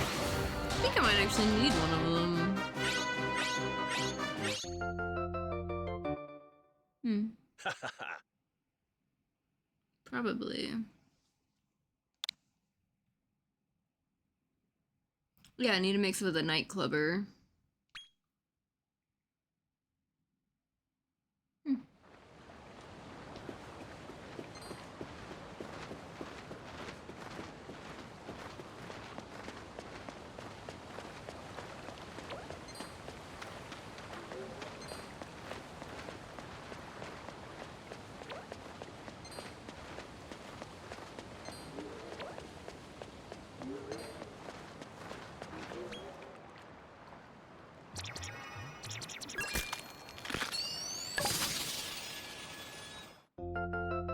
think I might actually need one of them. Probably. Yeah, I need to mix it with a nightclubber.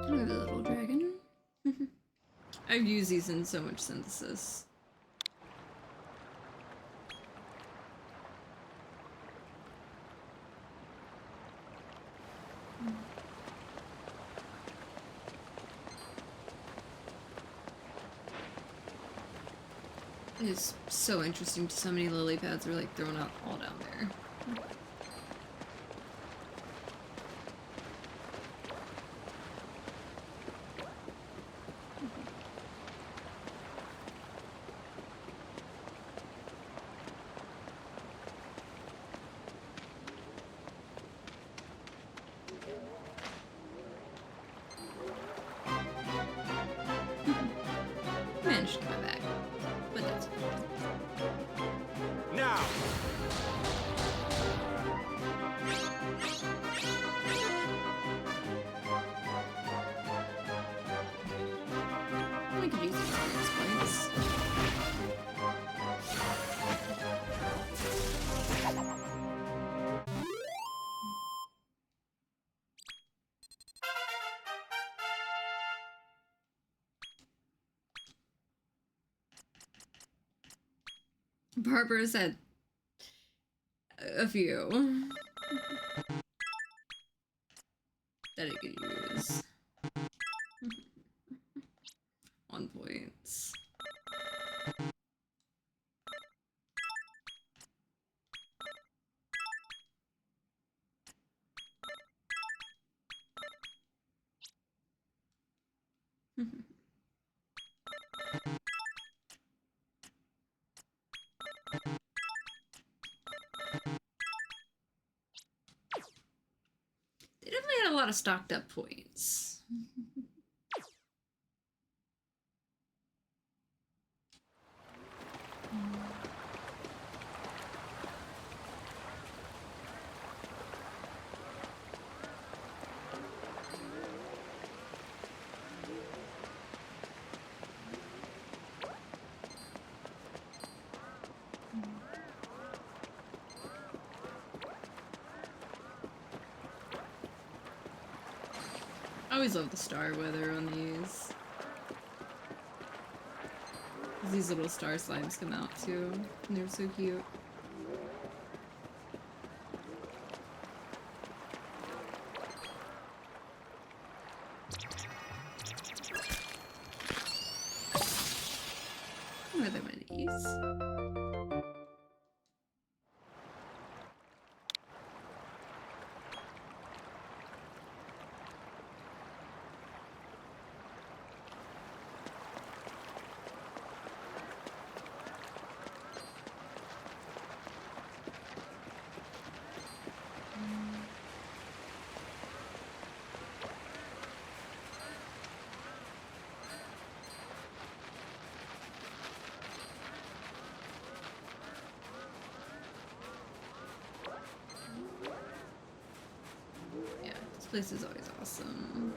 Hello, little dragon. I've used these in so much synthesis. It is so interesting to so many lily pads are like thrown out all down there. Managed to get my bag, but that's Now! I could use these points. Barbara's had a few that I could use. 1 points. They definitely had a lot of stocked up points. I always love the star weather on these. These little star slimes come out too, and they're so cute. Yeah, this place is always awesome.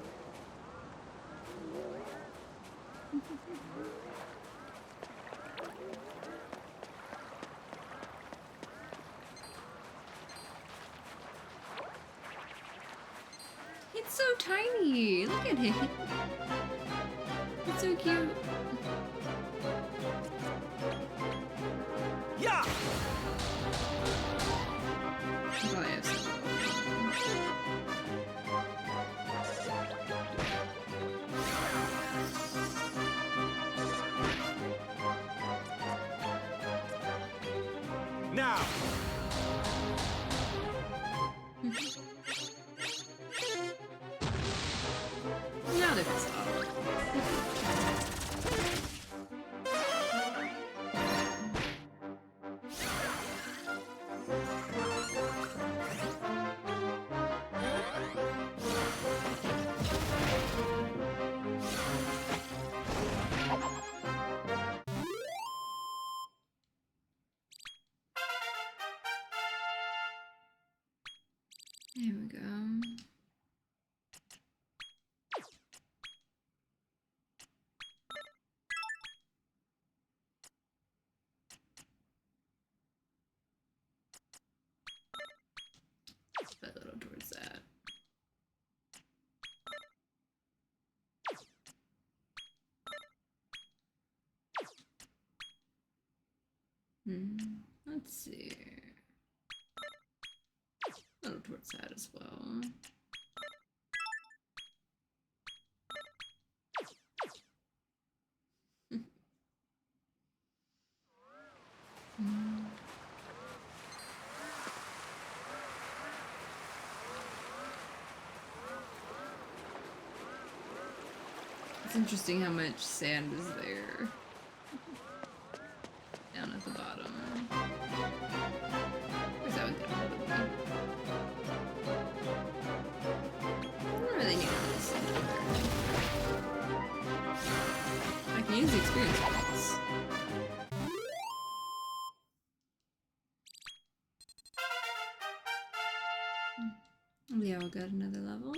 It's so tiny. Look at it. It's so cute. Yeah! Oh, I have some. Now! Now they're pissed off. There we go. Put a little towards that. Let's see. A little towards that as well. It's interesting how much sand is there. Down at the bottom. Where's that one get a hold of me? I don't really need all this sand there. I can use the experience points. Yeah, we'll get another level.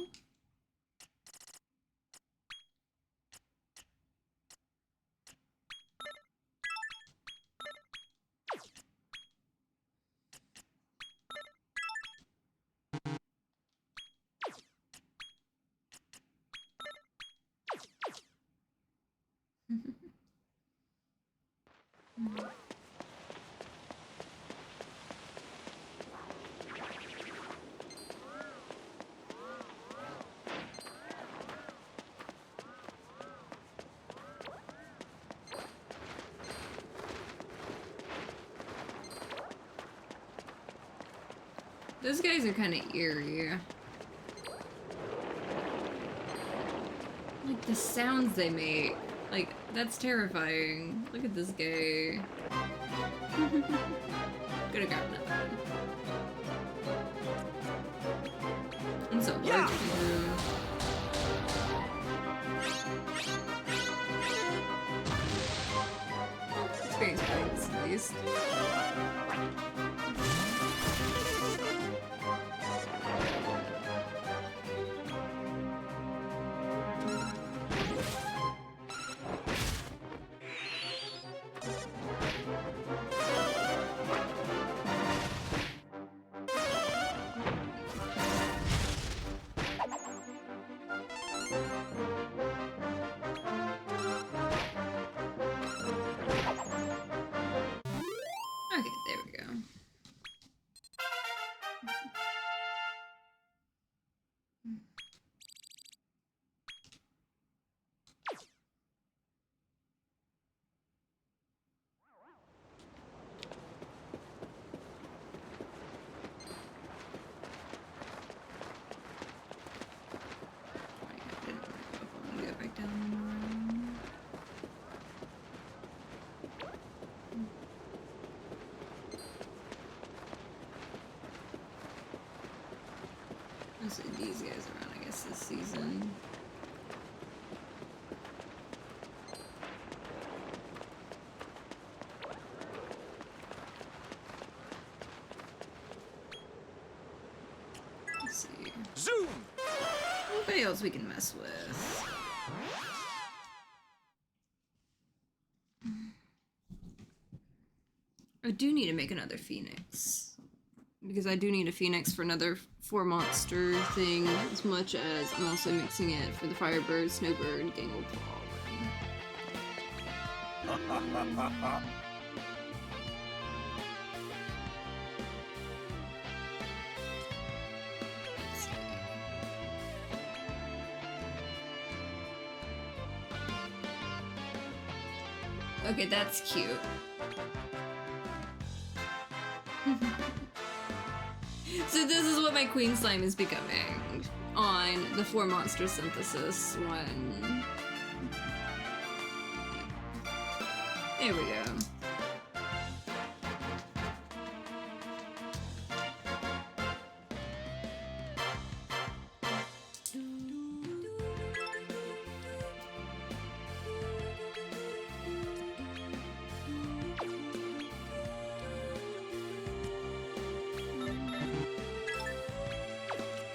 Those guys are kind of eerie. Like the sounds they make. Like, that's terrifying. Look at this guy. Gonna grab another one. I'm so allergic to him. Experience points, at least. Okay, there we go. mostly these guys around, I guess, this season. Let's see. Zoom! Anybody else we can mess with? I do need to make another phoenix. Because I do need a phoenix for another 4 monster thing, as much as I'm also mixing it for the firebird, snowbird, gangle claw. Let's see. Okay, that's cute. So this is what my queen slime is becoming on the 4 monster synthesis one. There we go.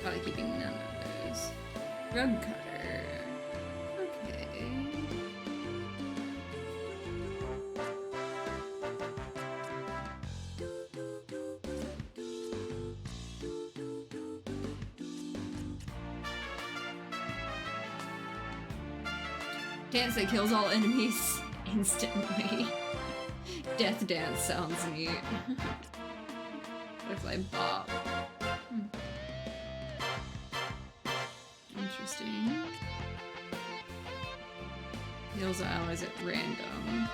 Probably keeping none of those. Rug cutter. Okay. Dance that kills all enemies instantly. Death dance sounds neat. Butterfly bop. Interesting. Heals allies at random.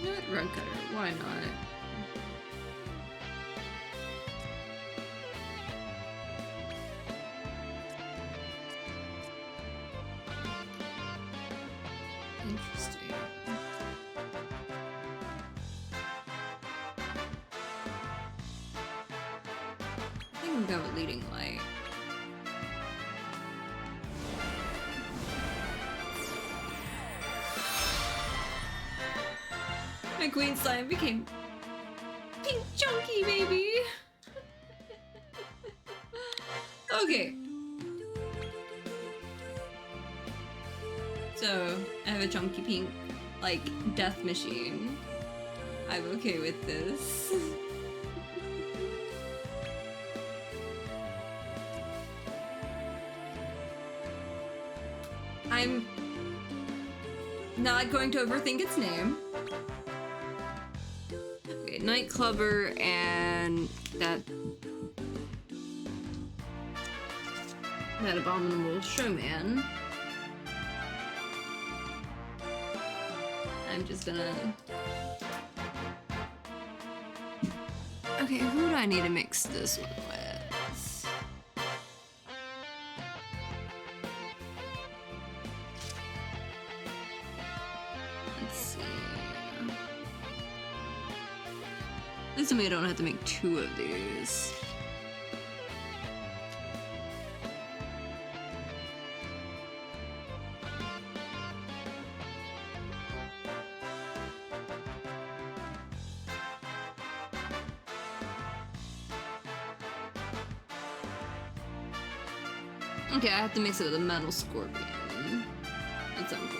Not rug cutter, why not? Interesting. I think I'm going with leading light. My queen slime became pink chunky, baby. Okay. So I have a chunky pink, like, death machine. I'm okay with this. I'm not going to overthink its name. Okay, Nightclubber and that abominable showman. I'm just gonna... Okay, who do I need to mix this one with? Let's see. At least I don't have to make 2 of these. Okay, I have to mix it with a metal scorpion at some point.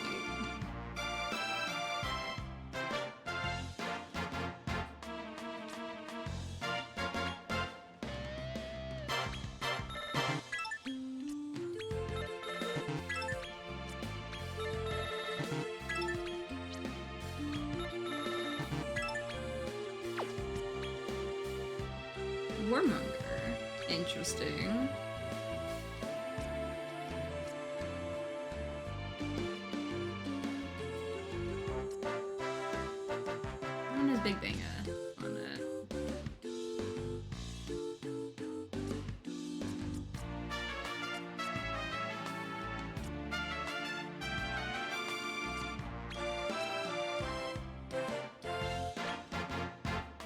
Warmonger. Interesting. One has Big Bang on it.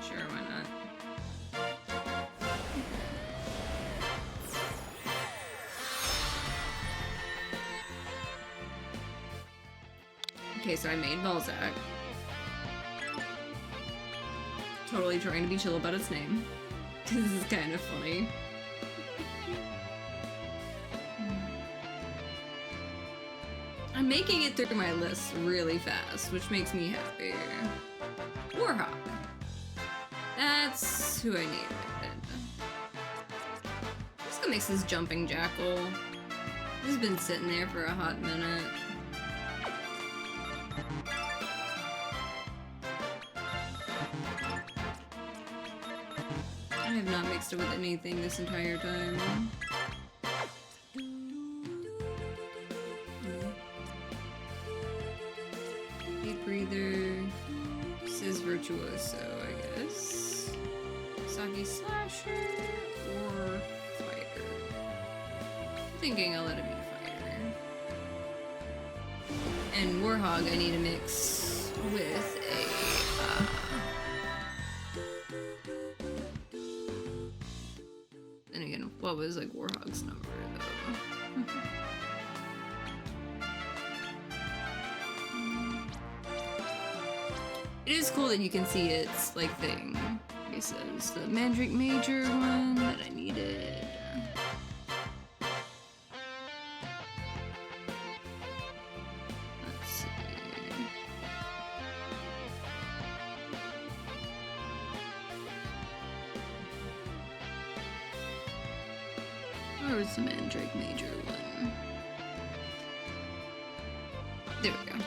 Sure, why not? Okay, so I made Balzac. Totally trying to be chill about its name. This is kind of funny. I'm making it through my list really fast, which makes me happy. Warhawk. That's who I needed. I'm just gonna mix this Jumping Jackal. This has been sitting there for a hot minute. I have not mixed it with anything this entire time. Deep breather. This is Virtuoso, I guess. Saki Slasher or Fighter. I'm thinking I'll let it be Fighter. And Warhog I need to mix with a then again, what was like Warhog's number though? It is cool that you can see its like thing. Okay, so it's the Mandrake Major one that I needed. Let's see. Where was the Mandrake Major one? There we go.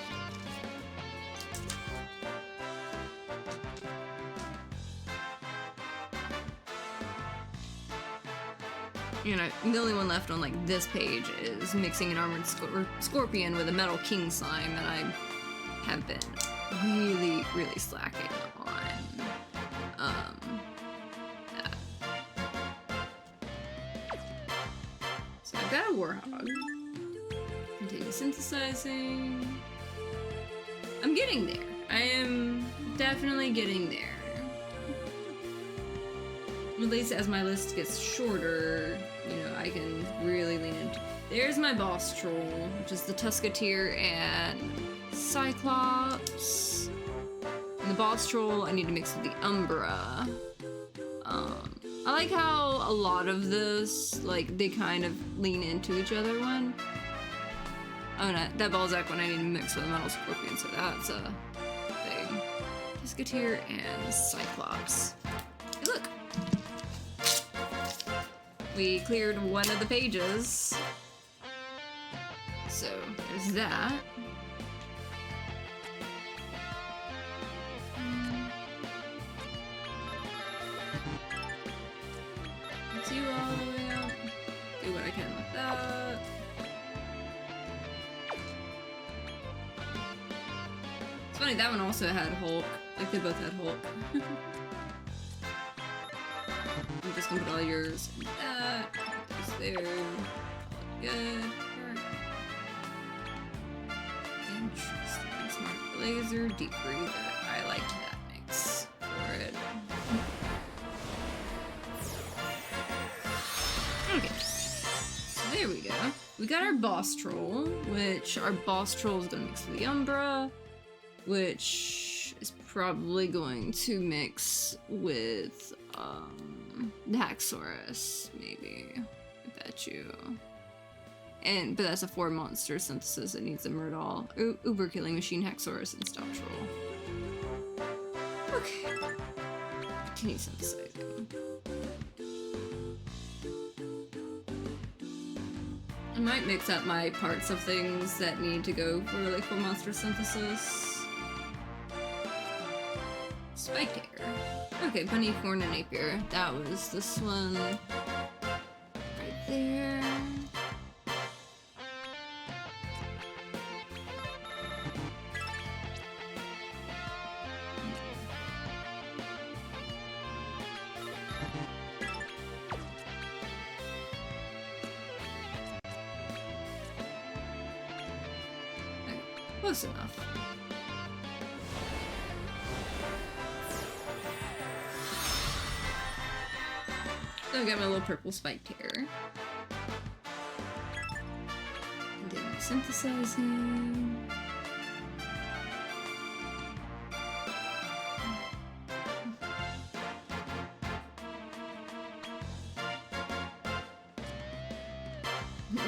You know, the only one left on like this page is mixing an armored scorpion with a metal king slime, and I have been really slacking on that. So I've got a Warhog. Continue synthesizing. I'm getting there. I am definitely getting there. At least as my list gets shorter, you know, I can really lean into. There's my boss troll, which is the Tusketeer and Cyclops. And the boss troll I need to mix with the Umbra. I like how a lot of this, like, they kind of lean into each other one. Oh, no, that Balzac one I need to mix with a Metal Scorpion, so that's a thing. Tusketeer and Cyclops. Hey, look! We cleared one of the pages. So, there's that. Let's you all the way up. Do what I can with that. It's funny, that one also had Hulk. Like, they both had Hulk. I'm just gonna put all yours in that. Just there. Good. Interesting. Smart laser, deep breather. I liked that mix for it. Okay. So there we go. We got our boss troll, which our boss troll is gonna mix with the Umbra, which is probably going to mix with the Haxorus, maybe. I bet you. But that's a 4-monster synthesis. It needs a Murdoll, Uber Killing Machine, Haxorus, and Stop Troll. Okay. Continue synthesizing. I might mix up my parts of things that need to go for like 4-monster synthesis. Spike Hair. Okay, Bunny, Corn, and Napier. That was this one. Right there. Okay, close enough. So I got my little purple spiked hair. And then synthesizing.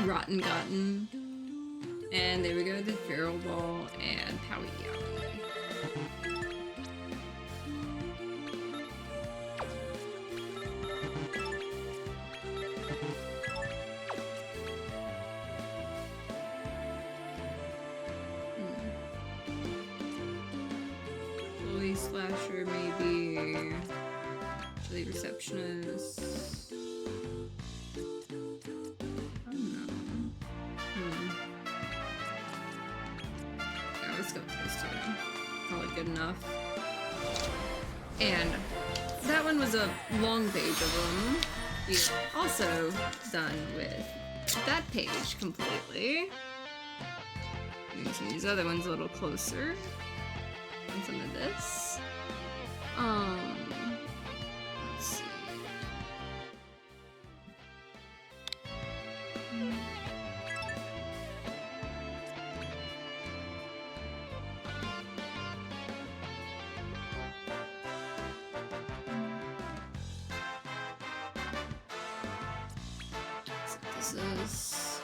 Rotten Gotten. And there we go, the Feral Ball and Powie Yowie. Bully Slasher, maybe. Actually, Receptionist. I don't know. Yeah, let's go with those two. Probably good enough. And that one was a long page of them. We're also done with that page completely. Maybe some of these other ones a little closer. And some of this. Let's see. So this is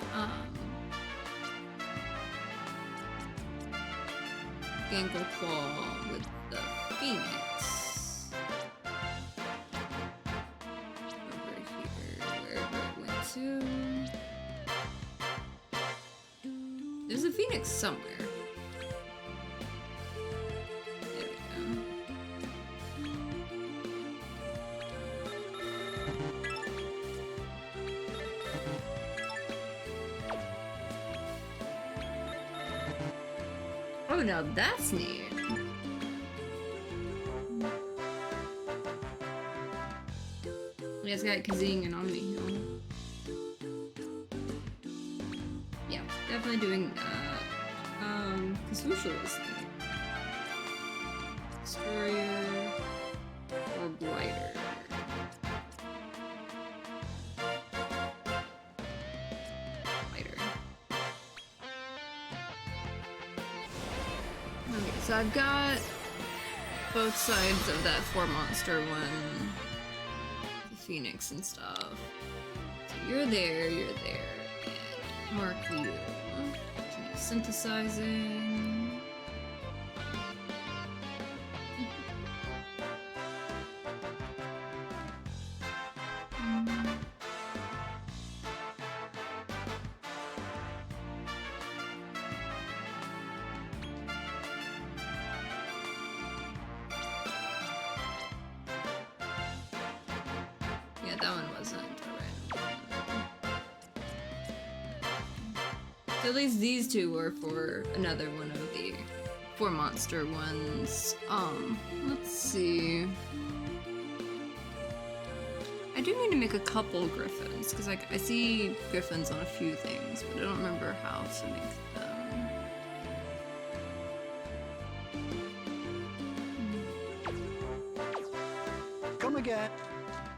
Gankle Claw with the Phoenix. Over here, wherever it went to. There's a Phoenix somewhere. There we go. Oh, now that's neat. You guys got Kazing and Omni Hill. Yeah, definitely doing that. Kazusha is neat. Destroyer or Blighter. Blighter. Okay, so I've got both sides of that 4-monster one. The Phoenix and stuff. So you're there, and mark you. Continue synthesizing. Yeah, that one wasn't a random one. So at least these two were for another one of the 4-monster ones. Let's see. I do need to make a couple griffins, because like I see griffins on a few things, but I don't remember how to make them. Come again.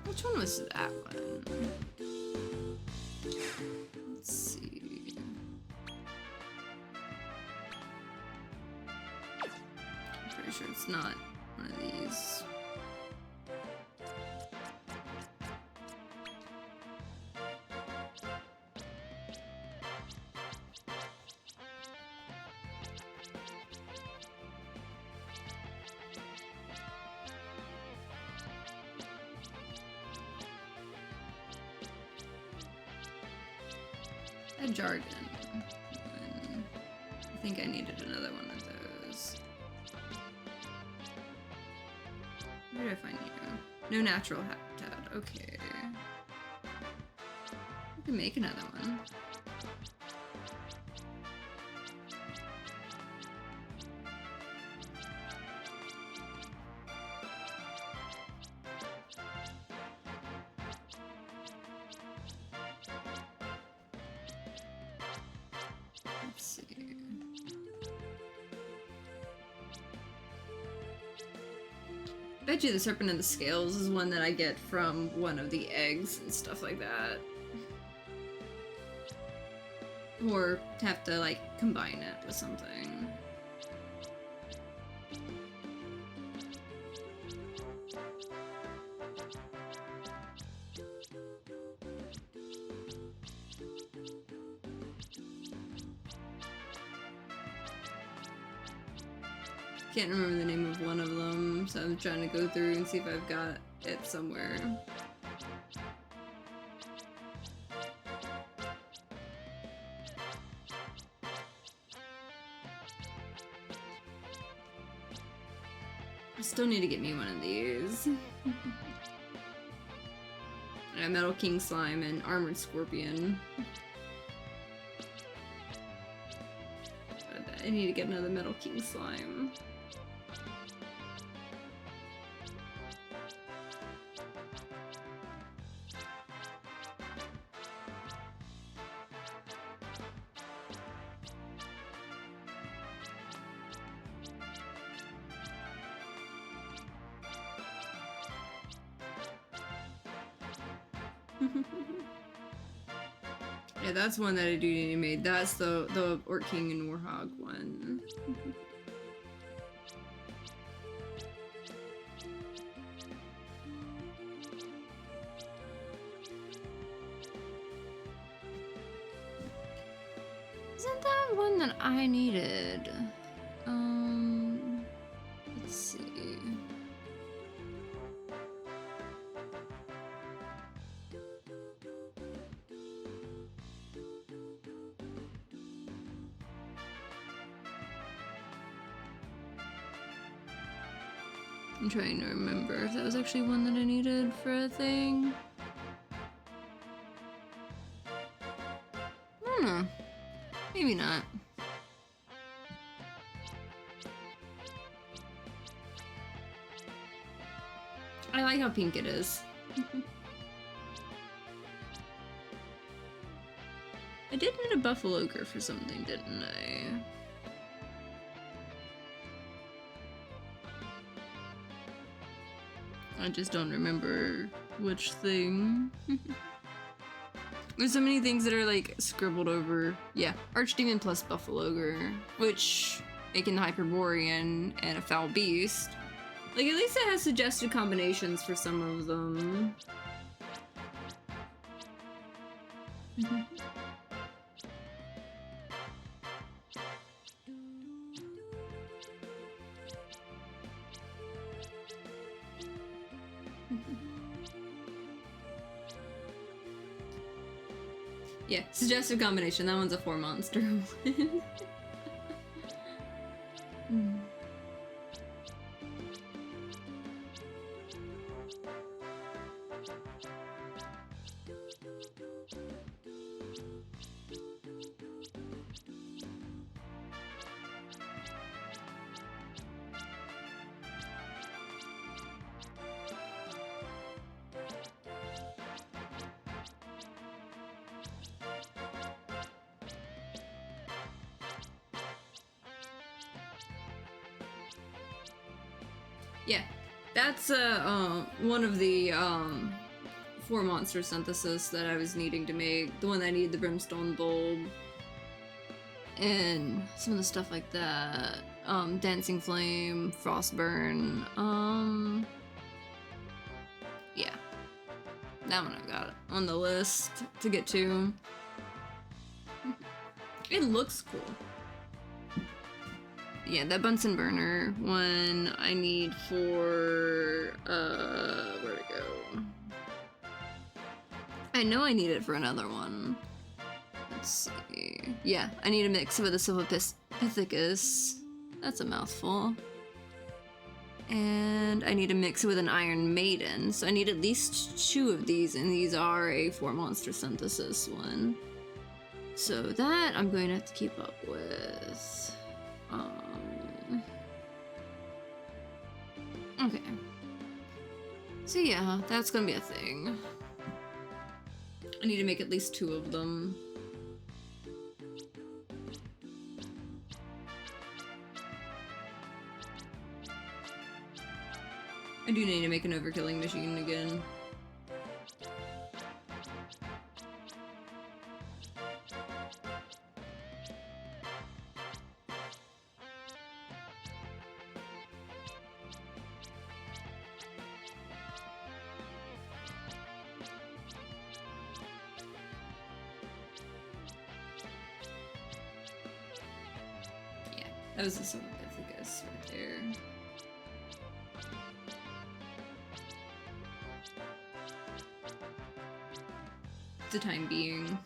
Which one was that one? Let's see. I'm pretty sure it's not one of these. A jargon. I think I needed another one of those. Where did I find you? No natural habitat. Okay. I can make another one. Let's see. Bet you the Serpent and the Scales is one that I get from one of the eggs and stuff like that. Or have to, like, combine it with something. Can't remember the name of one of them, so I'm trying to go through and see if I've got it somewhere. I still need to get me one of these. A Metal King Slime and Armored Scorpion. I need to get another Metal King Slime. Yeah, that's one that I do need to make. That's the Orc King and Warhog one. Isn't that one that I needed? Let's see. I'm trying to remember if that was actually one that I needed for a thing. I don't know. Maybe not. I like how pink it is. I did need a buffalo ogre for something, didn't I? I just don't remember which thing. There's so many things that are like scribbled over. Yeah, Archdemon plus Buffalo Ogre, which making the Hyperborean and a Foul Beast. Like at least it has suggested combinations for some of them. Yeah, suggested combination. That one's a 4 monster one. Yeah, that's one of the 4 monster synthesis that I was needing to make. The one that needed the brimstone bulb and some of the stuff like that. Dancing flame, frostburn. Yeah, that one I got on the list to get to. It looks cool. Yeah, that Bunsen burner one I need for, where'd it go? I know I need it for another one. Let's see. Yeah, I need to mix it with a Silvopithecus. That's a mouthful. And I need to mix it with an Iron Maiden. So I need at least 2 of these, and these are a 4 monster synthesis one. So that I'm going to have to keep up with. Okay. So yeah, that's gonna be a thing. I need to make at least 2 of them. I do need to make an overkilling machine again. That was a Silvopithecus. this right there. The time being.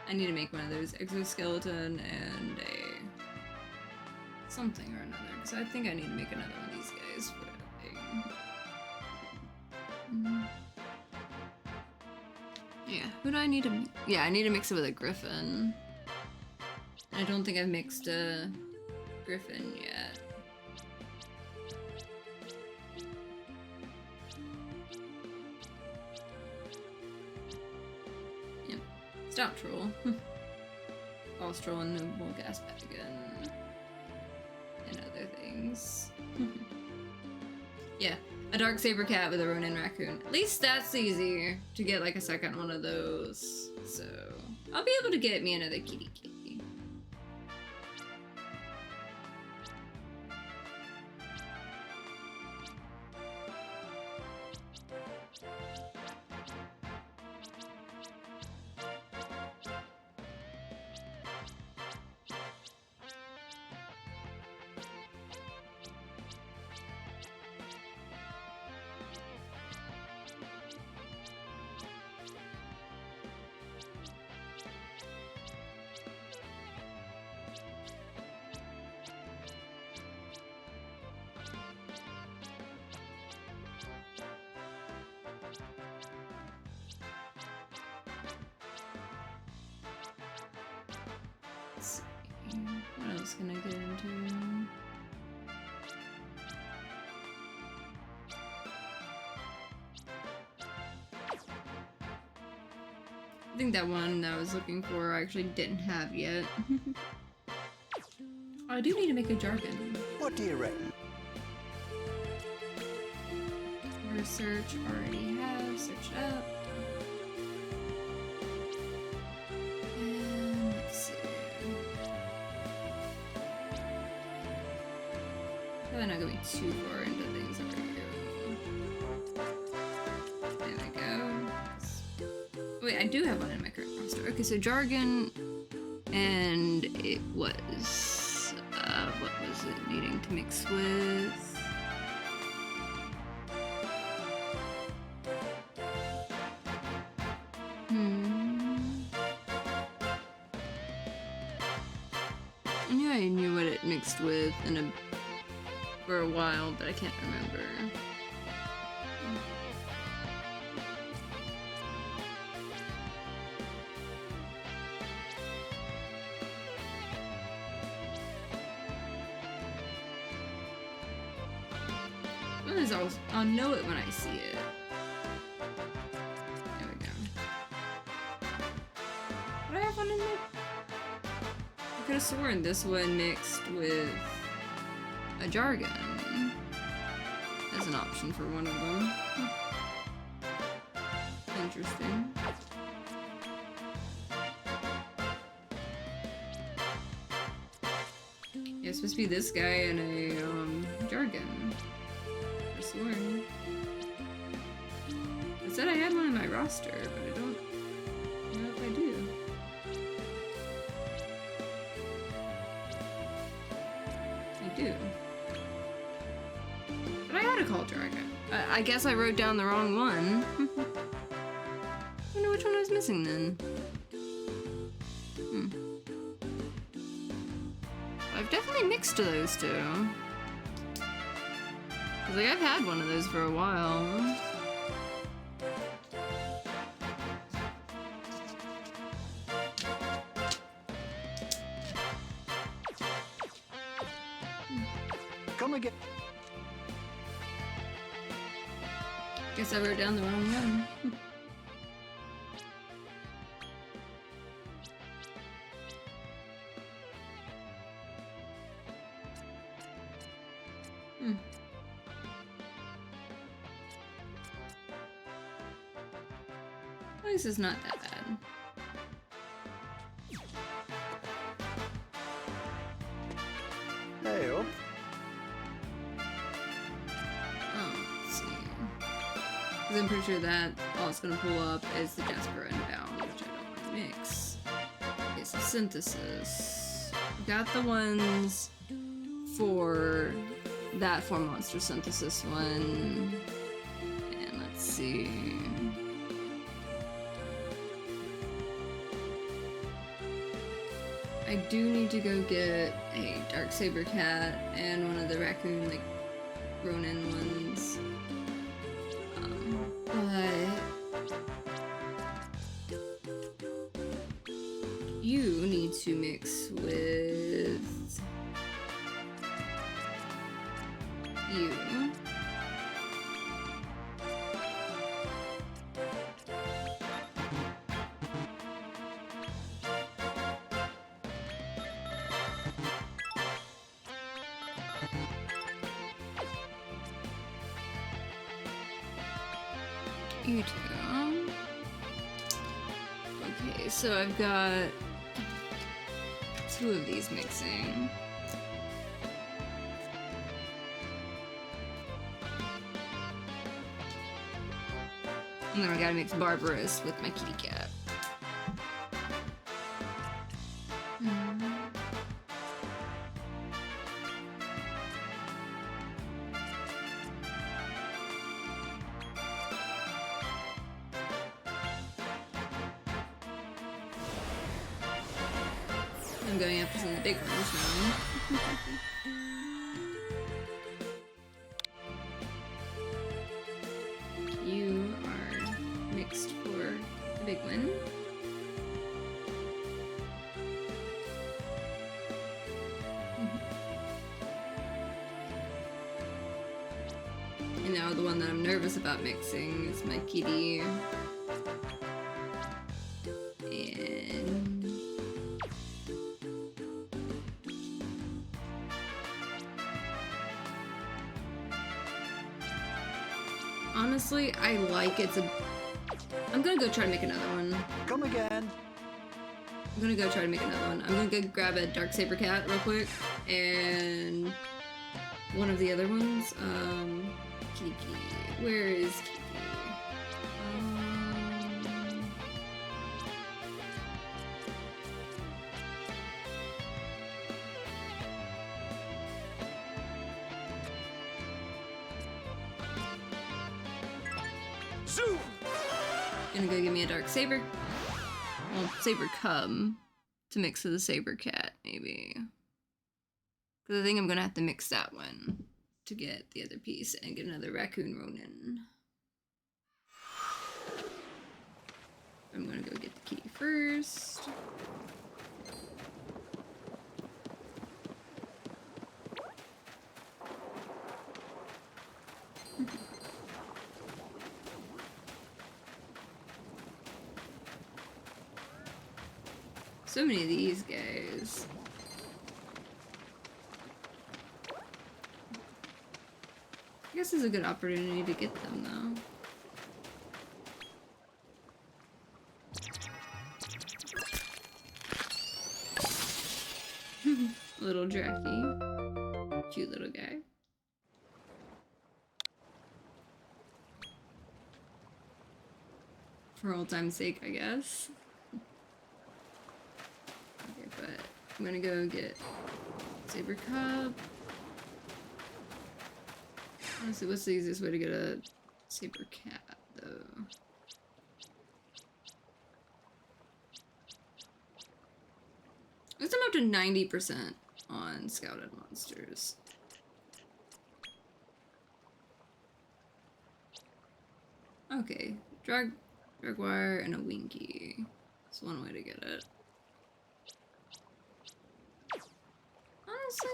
I need to make one of those exoskeleton and a something or another, because I think I need to make another one of these guys for a thing. Yeah, who do I need to... Yeah, I need to mix it with a griffin. I don't think I've mixed a griffin yet. Yep. Stop troll. False troll and noble gas again. And other things. Yeah. A dark saber cat with a Ronin raccoon. At least that's easier to get like a second one of those. So I'll be able to get me another kitty kitty. What else can I get into? I think that one that I was looking for I actually didn't have yet. I do need to make a jargon. What do you reckon? Research already have, search up. And let's see. Probably not going too far into things over here. There we go. Wait, I do have one in my current roster. Okay, so jargon, and it was, what was it needing to mix with? I knew what it mixed with for a while, but I can't remember. I'll know it when I see it. There we go. What do I have one in there? I could have sworn this one mixed with a jargon as an option for one of them. Interesting. Yeah, it's supposed to be this guy and a jargon. I sworn. It said I had one in my roster, but I don't know if I do. I do. But I had a call jargon. I guess I wrote down the wrong one. I wonder which one I was missing then. I've definitely mixed those two. Cause like I've had one of those for a while. Come again. Guess I wrote down the wrong one. At least it's not that bad. Hey up. Let's see. Because I'm pretty sure that all it's going to pull up is the Jasper Unbound, which I don't want to mix. Okay, so synthesis. got the ones for that 4 monster synthesis one. And let's see. I do need to go get a dark saber cat and one of the raccoon, like, Ronin ones. But you need to mix with you. You too. Okay, so I've got 2 of these mixing. And then I gotta mix Barbarous with my kitty cat. I'm going after some of the big ones now. You are mixed for the big one. And now the one that I'm nervous about mixing is my kitty. And honestly, I like it's a... I'm gonna go try to make another one. Come again. I'm gonna go try to make another one. I'm gonna go grab a dark saber cat real quick, and one of the other ones, Kiki. Where is Kiki? Zoom! Gonna go give me a dark saber. Well, saber cub to mix with a saber cat, maybe. Because I think I'm gonna have to mix that one to get the other piece and get another raccoon Ronin. I'm gonna go get the kitty first. So many of these guys. I guess it's a good opportunity to get them, though. Little Dracky. Cute little guy. For old time's sake, I guess. Okay, but I'm gonna go get Saber Cub. Honestly, what's the easiest way to get a Saber Cat, though? I guess I'm up to 90% on Scouted Monsters. Okay, Dragwire and a Winky. That's one way to get it. Honestly,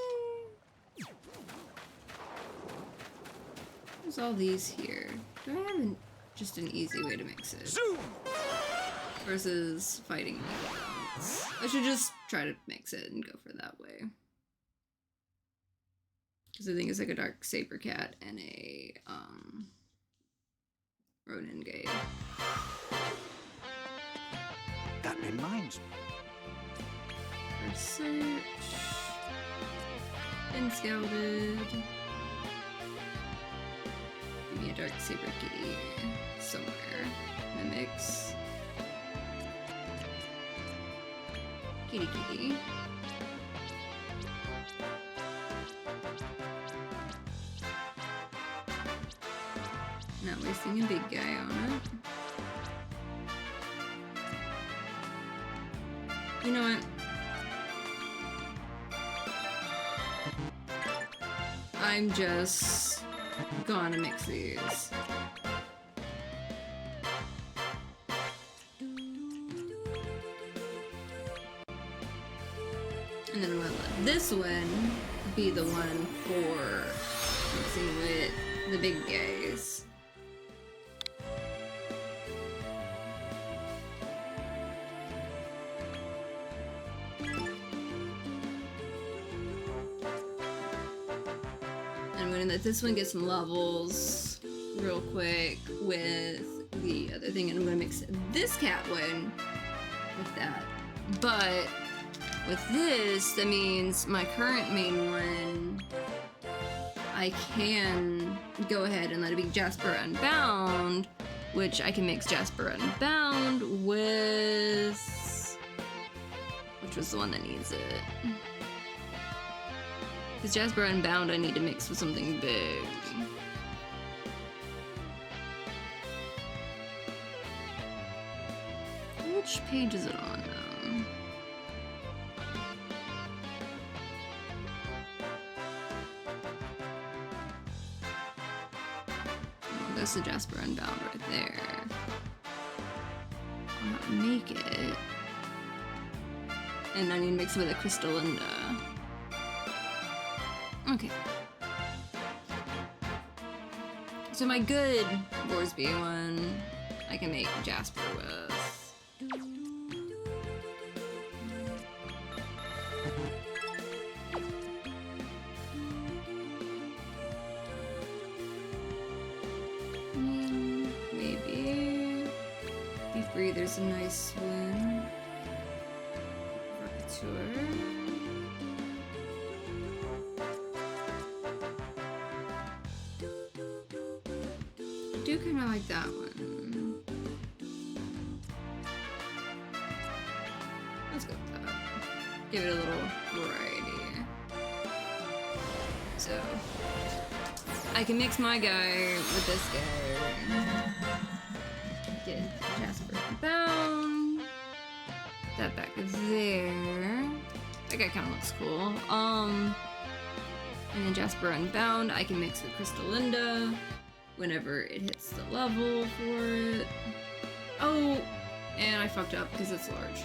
there's all these here. Do I have just an easy way to mix it? Zoom! Versus fighting me once. I should just try to mix it and go for that way. Because I think it's like a Dark Saber Cat and a Ronin Gate. That reminds me. First search. Been scouted. Give me a Dark Saber Kitty somewhere in the mix. Kitty kitty. missing a big guy on it. You know what? I'm just gonna mix these. And then I'm gonna let this one be the one for mixing with the big guys. And I'm gonna let this one get some levels real quick with the other thing, and I'm gonna mix this cat one with that. But with this, that means my current main one, I can go ahead and let it be Jasper Unbound, which I can mix Jasper Unbound with... which was the one that needs it? Because Jasper Unbound I need to mix with something big. Which page is it on now? That's the Jasper Unbound right there. I'll not make it. And I need to mix it with a Crystallinda. Okay. So my good Borsby one, I can make Jasper with. Maybe. Deep Breather's a nice one. Rapporteur. I do kind of like that one. Let's go with that. Give it a little variety. So, I can mix my guy with this guy. Get Jasper Unbound. Put that back there. That guy kind of looks cool. And then Jasper Unbound, I can mix with Crystallinda whenever it hits the level for it. Oh, and I fucked up because it's large.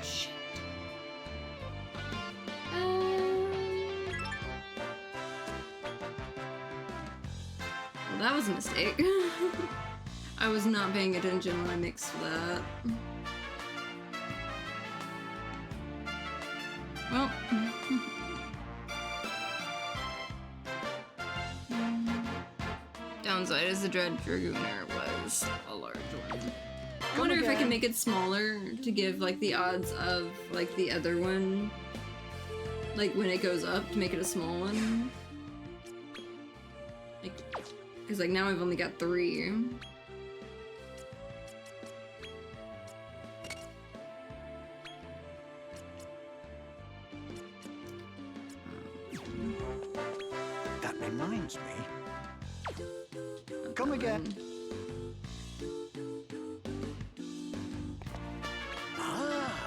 Shit. Well, that was a mistake. I was not paying attention when I mixed that. Well. Downside is the Dread Dragooner was a large one. I wonder if I can make it smaller to give like the odds of like the other one, like when it goes up, to make it a small one. Like, because like now I've only got 3. That reminds me. Come again. Ah.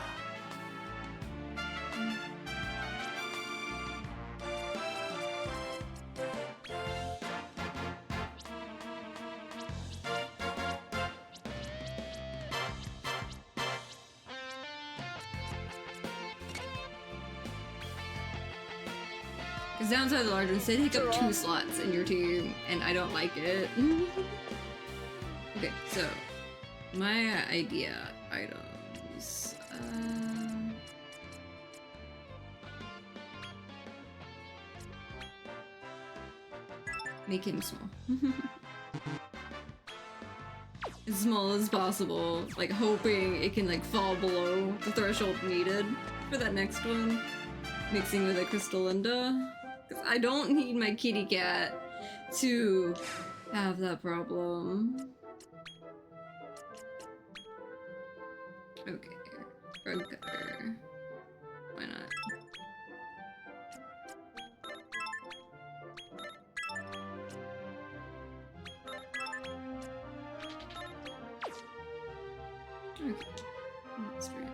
Because downside of the large ones, they take up 2 slots in your team, and I don't like it. Okay, so my idea items. Make him small. As small as possible, like hoping it can like fall below the threshold needed for that next one. Mixing with a Crystallinda. Because I don't need my kitty cat to have that problem. Okay, rug cutter. Why not? Okay. That's right.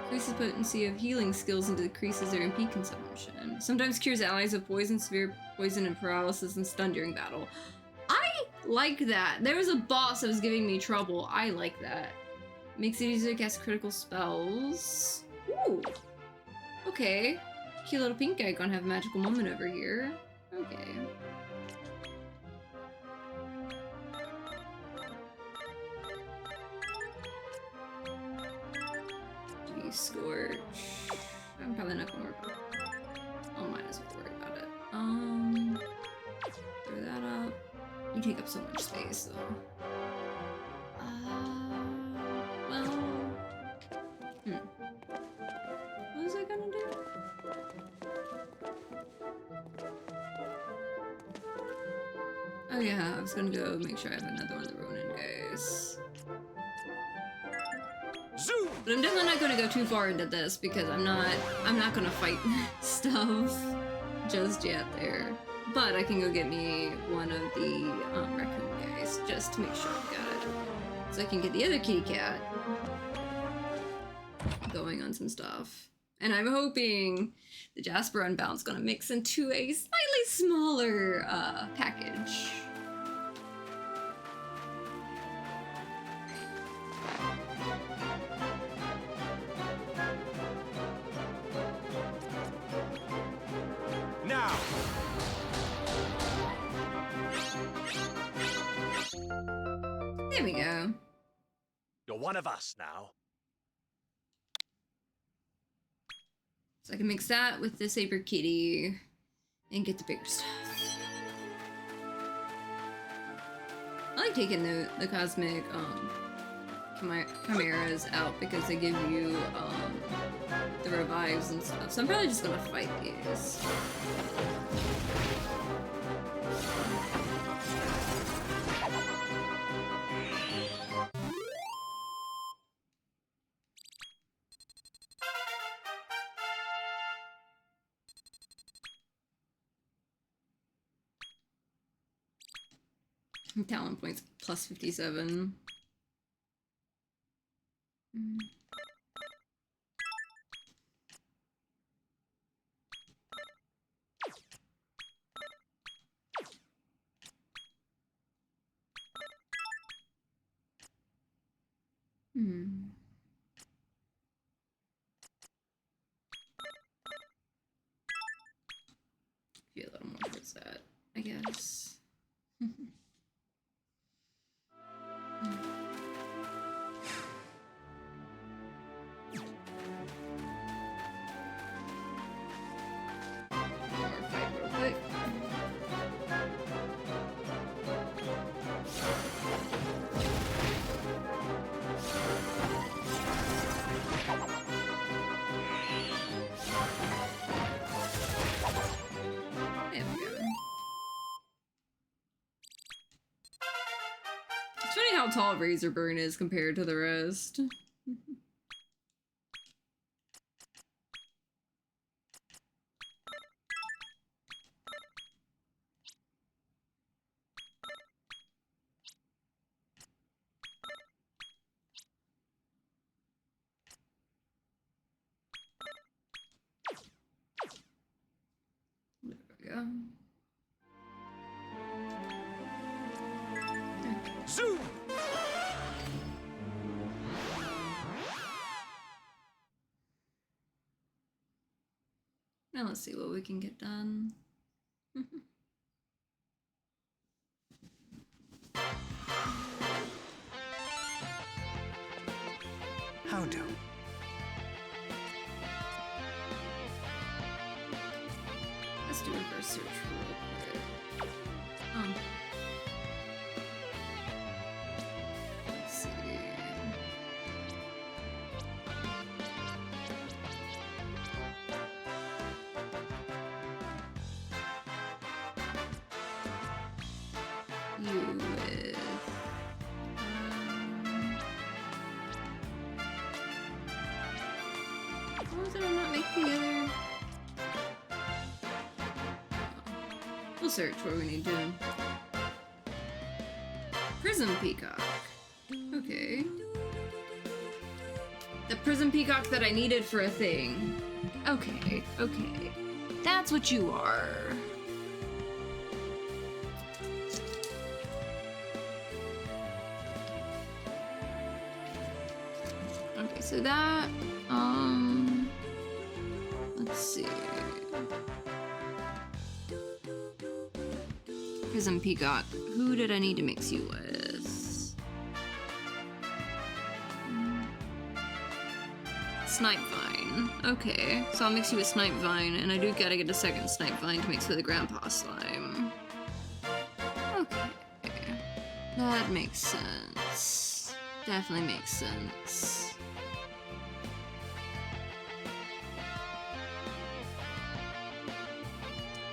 Increases potency of healing skills and decreases their MP consumption. Sometimes cures allies of poison, severe poison, and paralysis and stun during battle. I like that. There was a boss that was giving me trouble. I like that. Makes it easier to cast critical spells. Ooh. Okay. Cute little pink guy gonna have a magical moment over here. Okay. Scorch. I'm probably not gonna worry about it. Oh, might as well worry about it. Throw that up. You take up so much space, though. Well. What was I gonna do? Oh yeah, I was gonna go make sure I have another one of the Ronin guys. Zoom! But I'm definitely not gonna go too far into this because I'm not gonna fight stuff just yet there. But I can go get me one of the raccoon guys just to make sure I've got it. So I can get the other kitty cat going on some stuff. And I'm hoping the Jasper Unbound's gonna mix into a slightly smaller package. Now! There we go. You're one of us now. So I can mix that with the Saber Kitty and get the bigger stuff. I like taking the cosmic chimeras out because they give you the revives and stuff. So I'm probably just gonna fight these. Talent points plus 57. Be a little more towards that, I guess. Fight real quick. There we go. It's funny how tall Razorburn is compared to the rest. There we go. Zoom! Now let's see what we can get done. How do? Let's do a reverse search real quick. Let's see. You with what was it? I'm not making the other. We'll search where we need to. Prism Peacock. Okay. The Prism Peacock that I needed for a thing. Okay, okay. That's what you are. Okay, so that, let's see. Prism Peacock. Who did I need to mix you with? Snipe Vine. Okay, so I'll mix you with Snipe Vine, and I do gotta get a second Snipe Vine to mix with the Grandpa Slime. Okay. That makes sense. Definitely makes sense.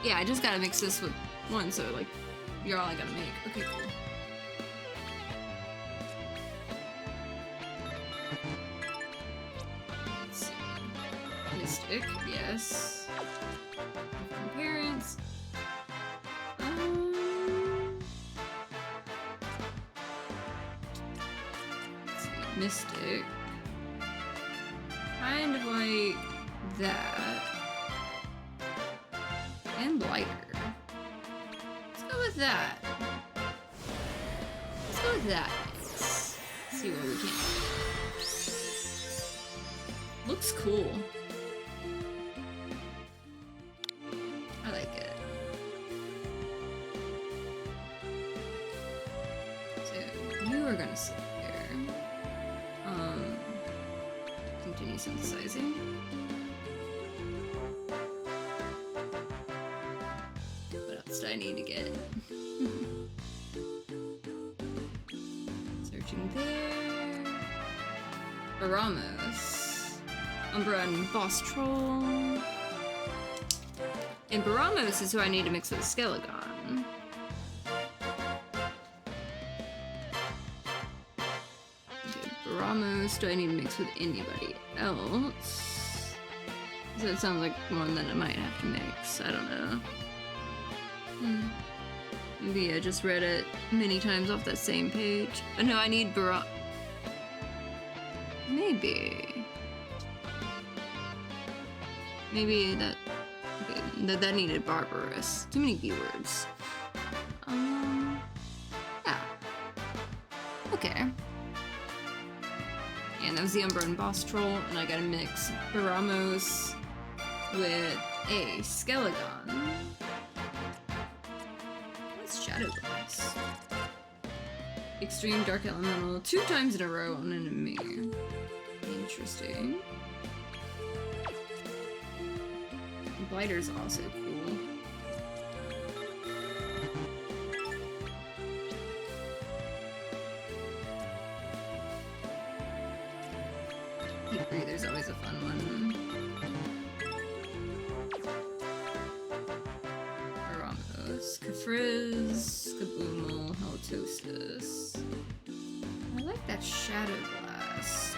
Yeah, I just gotta mix this with one, so like, you're all I gotta make. Okay, cool. Let's see. Mystic, yes. From parents. Let's see. Mystic. Kind of like that. And lighter. Let's go with that. Let's go with that. Let's see what we can. Looks cool. I like it. So you are gonna sit there. Continue synthesizing. I need to get. Searching there. Baramos. Umbra and Boss Troll. And Baramos is who I need to mix with Skelegon. Okay, Baramos, do I need to mix with anybody else? So it sounds like one that I might have to mix. I don't know. Maybe I just read it many times off that same page. But no, I need Maybe. Maybe that... Okay, that needed Barbarous. Too many B words. Yeah. Okay. And that was the Umbra and Boss Troll, and I gotta mix Baramos with a Skelegon. Shadow Glass. Extreme Dark Elemental 2 times in a row on an enemy. Interesting. Blighter's also cool. Deep Breather's always a fun one. Kafrizz, Kaboomal, Halitosis. I like that Shadow Blast.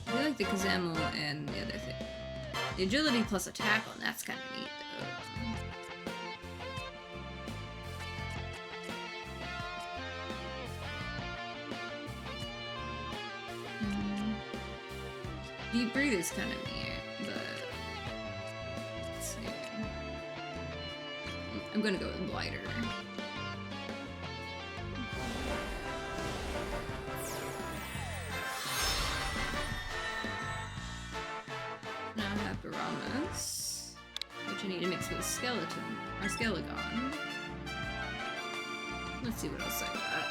I like the Kazamel and the other thing. The agility plus attack on that's kind of neat though. Deep Breathe is kind of neat, but let's see. I'm gonna go with Blighter. Now I have Baramos, which I need to mix with Skelegon. Let's see what else I got.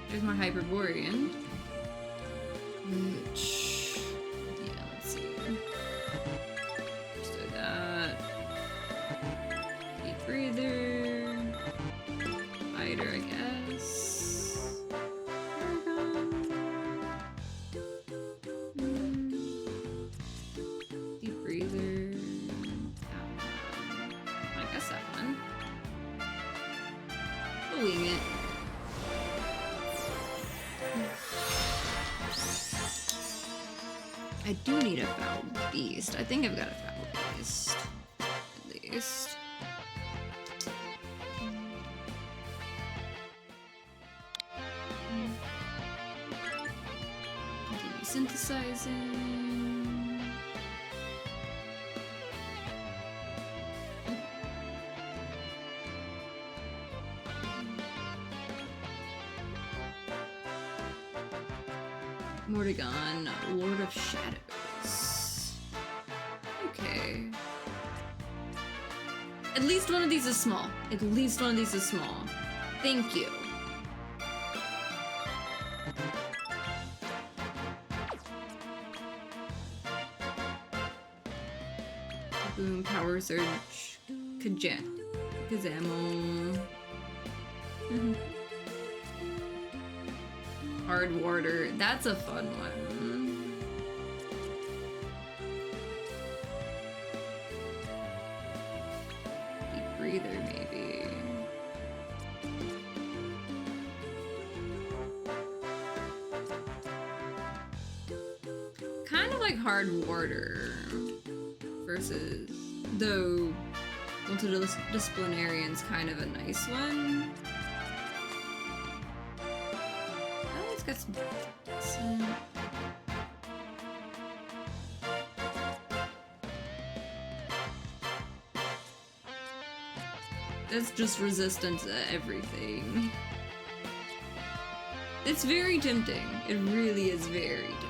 There's my Hyperborean. Which... yeah, let's see. Just do that. Deep Breather. Fighter, I guess. wing it. I do need a foul beast. I think I've got a foul beast. At least. Continue synthesizing. Mordegon, Lord of Shadows. Okay. At least one of these is small. At least one of these is small. Thank you. Boom, Power Surge, Kazamo. Hard Water, that's a fun one. Deep Breather, maybe. Kind of like Hard Water versus, though, Multidisciplinarian's kind of a nice one. Got some that's just resistant to everything. It's very tempting. It really is very tempting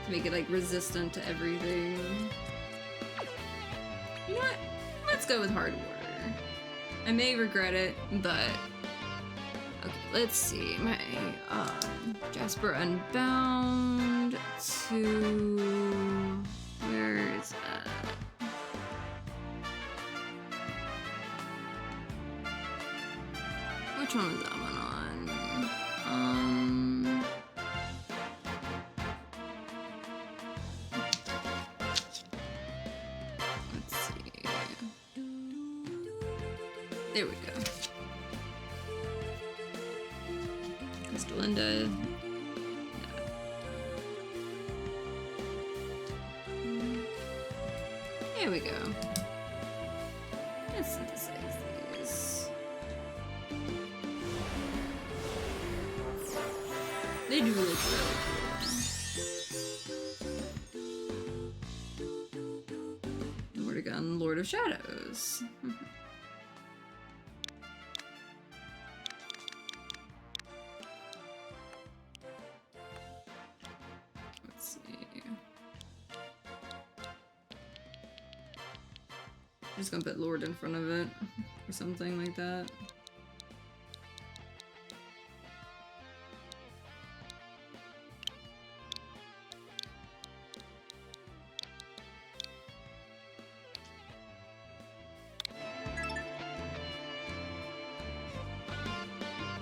to make it like resistant to everything. You know what? Let's go with Hard Water. I may regret it, but okay, let's see. My Jasper Unbound to where is that? Which one was that one on? Let's see. There we go. Linda. There we go. Let's synthesize these. They do look really cool. Mordegon, Lord of Shadows. I'm just gonna put Lord in front of it, or something like that.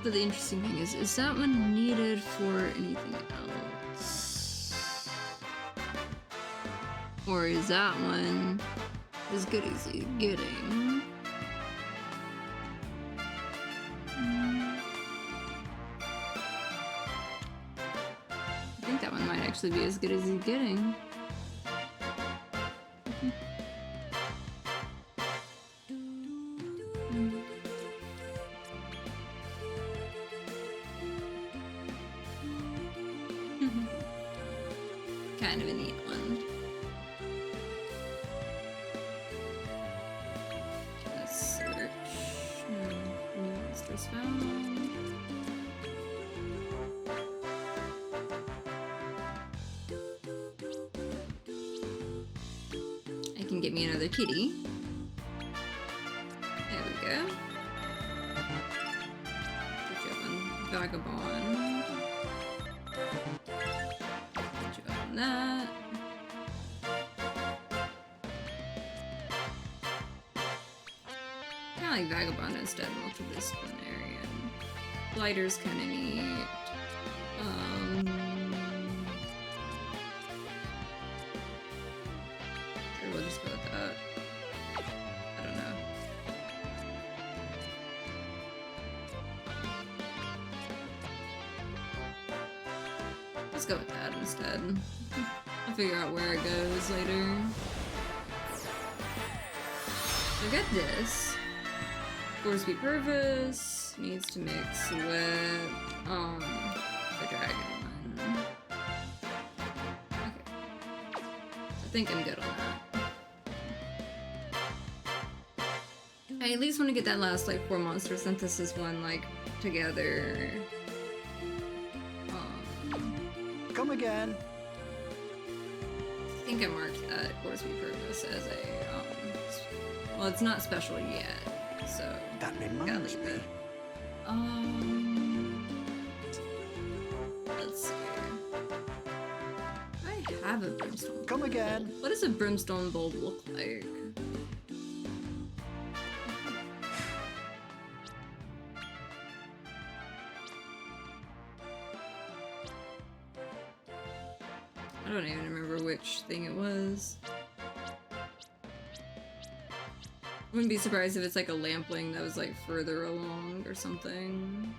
But the interesting thing is that one needed for anything else? Or is that one as good as he's getting? I think that one might actually be as good as he's getting. Kind of a neat one. Let's search. New monsters found. I can get me another kitty. There we go. Put you up on Vagabond. Put you up on that. Kinda like Vagabond instead, multidisciplinarian. Blighter's kinda neat. Sure, we'll just go with that. I don't know. Let's go with that instead. I'll figure out where it goes later. So I got this. Gorsby Purvis needs to mix with the dragon one. Okay. I think I'm good on that. I at least want to get that last like 4 monster synthesis one like together. Come again. I think I marked that Gorsby Purvis as a well, it's not special yet, so That gotta reminds leave me. it. Let's see. I have a brimstone. Come again. What does a brimstone bulb look like? I don't even remember which thing it was. Wouldn't be surprised if it's like a lampling that was like further along or something.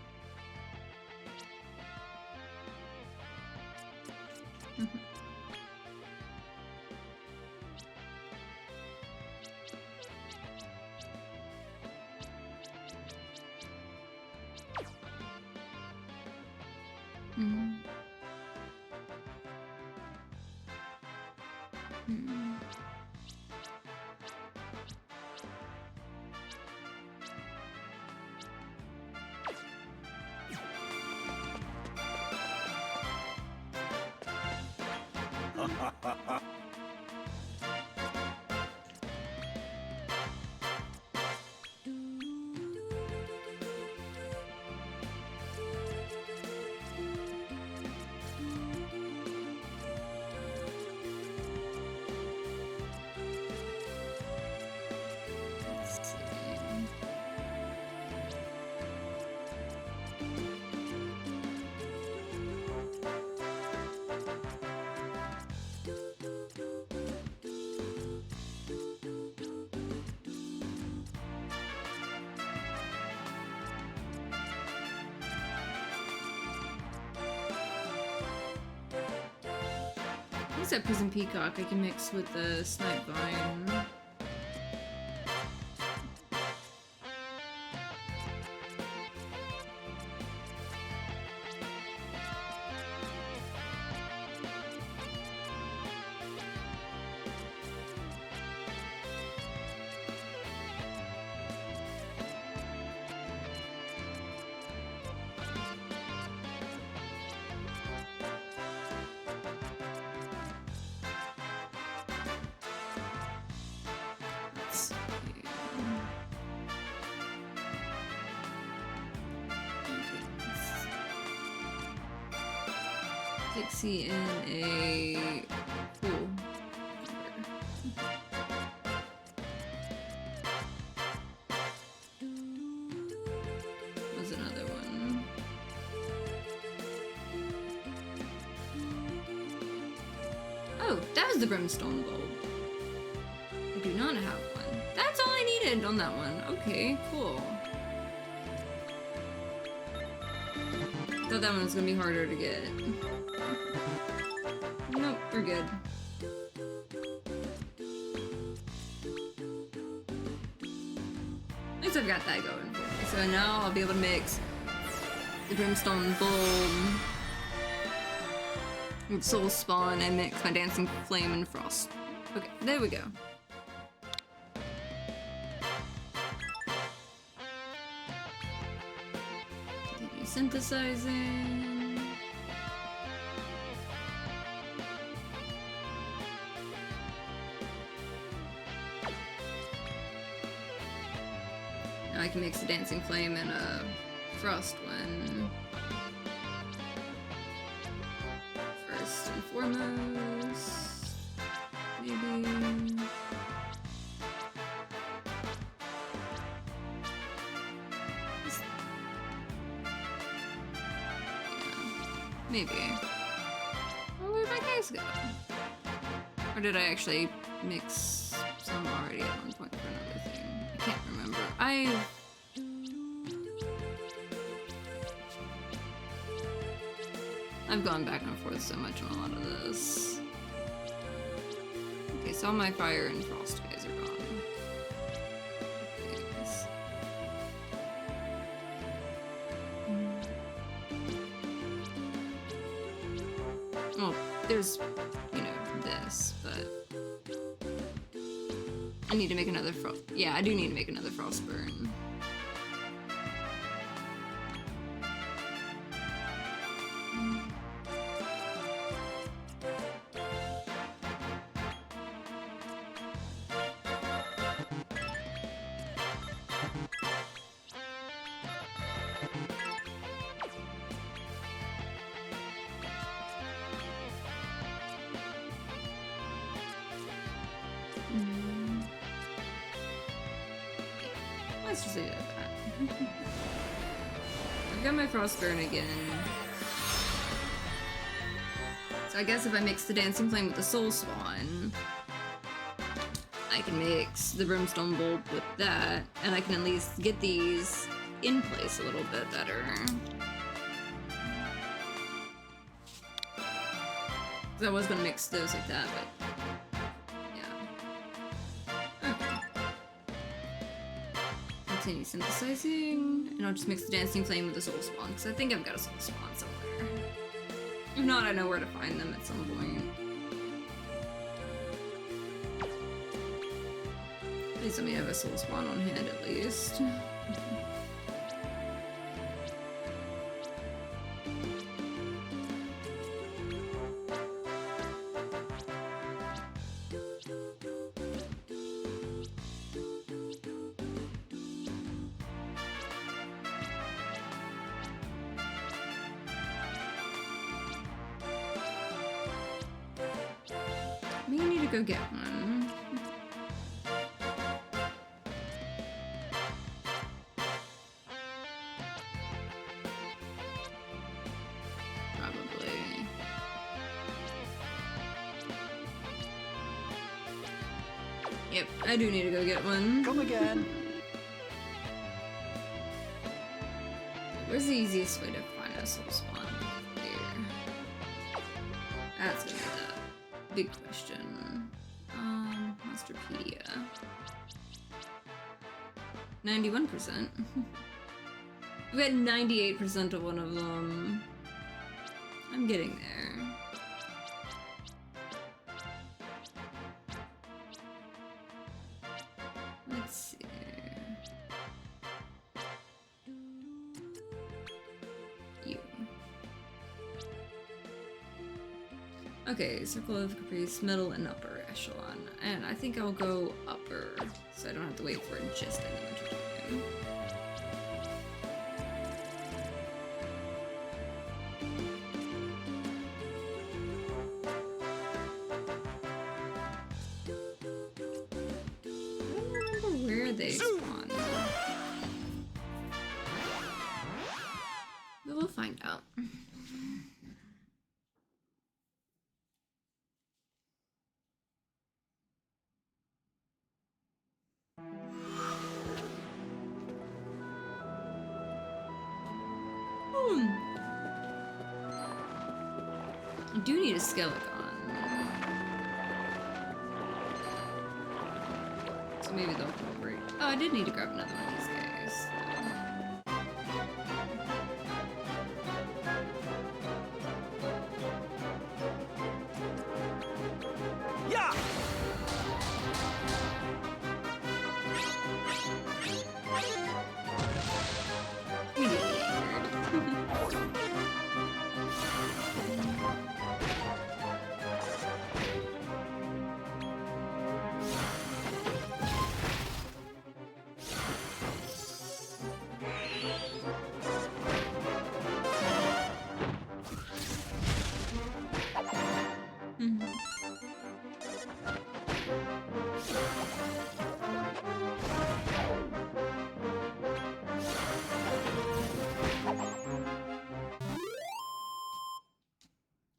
Let's see. What's that prison peacock I can mix with the snipe vine? Let's see. Dixie in a pool. Was another one. Oh, that was the brimstone bulb. I do not have one. That's all I needed on that one. Okay, cool. Thought that one was gonna be harder to get. Nope, we're good. At least I've got that going for me. So now I'll be able to mix the brimstone bulb with soul spawn and mix my dancing flame and frost. Okay, there we go. Continue synthesizing. Now I can mix a dancing flame and a frost one. First and foremost, maybe. Maybe. Well, where'd my guys go? Or did I actually mix some already at one point for another thing? I can't remember. I've gone back and forth so much on a lot of this. Okay, so all my fire and frost guys are gone. Yes. Well, there's, you know, this, but I need to make another frost. Yeah, I do need to make another frost burn. Let's just leave it at that. I've got my Frostburn again. So I guess if I mix the Dancing Flame with the Soul Swan, I can mix the Brimstone Bulb with that, and I can at least get these in place a little bit better. 'Cause I was gonna mix those like that, but continue synthesizing, and I'll just mix the Dancing Flame with the Soul Spawn, because I think I've got a Soul Spawn somewhere. If not, I know where to find them at some point. Please let me have a Soul Spawn on hand at least. Maybe I need to go get one. Probably. Yep, I do need to go get one. Come again. Where's the easiest way to find a soul spawn? Here. That's gonna be the big question. Monsterpedia. 91%. We had 98% of one of them. I'm getting there. Let's see. You. Okay, Circle of Caprice, middle and upper echelon. And I think I'll go upper, so I don't have to wait for it just in the winter time. I don't remember where they spawn. But we'll find out. I do need a skeleton. So maybe they'll cooperate. Oh, I did need to grab another one of these guys. Yeah! Immediately angered.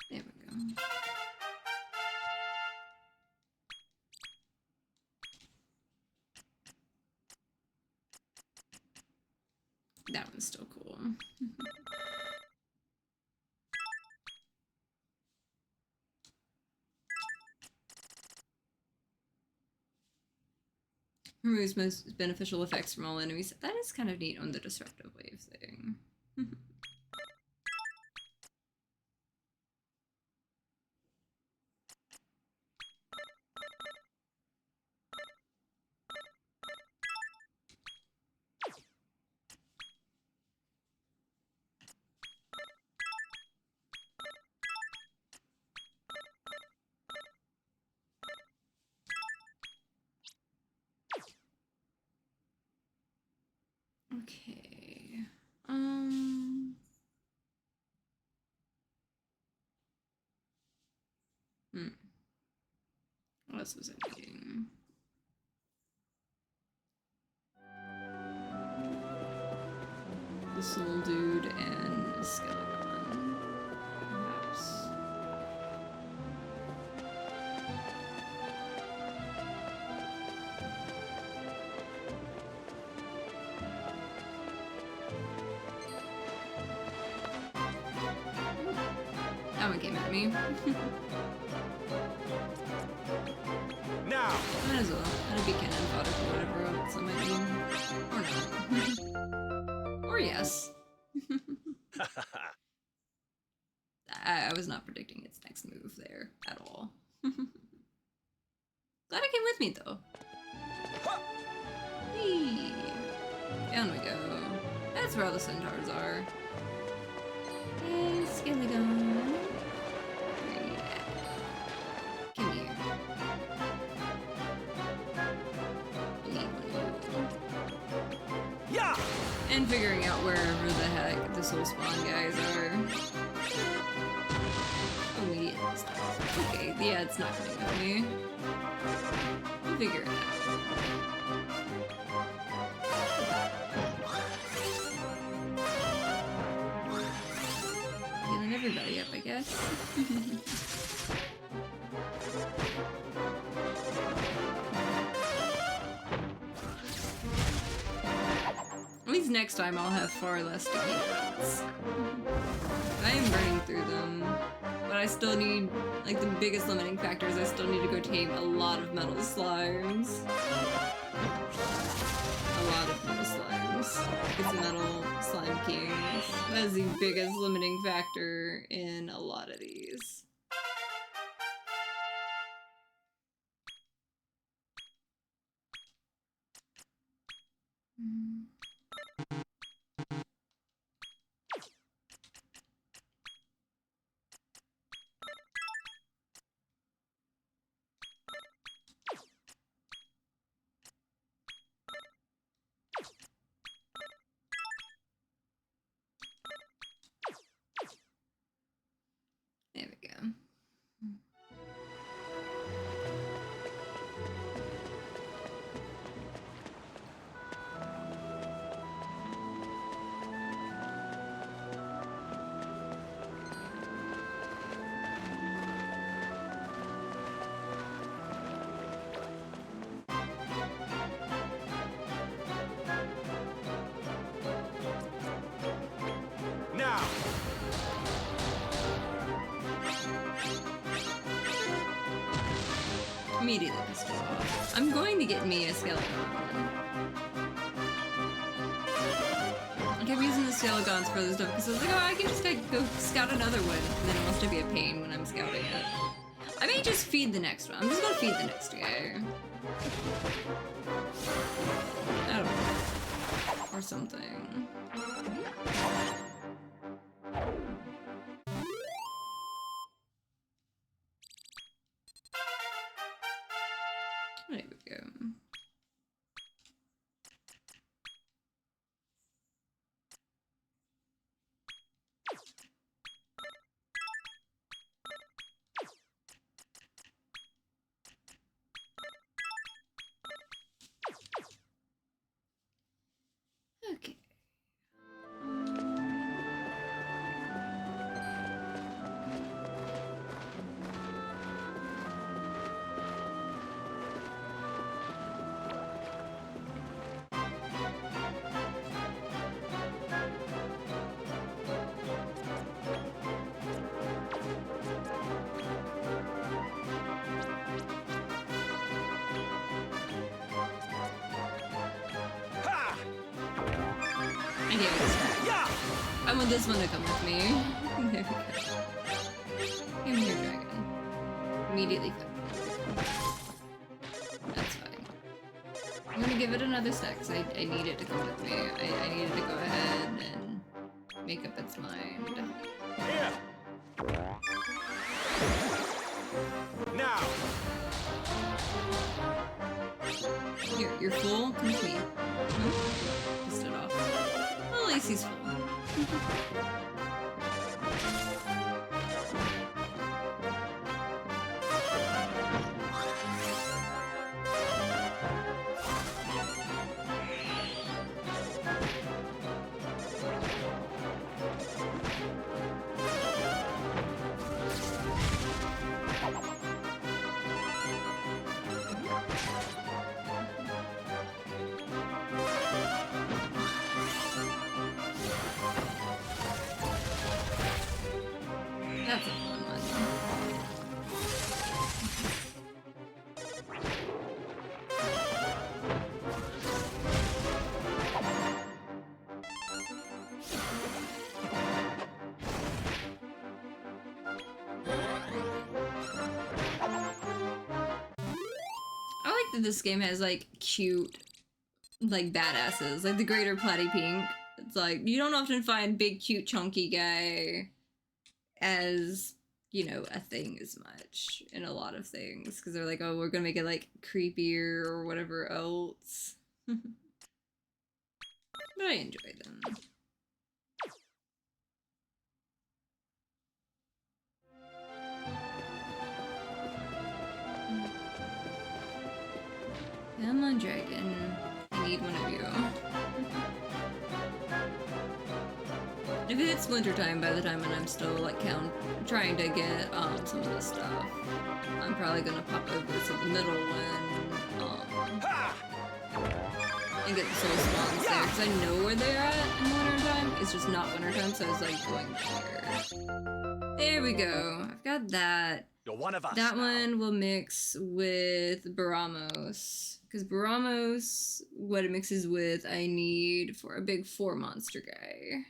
There we go. That one's still cool. removes most beneficial effects from all enemies. That is kind of neat on the disruptive wave thing. Okay. What else was I needing? The soul dude and a skeleton. Perhaps. That one came at me. Now! Might as well. That'd be cannon fodder for whatever else I might need. Or not. Or yes. I was not predicting its next move there at all. Glad it came with me though. Whee! Down we go. That's where all the centaurs are. Hey, skeleton. Come here. Yeah! And figuring out wherever the heck the soul spawn guys are. Oh wait, okay, yeah, it's not coming with me. We'll figure it out. Healing everybody up, I guess. At least next time I'll have far less sticky notes. I am burning through them, but I still need, like, the biggest limiting factor is I still need to go tame a lot of metal slimes. A lot of metal slimes. It's metal slime kings. That is the biggest limiting factor in a lot of these. There we go. Now! Immediately pissed off. I'm going to get me a skeleton. I kept using the skeletons for this stuff because I was like, oh, I can just like, go scout another one. And then it wants to be a pain when I'm scouting it. I may just feed the next one. I'm just gonna feed the next guy. I don't know. Or something. There we go. Okay. I gave it a stack. Yeah! I want this one to come with me. There we go. Come here, dragon. Immediately come. That's fine. I'm gonna give it another stack because I need it to come with me. I need it to go ahead and make up its mind. Here! Now! You're full? Come with me. Hmm? Pissed it off. Well, at least he's full. That's a fun one. I like that this game has like cute, like badasses, like the Greater Platypink. It's like you don't often find big, cute, chunky guy as, you know, a thing as much in a lot of things because they're like, oh, we're gonna make it like creepier or whatever else. But I enjoy them. Come on, dragon. I need one of you. If it's wintertime by the time and I'm still like trying to get some of this stuff, I'm probably gonna pop over to the middle when and get the soul spawns there because I know where they're at in the wintertime. It's just not wintertime, so I was like going there. There we go. I've got that. You're one of us That now. one will mix with Baramos. Because Baramos, what it mixes with, I need for a big 4 monster guy.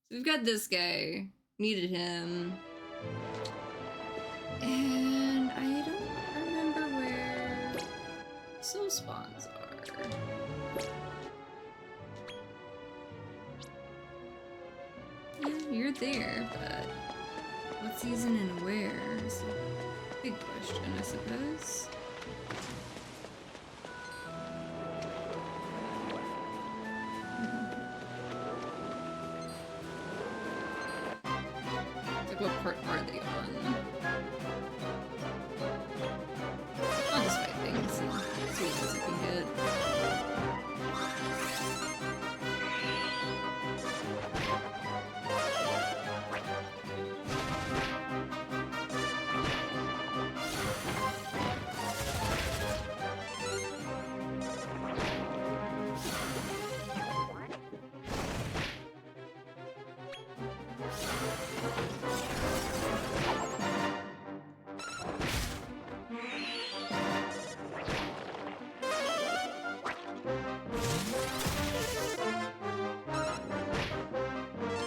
So we've got this guy. Needed him. And I don't remember where soul spawns are. Yeah, you're there, but what season and where is a big question, I suppose. Like, what part are they on? I'll just fight things and see what else I can get.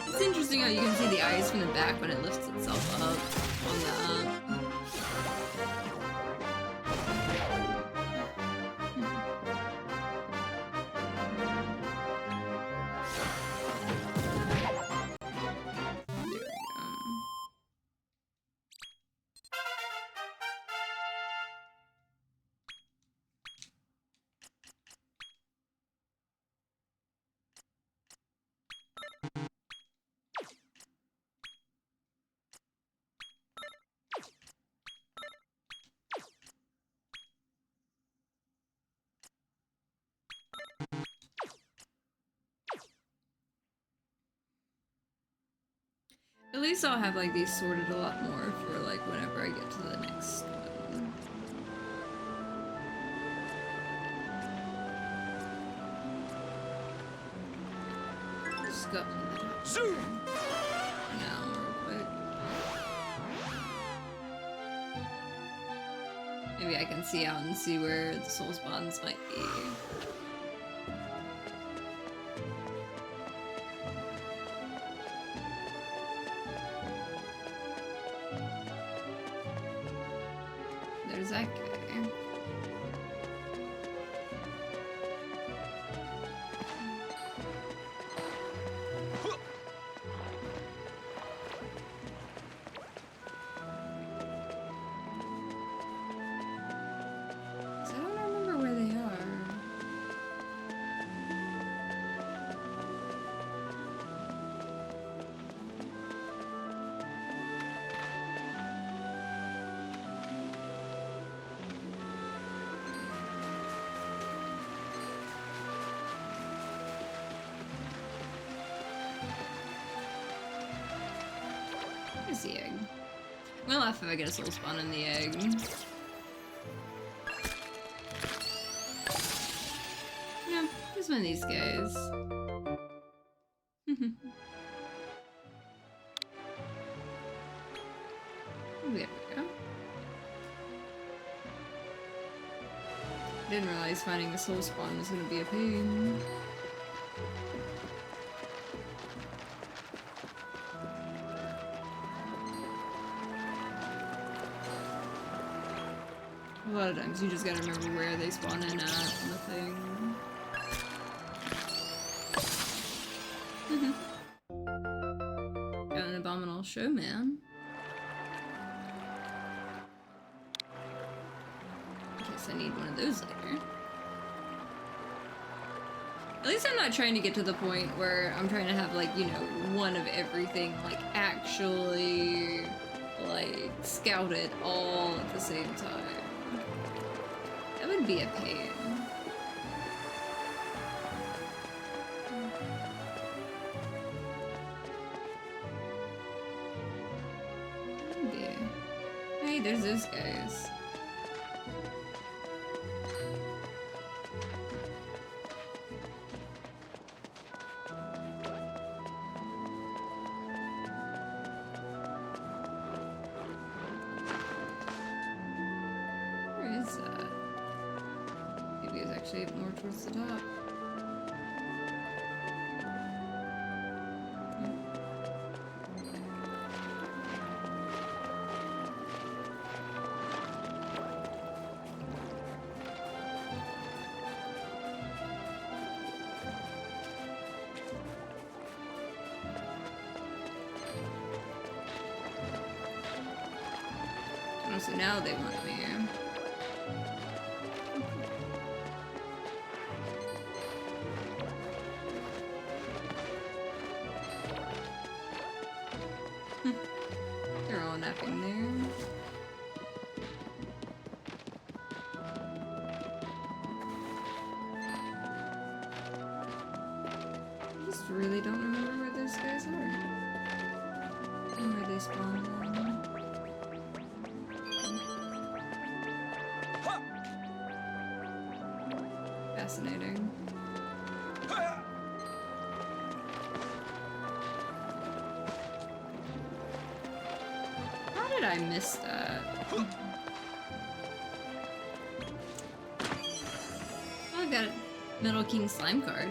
It's interesting how you can see the eyes from the back when it lifts itself up on the There we go. At least I'll have like these sorted a lot more for like whenever I get to the next one. Just go up to the top. Zoom! Now, real quick. Maybe I can see out and see where the soul spawns might be. does that go? I don't remember where they are. Where's the egg? I'm gonna laugh if I get a soul spawn in the egg. No, here's one of these guys. There we go. Didn't realize finding a soul spawn was gonna be a pain. A lot of times you just gotta remember where they spawn in at on the thing. Got an abominable showman. Guess I need one of those later. At least I'm not trying to get to the point where I'm trying to have, like, you know, one of everything, like, actually, like, scouted all at the same time. That would be a pain. Maybe. Hey, there's those guys. Where is that? Maybe it's actually more towards the top. Oh, so now they want me. They're all napping there. I just really don't remember where those guys are. And where they spawn them. Fascinating. How did I miss that? Oh, I got a Metal King Slime card.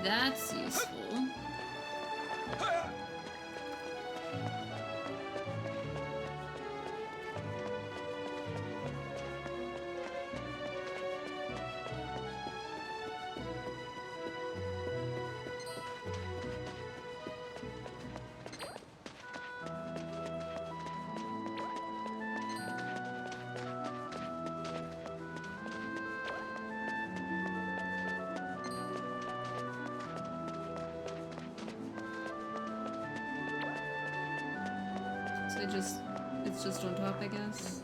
That's useful. It's just on top, I guess.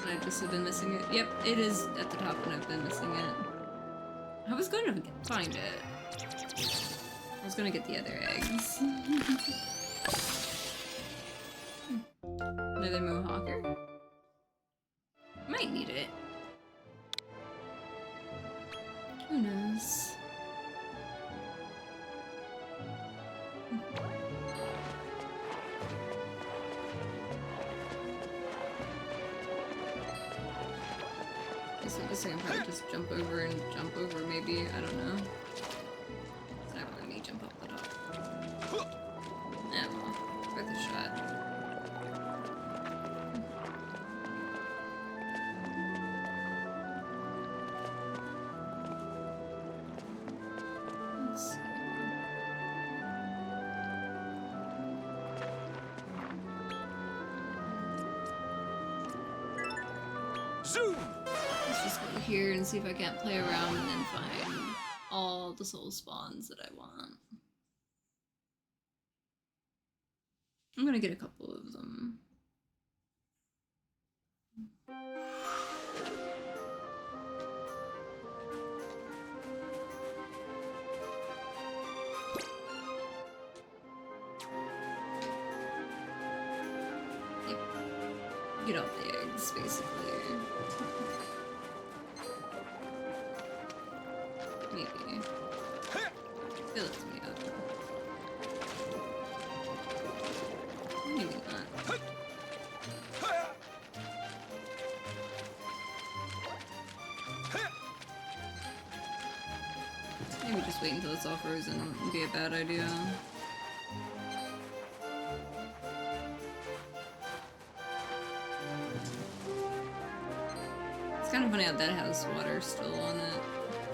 And I just have been missing it. Yep, it is at the top and I've been missing it. I was going to find it. I was going to get the other eggs. Another Mohawker? Might need it. Who knows? I can probably just jump over and jump over, maybe. I don't know. It's not gonna let me jump up the top. Yeah, well, worth a shot. Zoom! Let's just go here and see if I can't play around and then find all the soul spawns that I want. I'm gonna get a couple of them. Yep. Get off the eggs, basically. Maybe. Fill it to me up. Maybe not. Maybe just wait until it's all frozen wouldn't be a bad idea. It's kind of funny how that has water still on it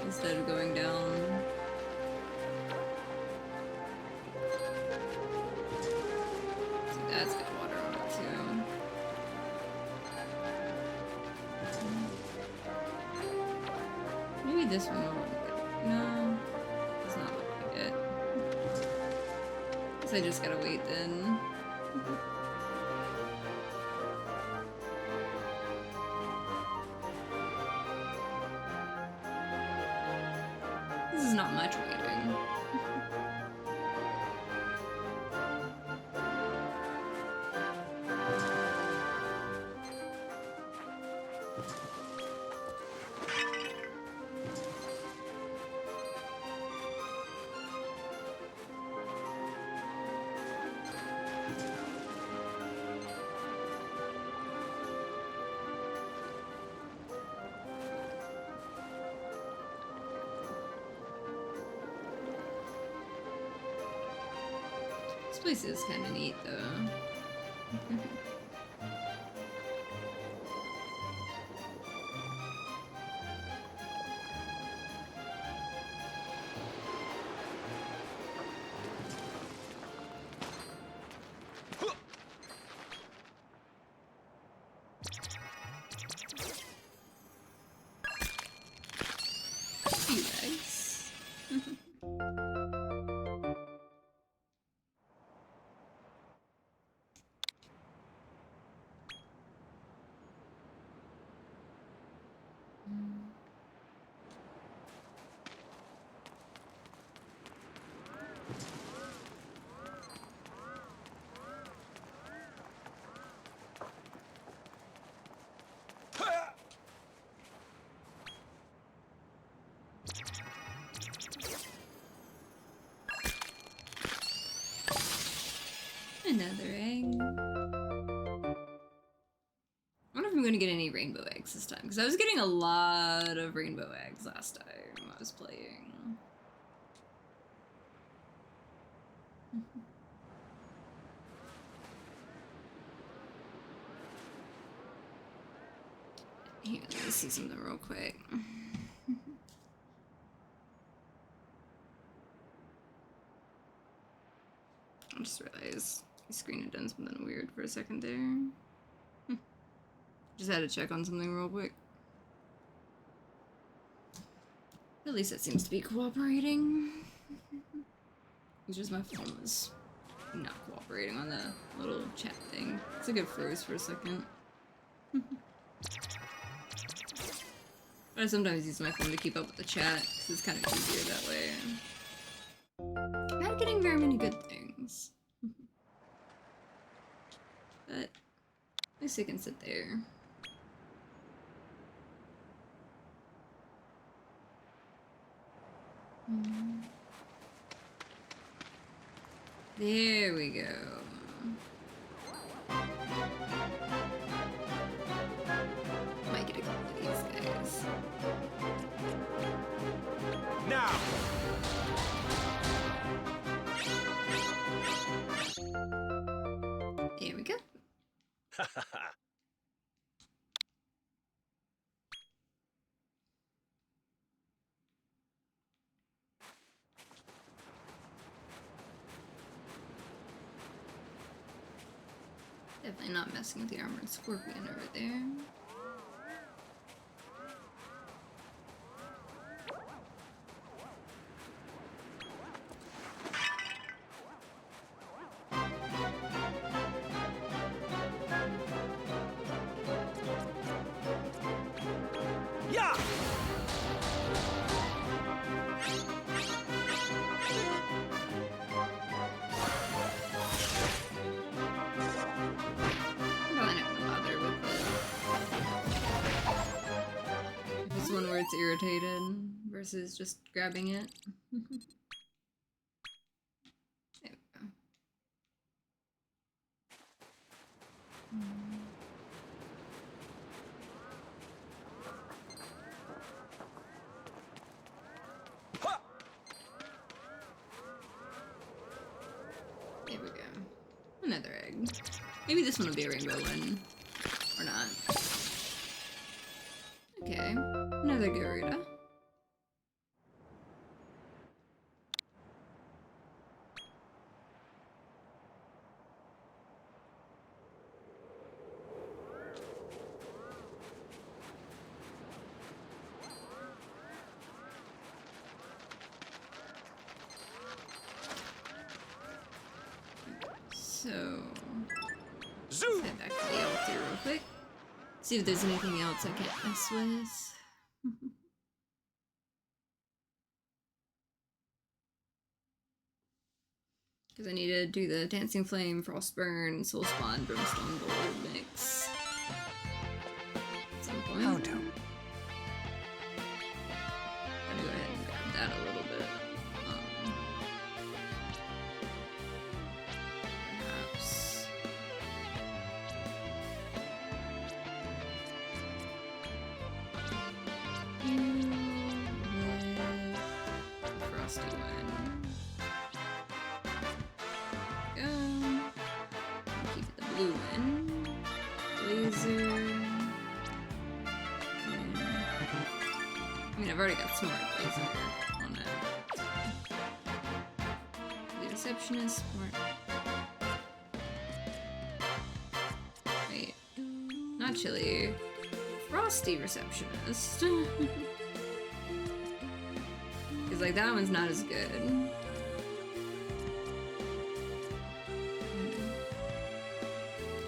instead of going down. So that's got water on it too. Maybe this one will look good. No, does not look like it. Guess I just gotta wait then. This is not much waiting. This place is kind of neat, though. Few eggs. Another egg. I wonder if I'm gonna get any rainbow eggs this time, because I was getting a lot of rainbow eggs last time I was playing. Here, let's see something real quick. I just realized my screen had done something weird for a second there. Just had to check on something real quick. At least it seems to be cooperating. It's just my phone was not cooperating on the little chat thing. It's like it froze for a second. But I sometimes use my phone to keep up with the chat, because it's kind of easier that way. I'm not getting very many good things. But at least it can sit there. There we go. Might get a couple of these guys. Now! There we go. Definitely not messing with the armored scorpion over there. Ha! I'm probably not gonna bother with it. If it's one where it's irritated versus just grabbing it. There we go. Ha! There we go. Another egg. Maybe this one will be a rainbow one. Or not. Okay. Another Garuda. So, Zoo! head back to the altar real quick. See if there's anything else I can't mess with. Because I need to do the Dancing Flame, Frostburn, Soul Spawn, Brimstone Gold mix. At some point. How to? Gotta go ahead and grab that a little bit. Perhaps. The frosty one. Go. Keep it the blue one. Laser. And I mean, I've already got Smart Laser on it. The Receptionist, Smart. Wait. Not Chili. Frosty Receptionist. Because, like, that one's not as good.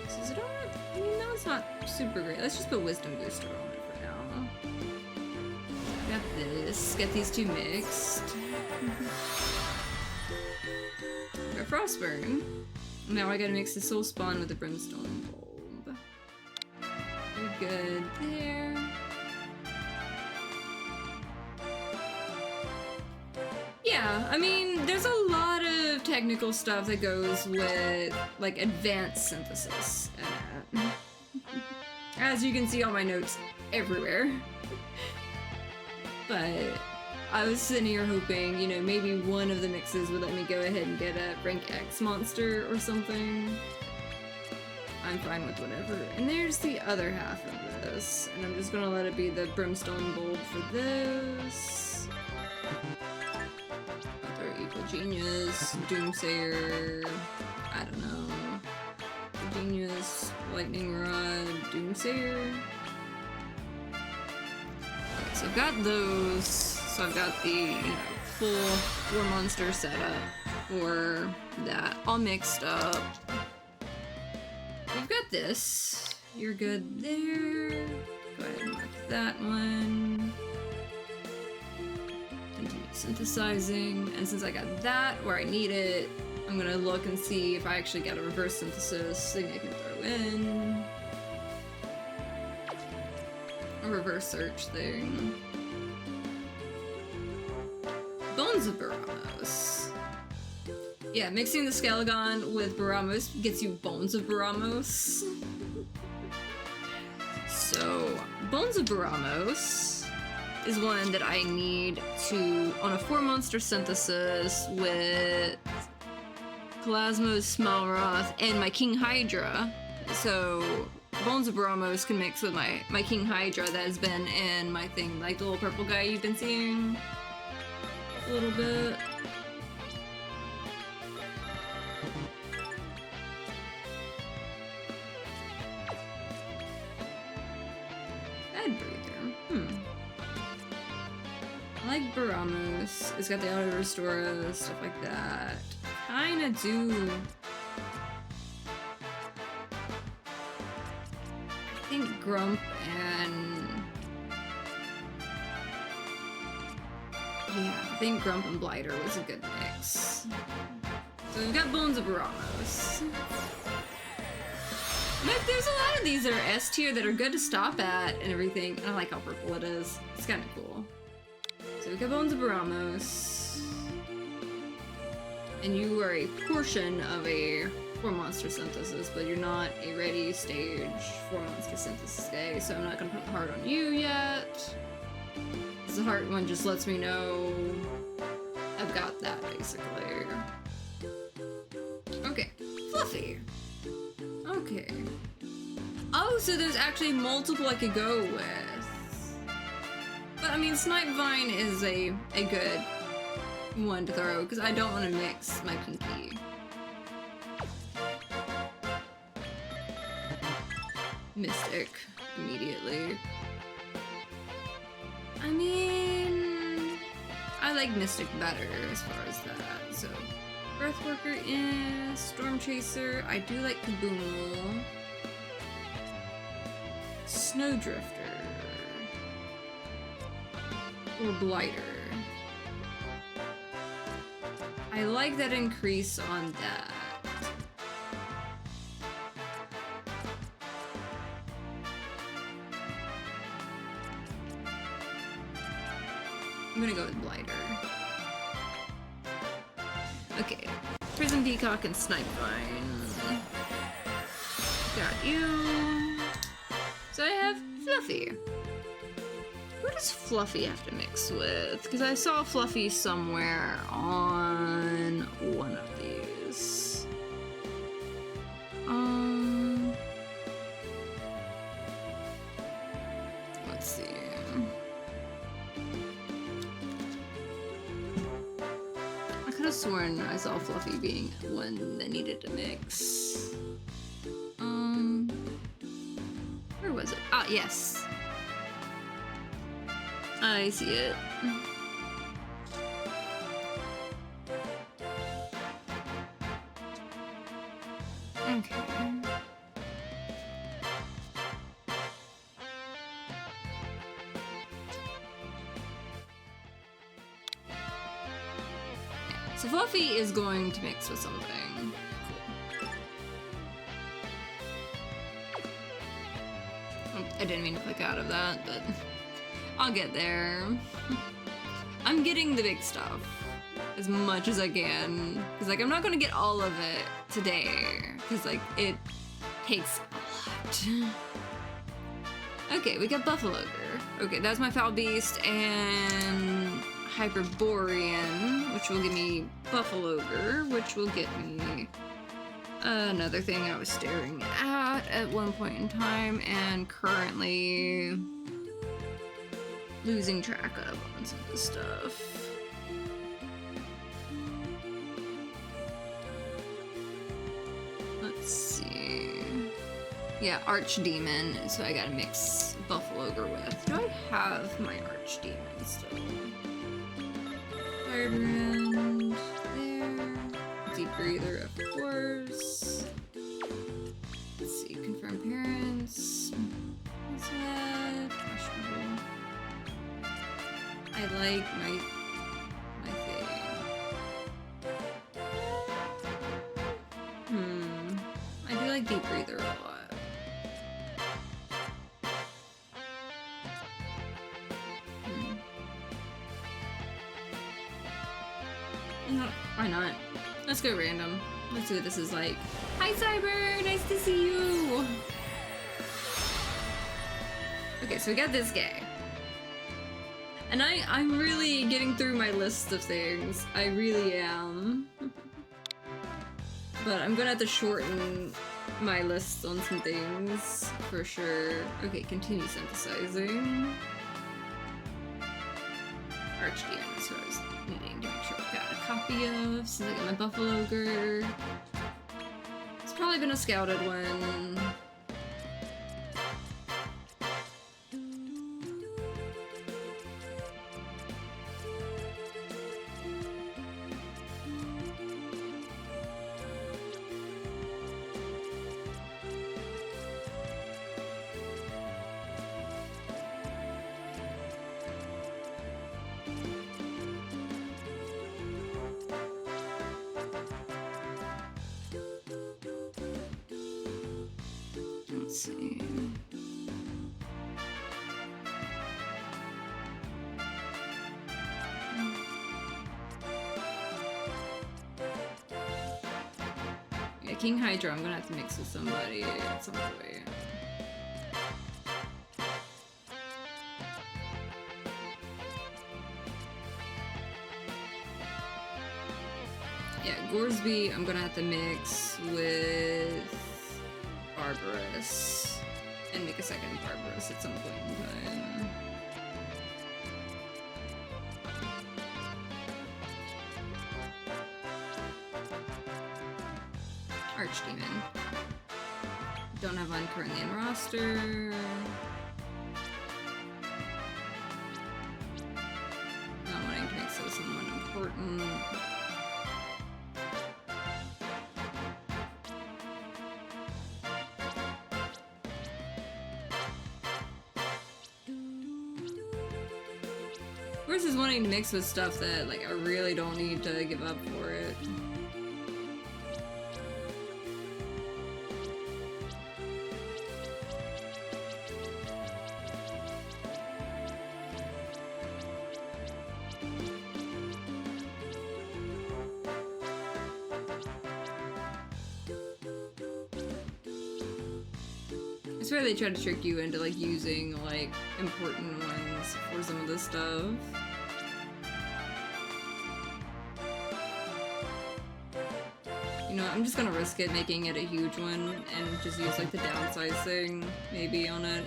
So is it alright? I mean, no, it's not super great. Let's just put Wisdom Booster on it for now. Got this. Get these two mixed. Got Frostburn. Now I gotta mix the Soul Spawn with the Brimstone Bulb. We're good there. Yeah, I mean, there's a lot of technical stuff that goes with, like, advanced synthesis. As you can see, all my notes everywhere. But I was sitting here hoping, you know, maybe one of the mixes would let me go ahead and get a rank X monster or something. I'm fine with whatever. And there's the other half of this. And I'm just gonna let it be the Brimstone Bulb for this. Other Evil Genius, Doomsayer, I don't know. Genius, Lightning Rod, Doomsayer. Okay, so I've got those. So I've got the, you know, full 4 monster setup for that, all mixed up. We've got this. You're good there. Go ahead and mark that one. Continue synthesizing. And since I got that where I need it, I'm gonna look and see if I actually get a reverse synthesis thing I can throw in. A reverse search thing. Bones of Baramos. Yeah, mixing the Skelegon with Baramos gets you Bones of Baramos. So, Bones of Baramos is one that I need to, on a 4 monster synthesis with Plasmos, Smalroth, and my King Hydra. So, Bones of Baramos can mix with my King Hydra that has been in my thing, like the little purple guy you've been seeing a little bit. Bad breather. I like Baramos. It's got the auto restore, stuff like that. Kinda do. I think Grump and Yeah, I think Grump and Blighter was a good mix. So we've got Bones of Baramos. But there's a lot of these that are S tier that are good to stop at and everything. And I like how purple it is. It's kind of cool. So we've got Bones of Baramos. And you are a portion of a 4-monster synthesis, but you're not a ready stage 4-monster synthesis day, so I'm not gonna put the heart on you yet. The heart one just lets me know I've got that, basically. Okay, Fluffy. Okay. Oh, so there's actually multiple I could go with. But I mean, Snipevine is a good one to throw, because I don't want to mix my Pinky. Mystic, immediately. I mean, I like Mystic better as far as that, so. Earthworker is Storm Chaser. I do like Kaboom. Snowdrifter. Or Blighter. I like that increase on that. I'm gonna go with Blighter. Okay. Prison Peacock and Snipevine. Got you. So I have Fluffy. Who does Fluffy have to mix with? Because I saw Fluffy somewhere on one of these. Let's see. I could have sworn I saw Fluffy being one that needed to mix. Where was it? Ah, yes. I see it. Okay. So Fluffy is going to mix with something. Cool. I didn't mean to click out of that, but I'll get there. I'm getting the big stuff as much as I can. Because, like, I'm not gonna get all of it today. Because, like, it takes a lot. Okay, we got Buffaloger. Okay, that's my Foul Beast and Hyperborean, which will give me Buffaloger, which will get me another thing I was staring at one point in time and currently losing track of on some of this stuff. Let's see. Yeah, Archdemon, so I gotta mix Buffaloger with. Do I have my Archdemon still? Firebrand there. Deep Breather, of course. Let's see, confirm parents. What's that? Questionable. I like my thing. I do like Deep Breather a lot. Why not? Let's go random. Let's see what this is like. Hi, Cyber! Nice to see you! Okay, so we got this guy. And I'm really getting through my list of things. I really am. But I'm gonna have to shorten my list on some things, for sure. Okay, continue synthesizing. Archdemon is what I was needing to make sure I got a copy of, since I got my Buffaloger. It's probably been a scouted one. Yeah, King Hydra, I'm gonna have to mix with somebody at some point. Yeah, Gorsby, I'm gonna have to mix with Barbarous and make a second Barbarous at some point in time. Archdemon. Don't have one currently in roster. Not wanting to mix with someone important. Versus wanting to mix with stuff that, like, I really don't need to give up for it. I swear they try to trick you into, like, using, like, important ones for some of this stuff. You know, I'm just gonna risk it making it a huge one and just use, like, the downsize thing, maybe, on it.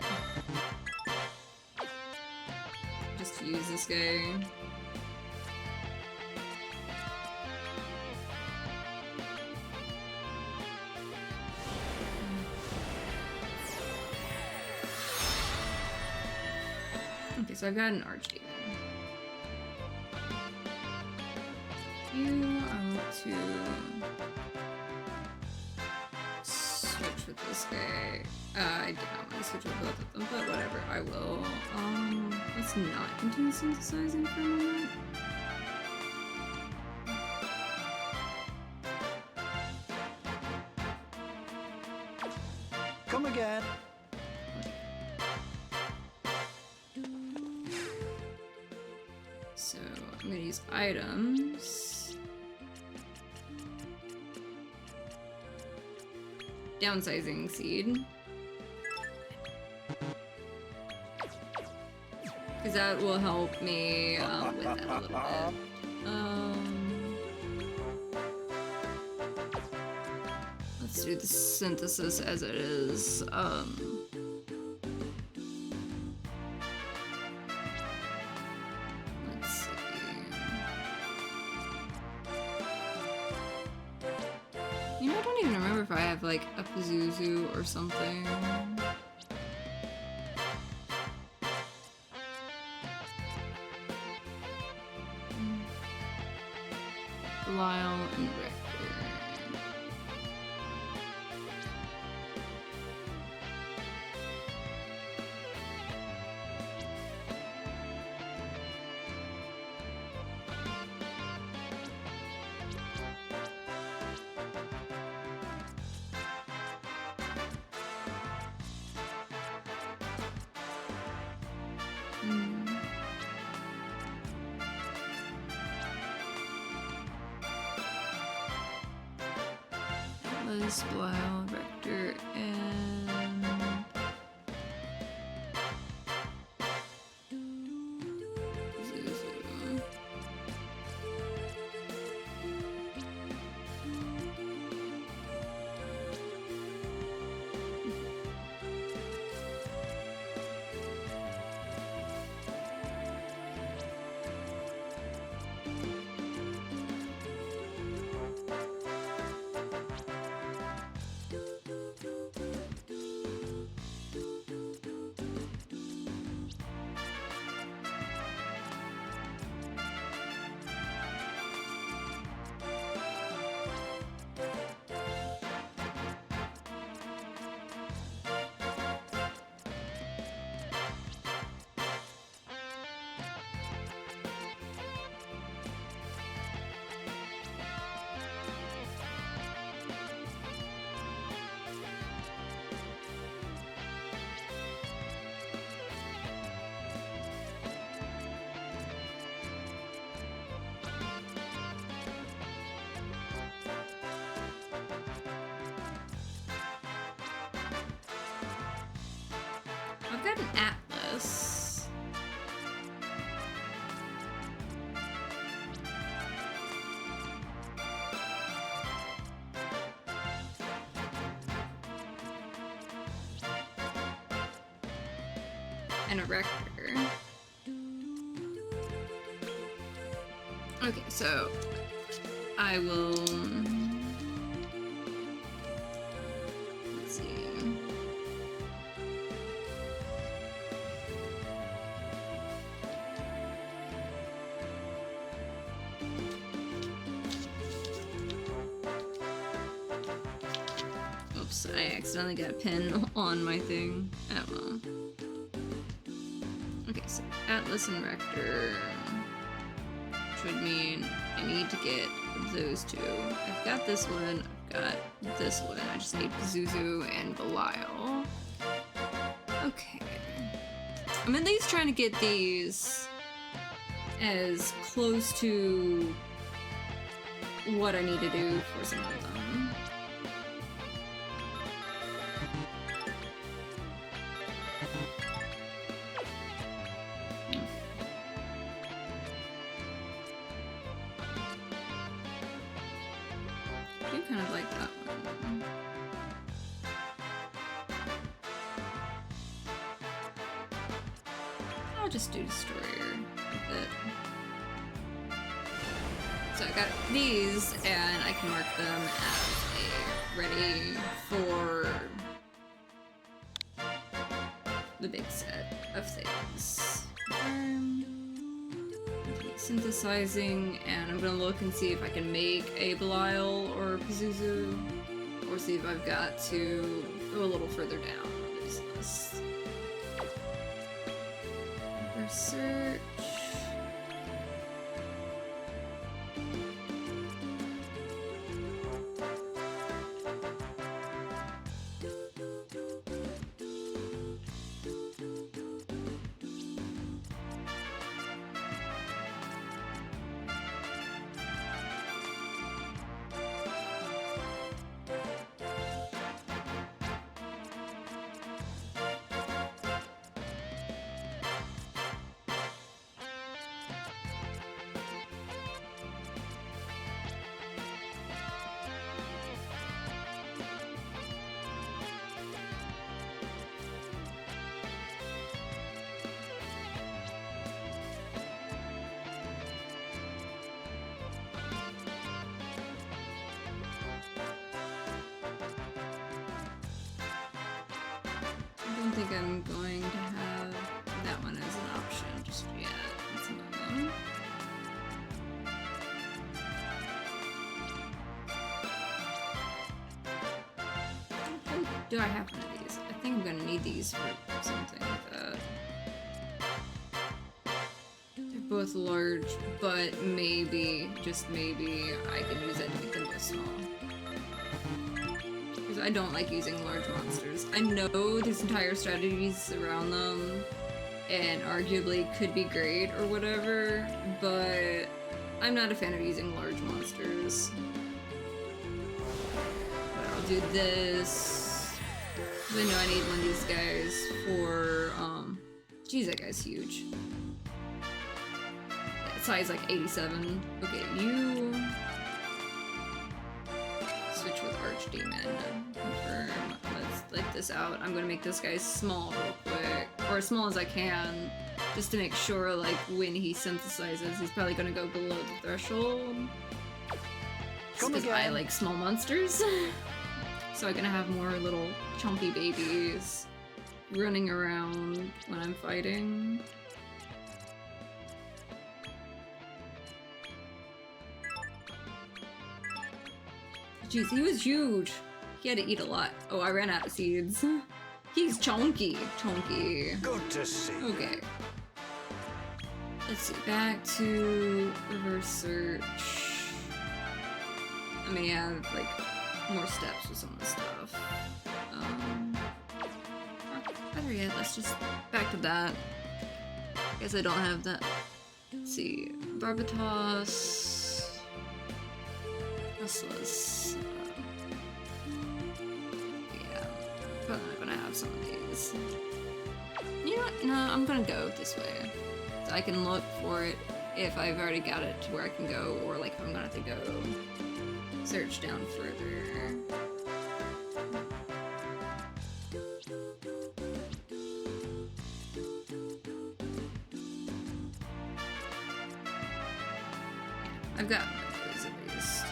Just to use this guy. Okay, so I've got an Archdemon. You, I want to switch with this guy. I did not want to switch with both of them, but whatever, I will. Let's not continue synthesizing for a moment. Come again. So I'm gonna use items. Downsizing seed. Because that will help me with that a little bit. Let's do the synthesis as it is. Let's see. You know, I don't even remember if I have like a Pazuzu or something. Lyle and Rector. Atlas, Lyle, Rector, and Zuzu. got an atlas. And a rector. Okay, so I will. Let's see. Oops, I accidentally got a pin on my thing. Oh well. Okay, so Atlas and Rector, which would mean I need to get those two. I've got this one, I've got this one. I just need Zuzu and Belial. Okay. I'm at least trying to get these as close to what I need to do for some of them. I do kind of like that one. I'll just do Destroyer with it. So I got these, and I can mark them as ready for the big set of things. Synthesizing, and I'm gonna look and see if I can make a Belial or a Pazuzu, or see if I've got to go a little further down on this list. Research. I don't think I'm going to have that one as an option just yet. That's another one. Do I have one of these? I think I'm gonna need these for something like that. They're both large, but maybe, just maybe, I can use it to make them small. I don't like using large monsters. I know there's entire strategies around them, and arguably could be great or whatever, but I'm not a fan of using large monsters. But I'll do this. I know I need one of these guys for, geez, that guy's huge. Yeah, size like 87. Okay, you switch with Archdemon. Confirm. Let's let this out. I'm gonna make this guy small real quick, or as small as I can, just to make sure, like, when he synthesizes, he's probably gonna go below the threshold. Because I like small monsters. So I'm gonna have more little chunky babies running around when I'm fighting. Jeez, he was huge. He had to eat a lot. Oh, I ran out of seeds. He's chunky. Chunky. Good to see. Okay. Let's see. Back to reverse search. I may have, like, more steps with some of the stuff. Better yet, let's just back to that. Guess I don't have that. Let's see. Barbatos. Restless. Yeah. Probably not gonna have some of these. Yeah, No, I'm gonna go this way. So I can look for it if I've already got it to where I can go, or like if I'm gonna have to go search down further. I've got those at least.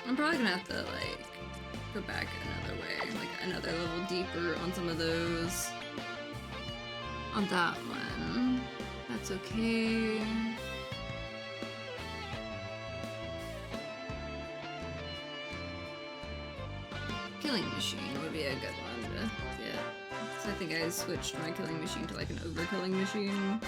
I'm probably gonna have to like go back another way, like another level deeper on some of those. On that one. That's okay. Killing machine would be a good one to get. So I think I switched my killing machine to like an overkilling machine.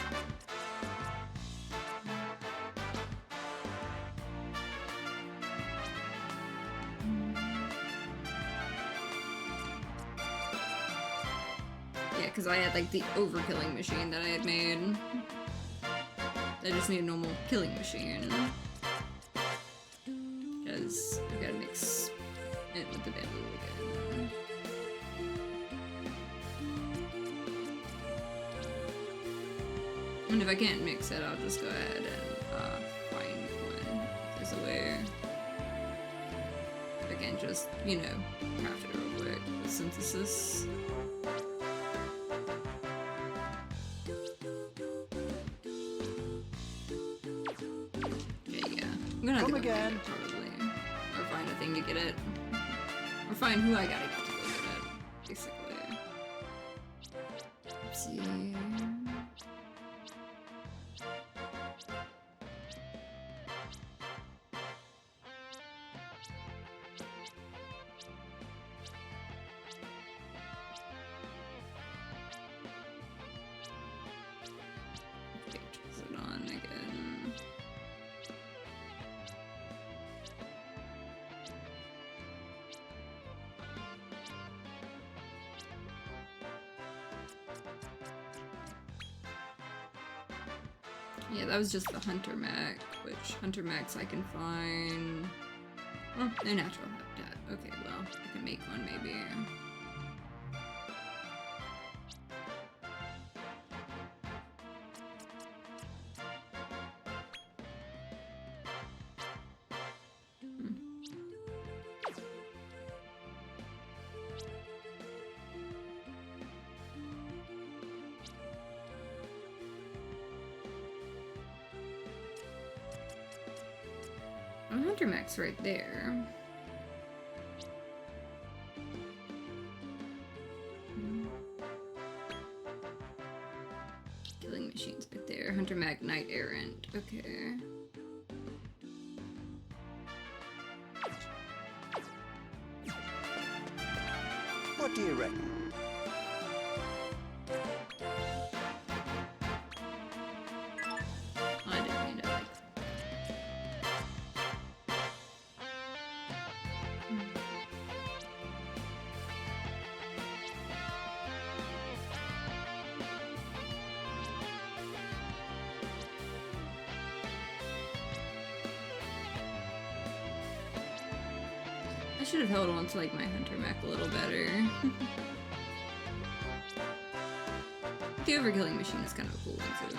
Yeah, because I had like the overkilling machine that I had made. I just need a normal killing machine. Because I gotta mix it with the bamboo again. And if I can't mix it, I'll just go ahead and find one. There's a way. I can just, you know, craft it real quick with synthesis. I'm gonna have to go again. get it, probably. Or find a thing to get it. Or find who I gotta get to go get it, basically. Oopsie. Okay, is it on again? Yeah, that was just the Hunter Mac, which Hunter Macs I can find. Oh, no natural habitat. Okay, well, I can make one maybe. Hunter Mac's right there. Killing machines right there. Hunter Mac Knight Errant. Okay. What do you reckon? I didn't mean to like. I should have held on to like my Hunter Mac a little better. The overkilling machine is kind of a cool one too.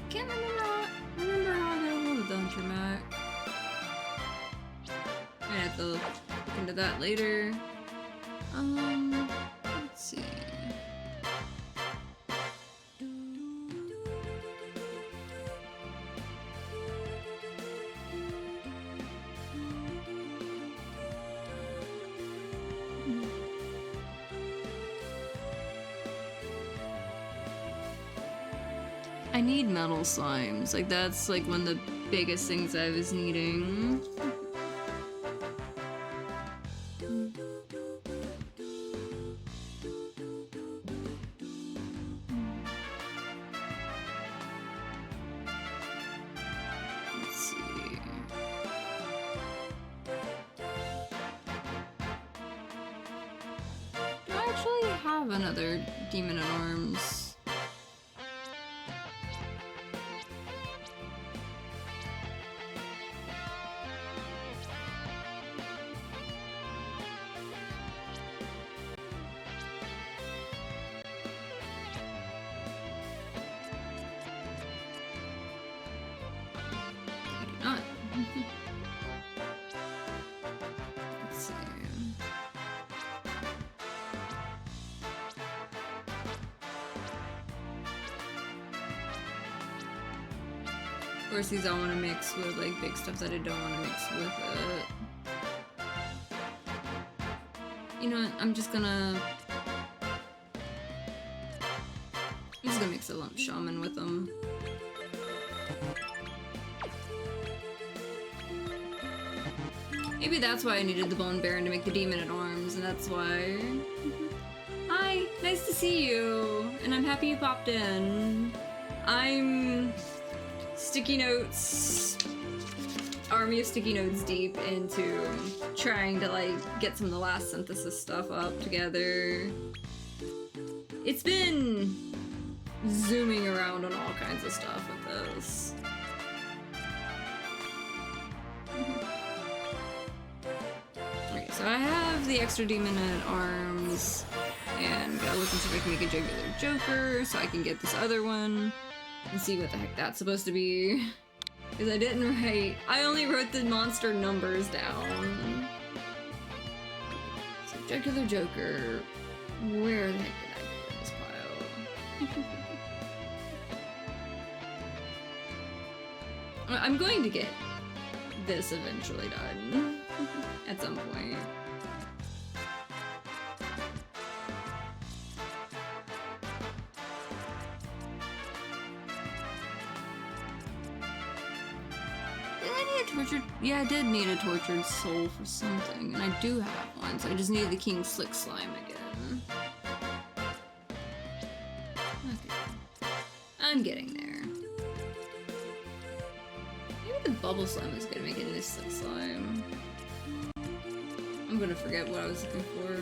Can't remember how I got a hold of the Hunter Mac. I have to look into that later. Let's see. I need metal slimes. Like that's like one of the biggest things I was needing. Let's see. actually have another demon in arms? I do not. Let's see. Of course, these I want to mix with like big stuff that I don't want to mix with it. You know what? I'm just gonna mix a lump shaman with them. Maybe that's why I needed the bone baron to make the demon at arms, and that's why. Hi, nice to see you, and I'm happy you popped in. I'm sticky notes, army of sticky notes deep into trying to like get some of the last synthesis stuff up together. It's been zooming around on all kinds of stuff with this. Okay, so I have the extra demon at arms, and gotta look and see if I can make a jugular joker so I can get this other one and see what the heck that's supposed to be. Because I didn't write, I only wrote the monster numbers down. So jugular joker, where the heck did I go in this pile? I'm going to get this eventually done at some point. Did I need a tortured? Yeah, I did need a tortured soul for something, and I do have one, so I just need the King Slick Slime again. Okay. I'm getting there. Maybe the bubble slime is gonna make it into Slick Slime. I'm gonna forget what I was looking for.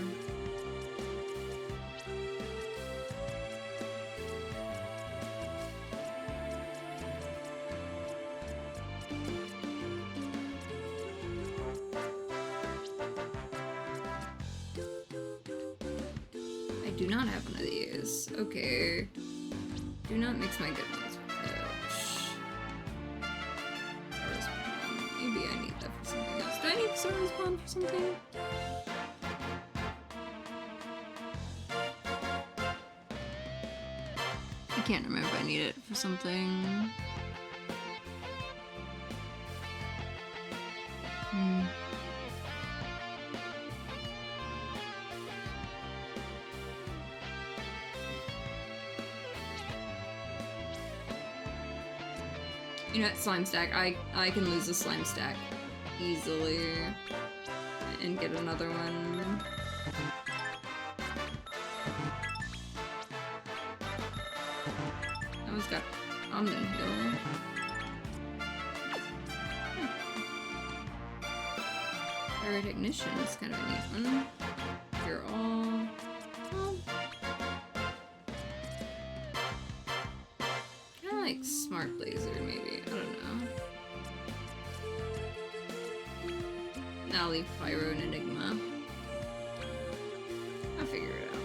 I do not have one of these. Okay. Do not mix my good ones with it. Sora's Pawn. Maybe I need that for something else. Do I need Sora's Pawn for something? I can't remember if I need it for something. You know what, slime stack. I can lose a slime stack easily and get another one. That one's got Omni Heal. Pyrotechnician is kind of a neat one. You're all. Well, kind of like Smart Blazer, maybe. I don't know. Now leave Pyro and Enigma. I'll figure it out.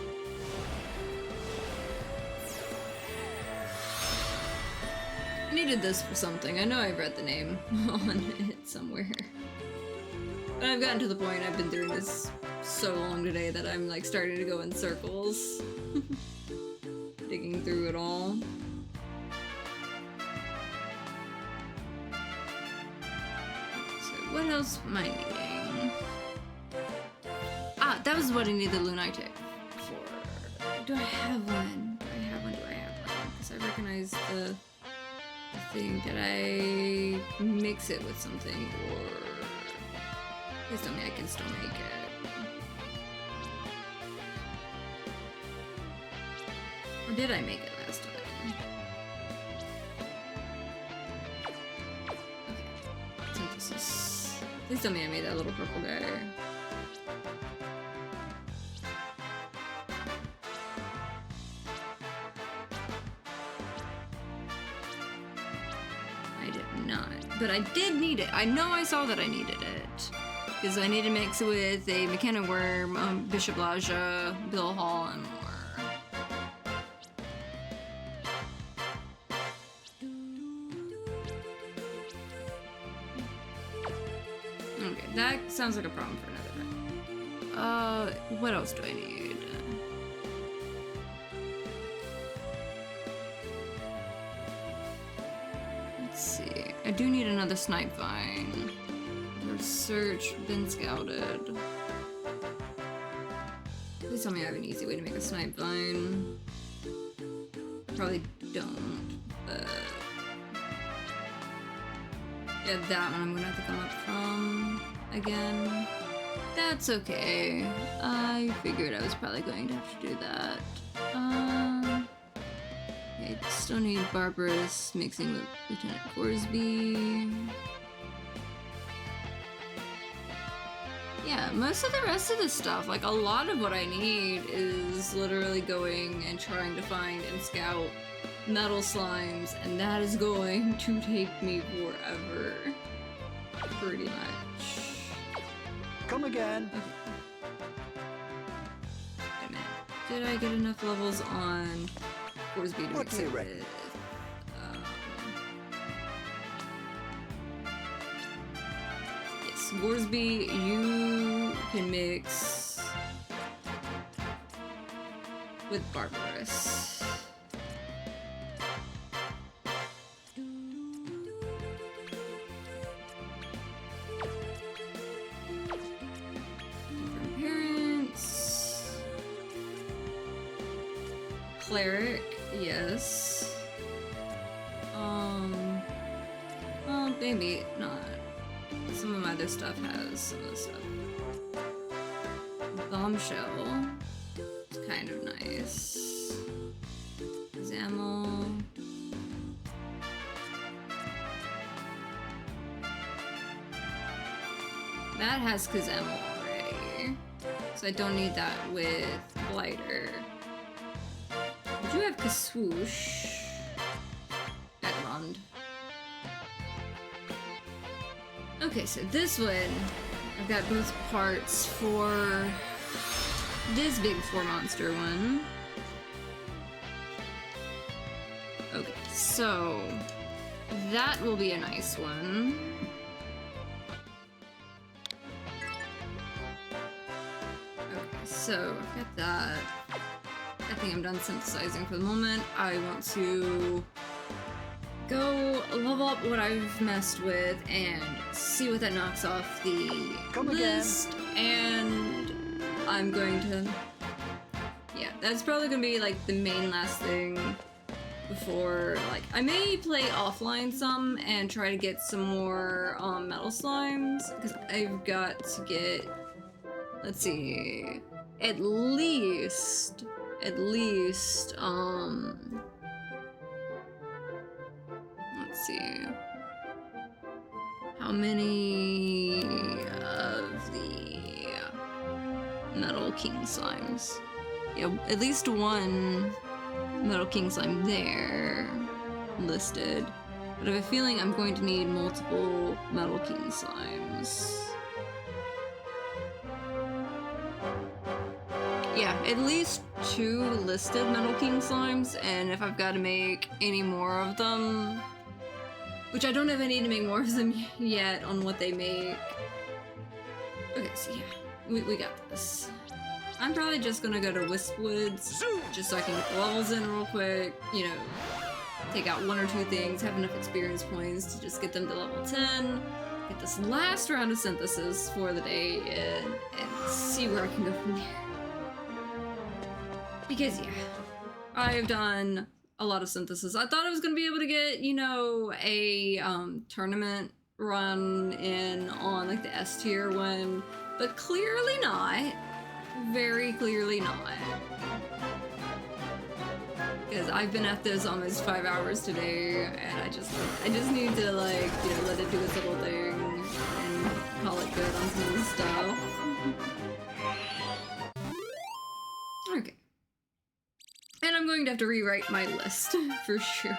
I needed this for something. I know I've read the name on it somewhere. But I've gotten to the point, I've been doing this so long today that I'm like starting to go in circles. Digging through it all. So what else am I needing? Ah, that was what I need the Lunatic for. Do I have one? Do I have one? Because I recognize the thing. Did I mix it with something or... Please tell me I can still make it. Or did I make it last time? Okay. Synthesis. Please tell me I made that little purple guy. but I did need it. I know I saw that I needed it. Because I need to mix it with a Mechanic Worm, Bishop Laja, Bill Hall, and more. Okay, that sounds like a problem for another time. What else do I need? Let's see. I do need another Snipe Vine. Research, been scouted. Please tell me I have an easy way to make a Snipe Vine. Probably don't, but... yeah, that one I'm gonna have to come up from again. That's okay. I figured I was probably going to have to do that. Okay, still need Barbarous mixing with Lieutenant Gorsby. Yeah, most of the rest of the stuff, like a lot of what I need is literally going and trying to find and scout metal slimes, and that is going to take me forever. Pretty much. Come again. Okay. Wait a minute. Did I get enough levels on Gorsby to What mix do you it reckon? with? Yes, Gorsby, you can mix with Barbarous. Different parents. Cleric, yes. Well, maybe not. Some of my other stuff has some of the stuff. Bombshell. It's kind of nice. Zamel. That has Kazamel already. So I don't need that with Blighter. I do have Kaswoosh. Background. Okay, so this one, I've got both parts for this big 4-monster one. Okay, so that will be a nice one. Okay, so I've got that. I think I'm done synthesizing for the moment. I want to go level up what I've messed with and see what that knocks off the Come list. And I'm going to... yeah, that's probably gonna be like the main last thing before, like, I may play offline some and try to get some more metal slimes, because I've got to get, let's see, at least, let's see, how many of the Metal King slimes? Yeah, at least one Metal King slime there listed. But I have a feeling I'm going to need multiple Metal King slimes. Yeah, at least 2 listed Metal King slimes, and if I've got to make any more of them, which I don't have any to make more of them yet on what they make. Okay, so yeah, we got this. I'm probably just gonna go to Wispwoods, just so I can get the levels in real quick, you know, take out 1 or 2 things, have enough experience points to just get them to level 10, get this last round of synthesis for the day in, and see where I can go from there. Because yeah, I've done a lot of synthesis. I thought I was gonna be able to get, you know, a tournament run in on like the S tier one, but clearly not. Very clearly not. Because I've been at this almost 5 hours today, and I just need to, like, you know, let it do its little thing and call it good on some of the stuff. Okay. And I'm going to have to rewrite my list for sure.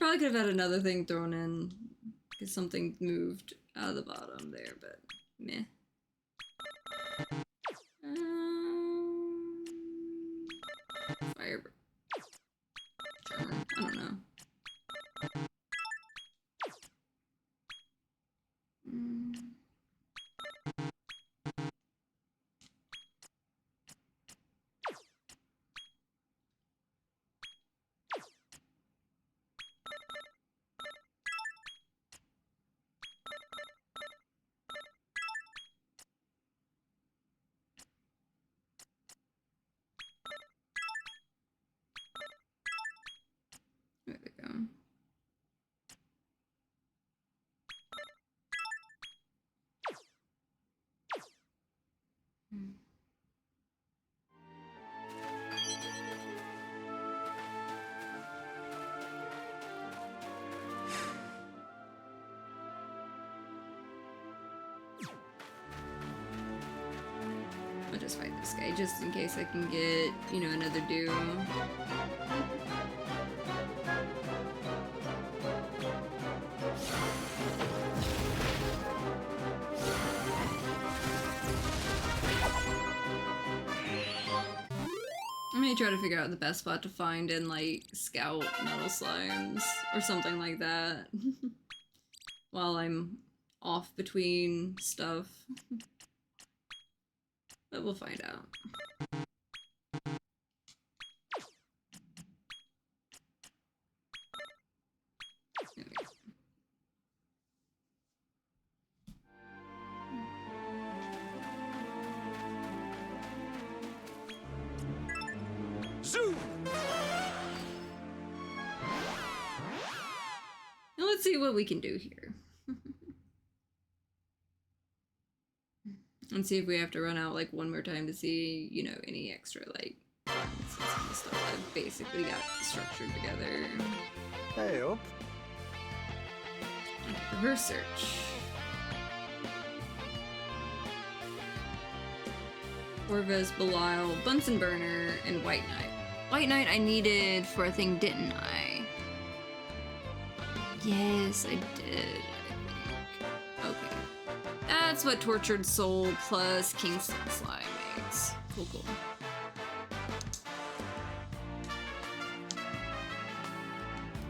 I Probably could have had another thing thrown in because something moved out of the bottom there, but meh. Fire charmer. I don't know. There we go. I'll just fight this guy just in case I can get, you know, another duo. I'm gonna try to figure out the best spot to find and like scout metal slimes or something like that while I'm off between stuff. But we'll find out. There we go. Zoo! Now let's see what we can do here. And see if we have to run out like one more time to see, you know, any extra like some of the stuff that I've basically got structured together. Hey up. Okay, reverse search. Orvis, Belial, Bunsen Burner, and White Knight. White Knight I needed for a thing, didn't I? Yes, I did, I think. Okay. That's what Tortured Soul plus Kingston Slime makes. Cool, cool.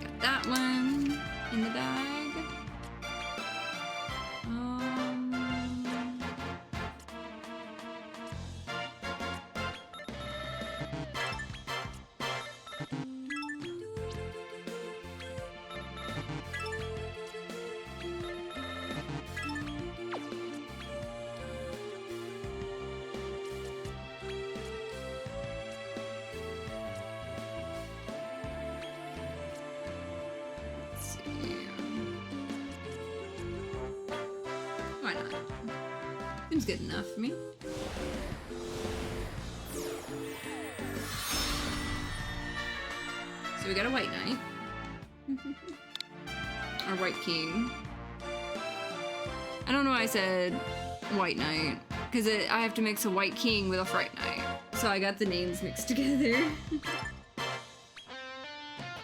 Got that one in the bag. Why not? Seems good enough for me. So we got a White Knight. Or White King. I don't know why I said White Knight, because I have to mix a White King with a Fright Knight. So I got the names mixed together.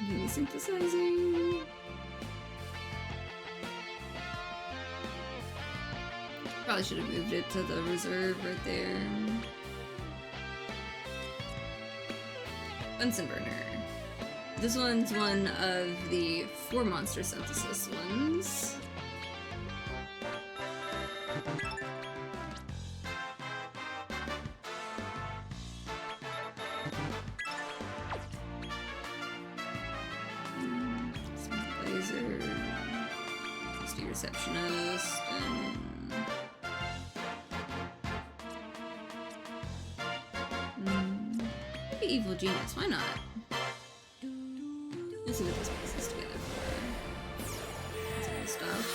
Really synthesizing. Probably should have moved it to the reserve right there. Bunsen Burner. This one's one of the 4 monster synthesis ones. Smith Laser, Trusty Receptionist, and maybe Evil Genius, why not? Let's see what this pieces together for. Some good stuff.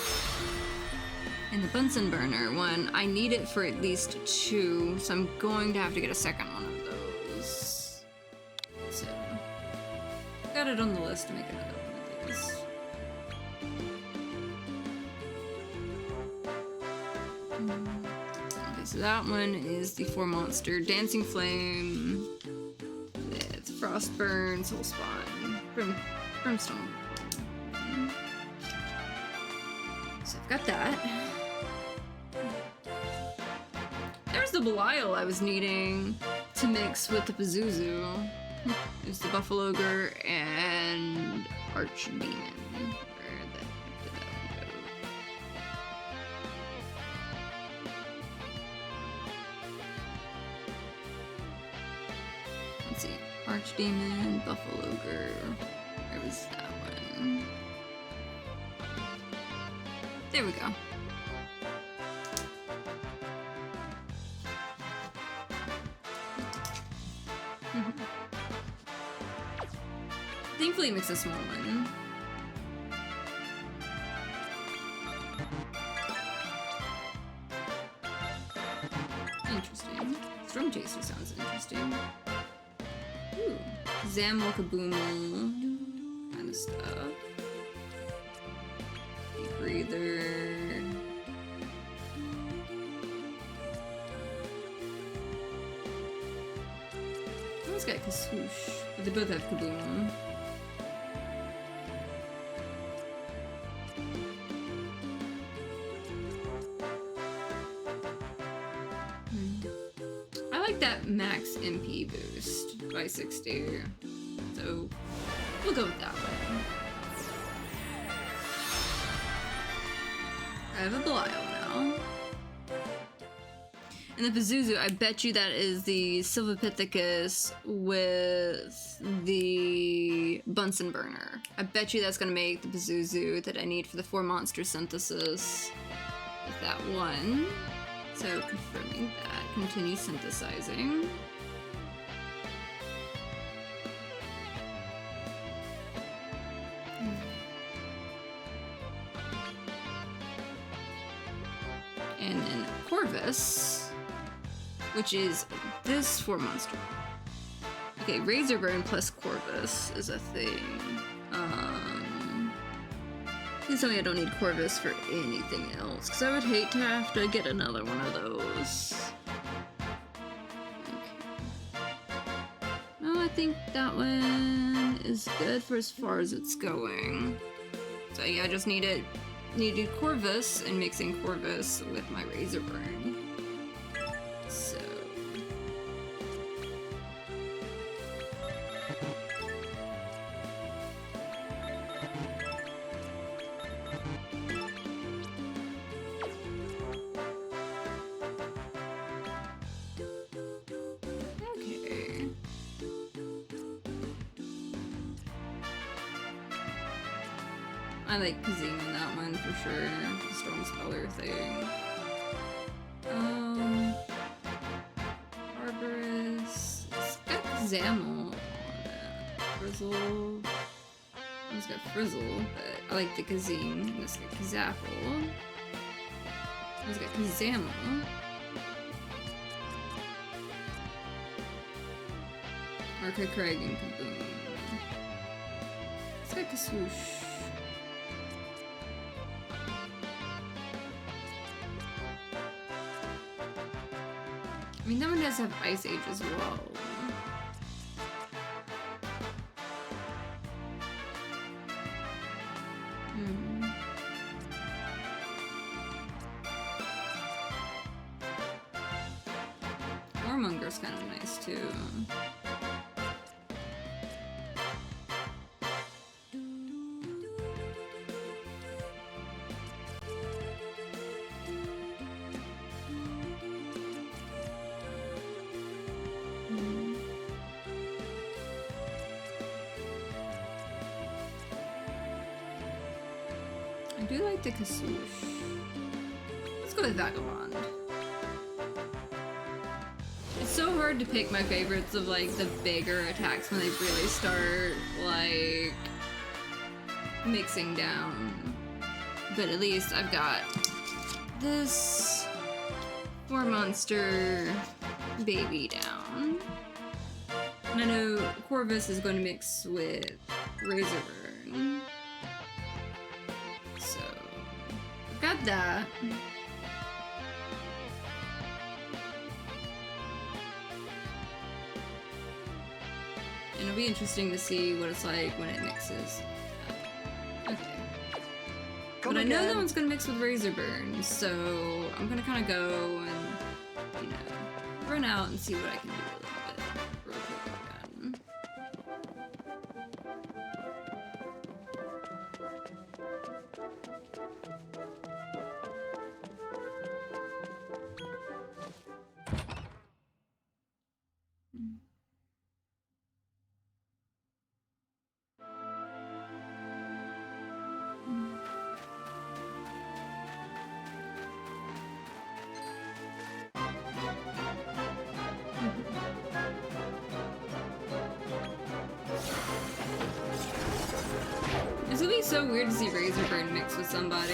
And the Bunsen Burner one, I need it for at least 2, so I'm going to have to get a second one of those. So, got it on the list to make another one of these. Okay, so that one is the 4 monster Dancing Flame. It's Frostburn, Soul Spawn, Brimstone. I've got that. There's the Belial I was needing to mix with the Pazuzu. There's the Buffalo Ogre and Archdemon. Where the heck did that one go? Let's see. Archdemon, Buffalo Ogre. Where was that one? There we go. Thankfully it makes a small one. Interesting. Storm Chaser sounds interesting. Ooh. Zamwalkaboomle kind of stuff. Deep breather. One's got Kaswoosh, but they both have Kaboom. I like that max MP boost by 60, so we'll go with that one. I have a Belial now. And the Pazuzu, I bet you that is the Sylvipithecus with the Bunsen burner. I bet you that's gonna make the Pazuzu that I need for the 4 monster synthesis with that one. So confirming that, continue synthesizing. And then Corvus, which is this 4 monster. Okay, Razorburn plus Corvus is a thing. Please tell me I don't need Corvus for anything else, because I would hate to have to get another one of those. Okay. No, I think that one is good for as far as it's going. So yeah, I just needed Corvus and mixing Corvus with my Razorburn. So okay. I like Kazim in that one for sure. The Storm Speller thing. Arborist. It's got Zammel on it. Frizzle. It's got Frizzle, but I like the Kazim. It's got Kazapple. It's got Kazamel. Arca Craig and Kaboom. It's got Kaswoosh. I mean, that one does have Ice Age as well. Warmonger's kind of nice too. I do like the Kaswoosh. Let's go with Vagabond. It's so hard to pick my favorites of like the bigger attacks when they really start like mixing down. But at least I've got this 4 monster baby down. And I know Corvus is going to mix with Razorburn. So, I've got that. And it'll be interesting to see what it's like when it mixes. Okay. But I know that one's gonna mix with Razor Burn, so I'm gonna kind of go and, you know, run out and see what I can do a little bit real quick again. It's gonna be so weird to see Razor Burn mixed with somebody.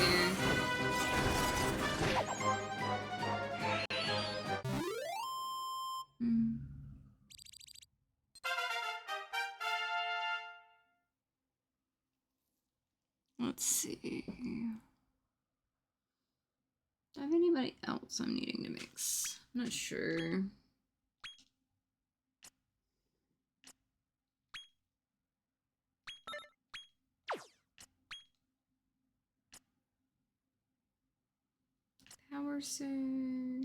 Let's see. Do I have anybody else I'm needing to mix? I'm not sure. Power Surge.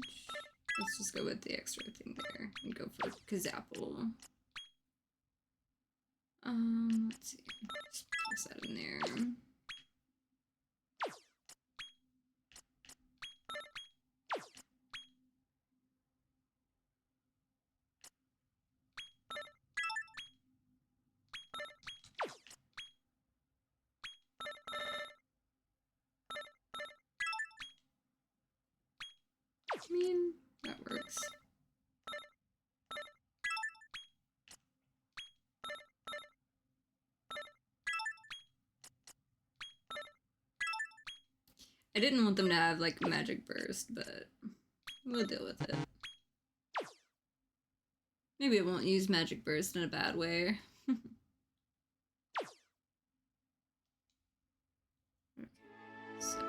Let's just go with the extra thing there and go for Kazapple. Let's see. Just toss that in there. I mean, that works. I didn't want them to have, like, Magic Burst, but we'll deal with it. Maybe I won't use Magic Burst in a bad way. Okay, so...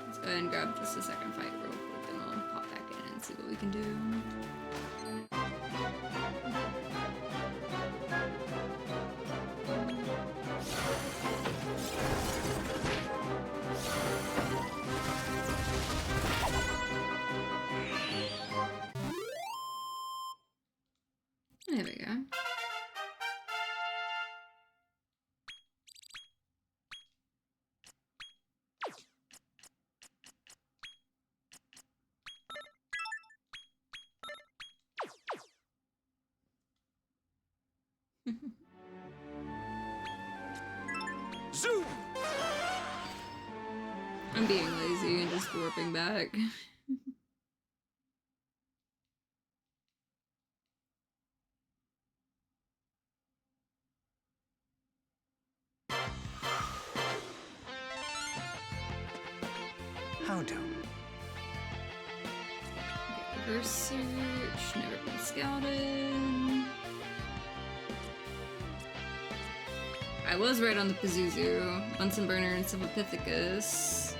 let's go ahead and grab just a second fight real quick, and we'll pop back in and see what we can do. There we go. Zoom! I'm being lazy and just warping back. How do? Okay, reverse search, never been scouted. I was right on the Pazuzu, Bunsen Burner and Sylvopithecus.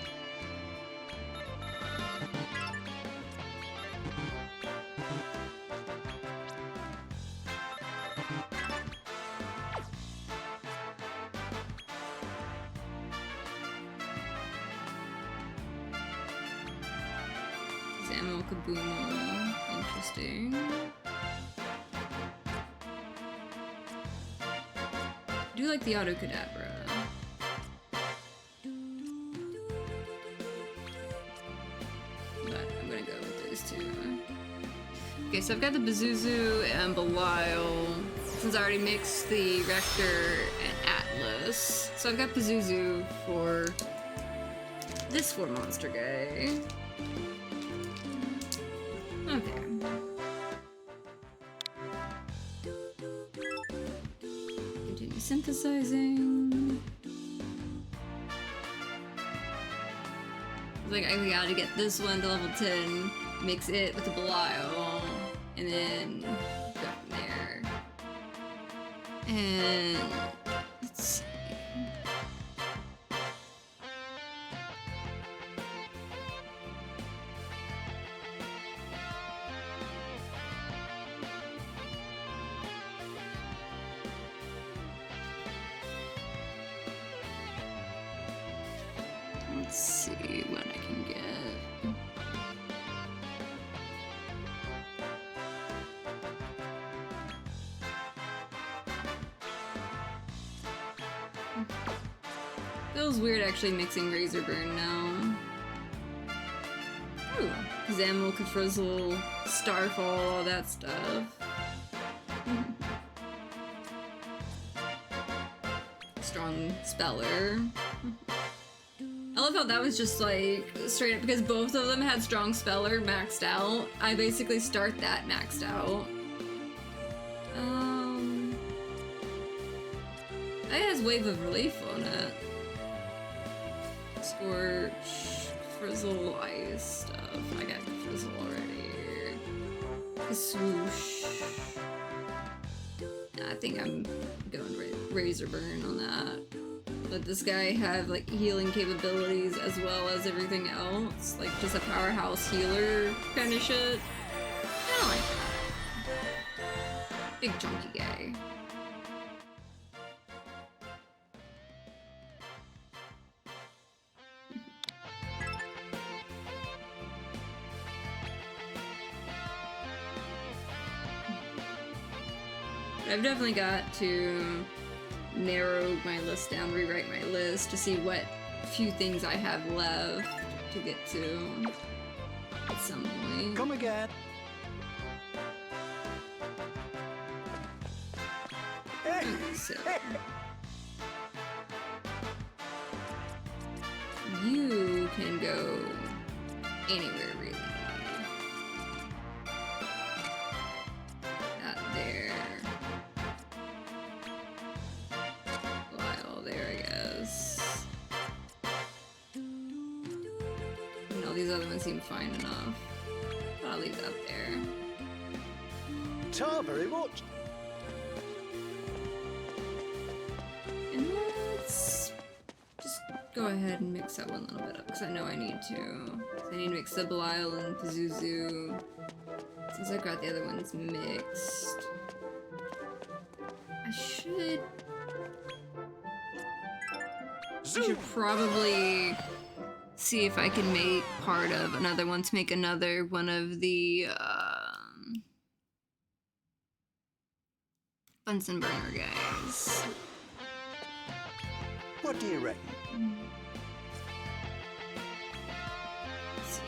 Zamo Kabumo, interesting. I do like the Auto Kadabra. But I'm gonna go with those two. Okay, so I've got the Pazuzu and Belial. Since I already mixed the Rector and Atlas. So I've got Pazuzu for this 4-monster guy. Okay. Continue synthesizing. Like, I gotta get this one to level 10, mix it with the Belial, and then go from there. And let's see. Let's see what I can get. Feels weird actually mixing Razor Burn now. Ooh, Zamel, Kafrizzle, Starfall, all that stuff. Strong Speller. I love how that was just like straight up because both of them had Strong Speller maxed out. I basically start that maxed out. It has Wave of Relief on it. Scorch, Frizzle, Ice stuff. I got Frizzle already. Swoosh. I think I'm going Razor Burn on that. Let this guy have like healing capabilities as well as everything else. Like just a powerhouse healer kind of shit. I don't like that. Big chunky guy. I've definitely got to narrow my list down, rewrite my list to see what few things I have left to get to at some point. Come again. So, you can go anywhere really. Not there. Lyle there, I guess. And all these other ones seem fine enough. But I'll leave that there. Ta very much. And let's just go ahead and mix that one little bit up because I know I need to. I need to mix the Belial and Pazuzu. Since I've got the other ones mixed, I should probably see if I can make part of another one to make another one of the Bunsen burner guys. What do you reckon? Let's see.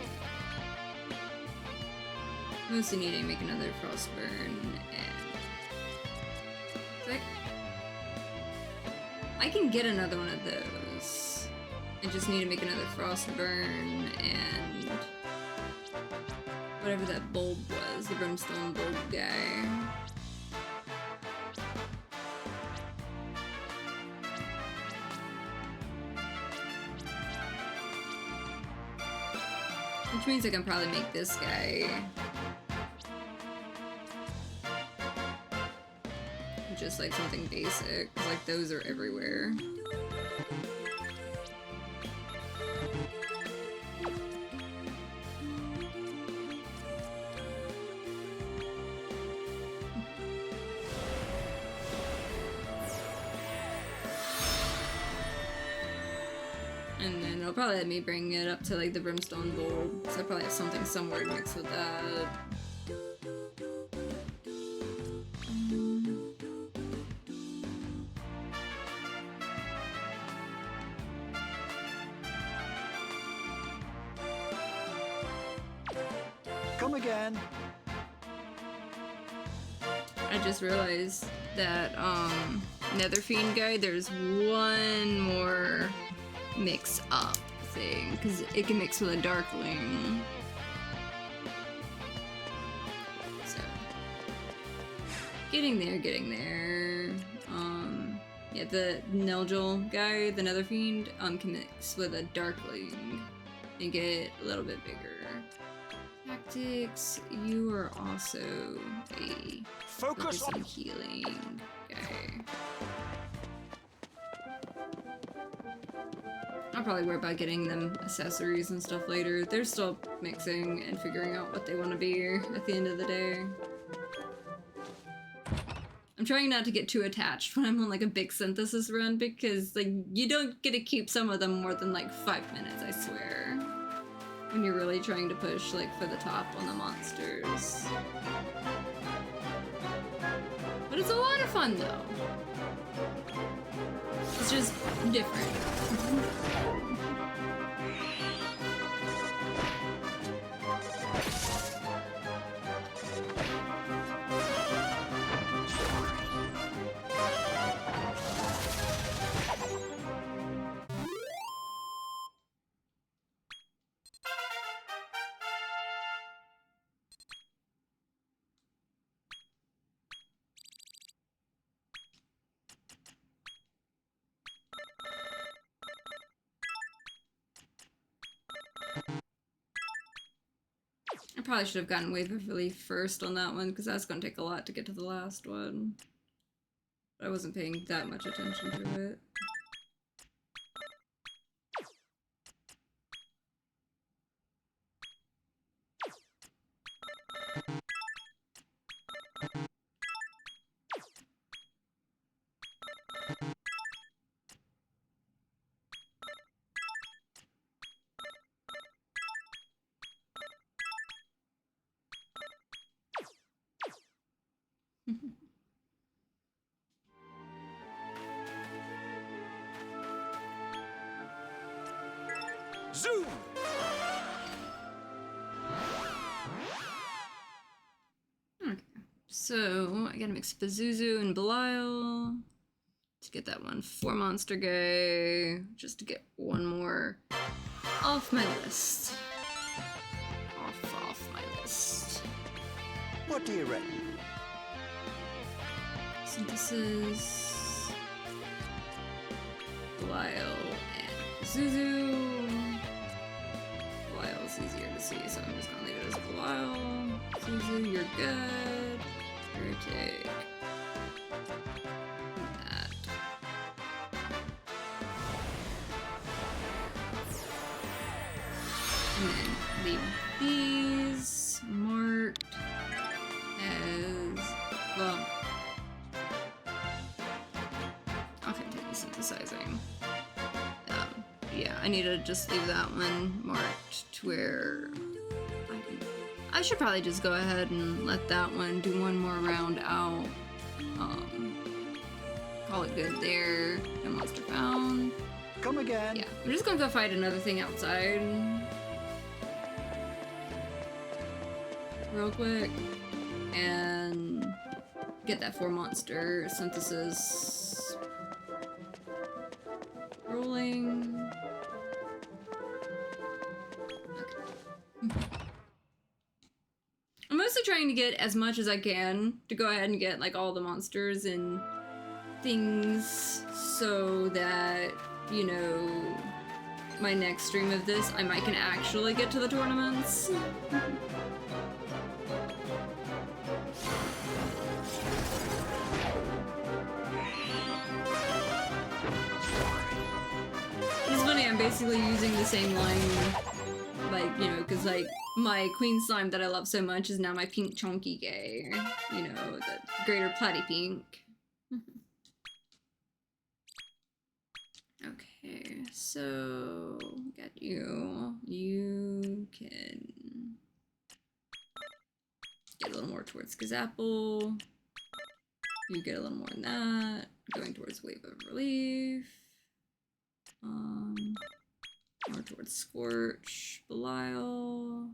Mostly need to make another Frostburn and I can get another one of those. I just need to make another Frostburn and whatever that bulb was, the brimstone bulb guy. Which means I can probably make this guy just like something basic, 'cause like those are everywhere. And then it'll probably let me bring it up to like the brimstone bulb, so I probably have something somewhere to mix with that. Come again. I just realized that Nether Fiend guy, there's one more mix up thing, because it can mix with a Darkling. So getting there. Yeah, the Nelgel guy, the Nether Fiend, can mix with a Darkling and get a little bit bigger. Tactics, you are also a Focus on on healing guy. I'll probably worry about getting them accessories and stuff later. They're still mixing and figuring out what they want to be at the end of the day. I'm trying not to get too attached when I'm on like a big synthesis run because like you don't get to keep some of them more than like 5 minutes, I swear. When you're really trying to push like for the top on the monsters. But it's a lot of fun though. It's just different. I probably should have gotten Wave of Relief first on that one, because that's going to take a lot to get to the last one. But I wasn't paying that much attention to it. Zoom! Okay, so I gotta mix Pazuzu and Belial to get that one 4 monster guy, just to get one more off my list. Off my list. What do you reckon? Synthesis, Belial, and Pazuzu. Belial's easier to see, so I'm just gonna leave it as Belial. Pazuzu, you're good. Heretic. That. And then leave these marked as, well, I'll continue synthesizing. Yeah, I need to just leave that one marked to where I should probably just go ahead and let that one do one more round out. Call it good there. No monster found. Come again. Yeah, I'm just gonna go fight another thing outside real quick and get that 4 monster synthesis rolling. Okay. I'm mostly trying to get as much as I can to go ahead and get like all the monsters and things so that, you know, my next stream of this I might can actually get to the tournaments. It's funny, I'm basically using the same line, like, you know, because like my queen slime that I love so much is now my pink chunky gay, you know, the greater platy pink. Okay, so got you. You can get a little more towards Gazapple. You get a little more than that. Going towards Wave of Relief. More towards Scorch, Belial.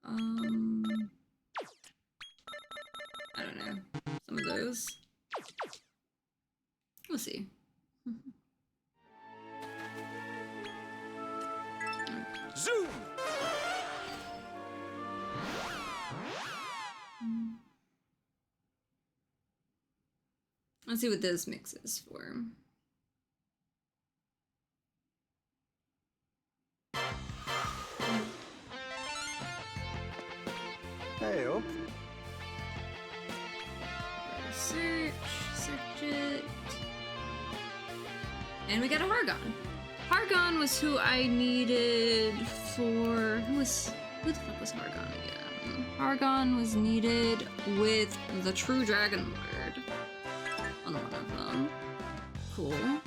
I don't know. Some of those. We'll see. Zoom! Let's see what this mix is for. Hey up. Search it. And we got a Hargon. Hargon was who I needed for... Who the fuck was Hargon again? Argon was needed with the True Dragon Lord on one of them. Cool.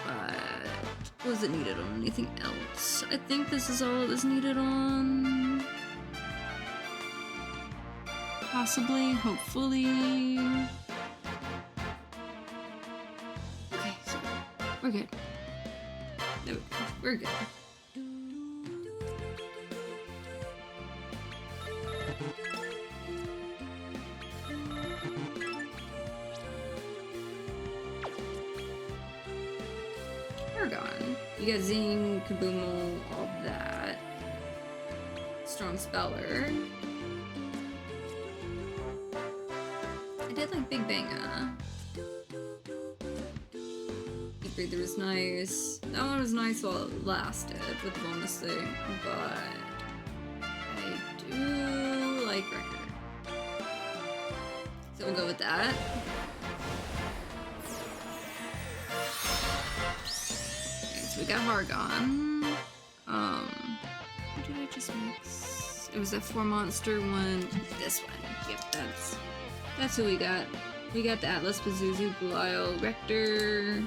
But was it needed on anything else? I think this is all it was needed on. Possibly, hopefully. Okay, so we're good. There we go. We're good. Argon. You got Zing, Kaboomel, all that. Strong Speller. I did like Big Banga. Deep Breather was nice. That one was nice while it lasted with the bonus thing, but I do like Record. So we'll go with that. We got Hargon. What did I just mix? It was a 4-monster one. This one. Yep, that's who we got. We got the Atlas, Pazuzu, Belial, Rector,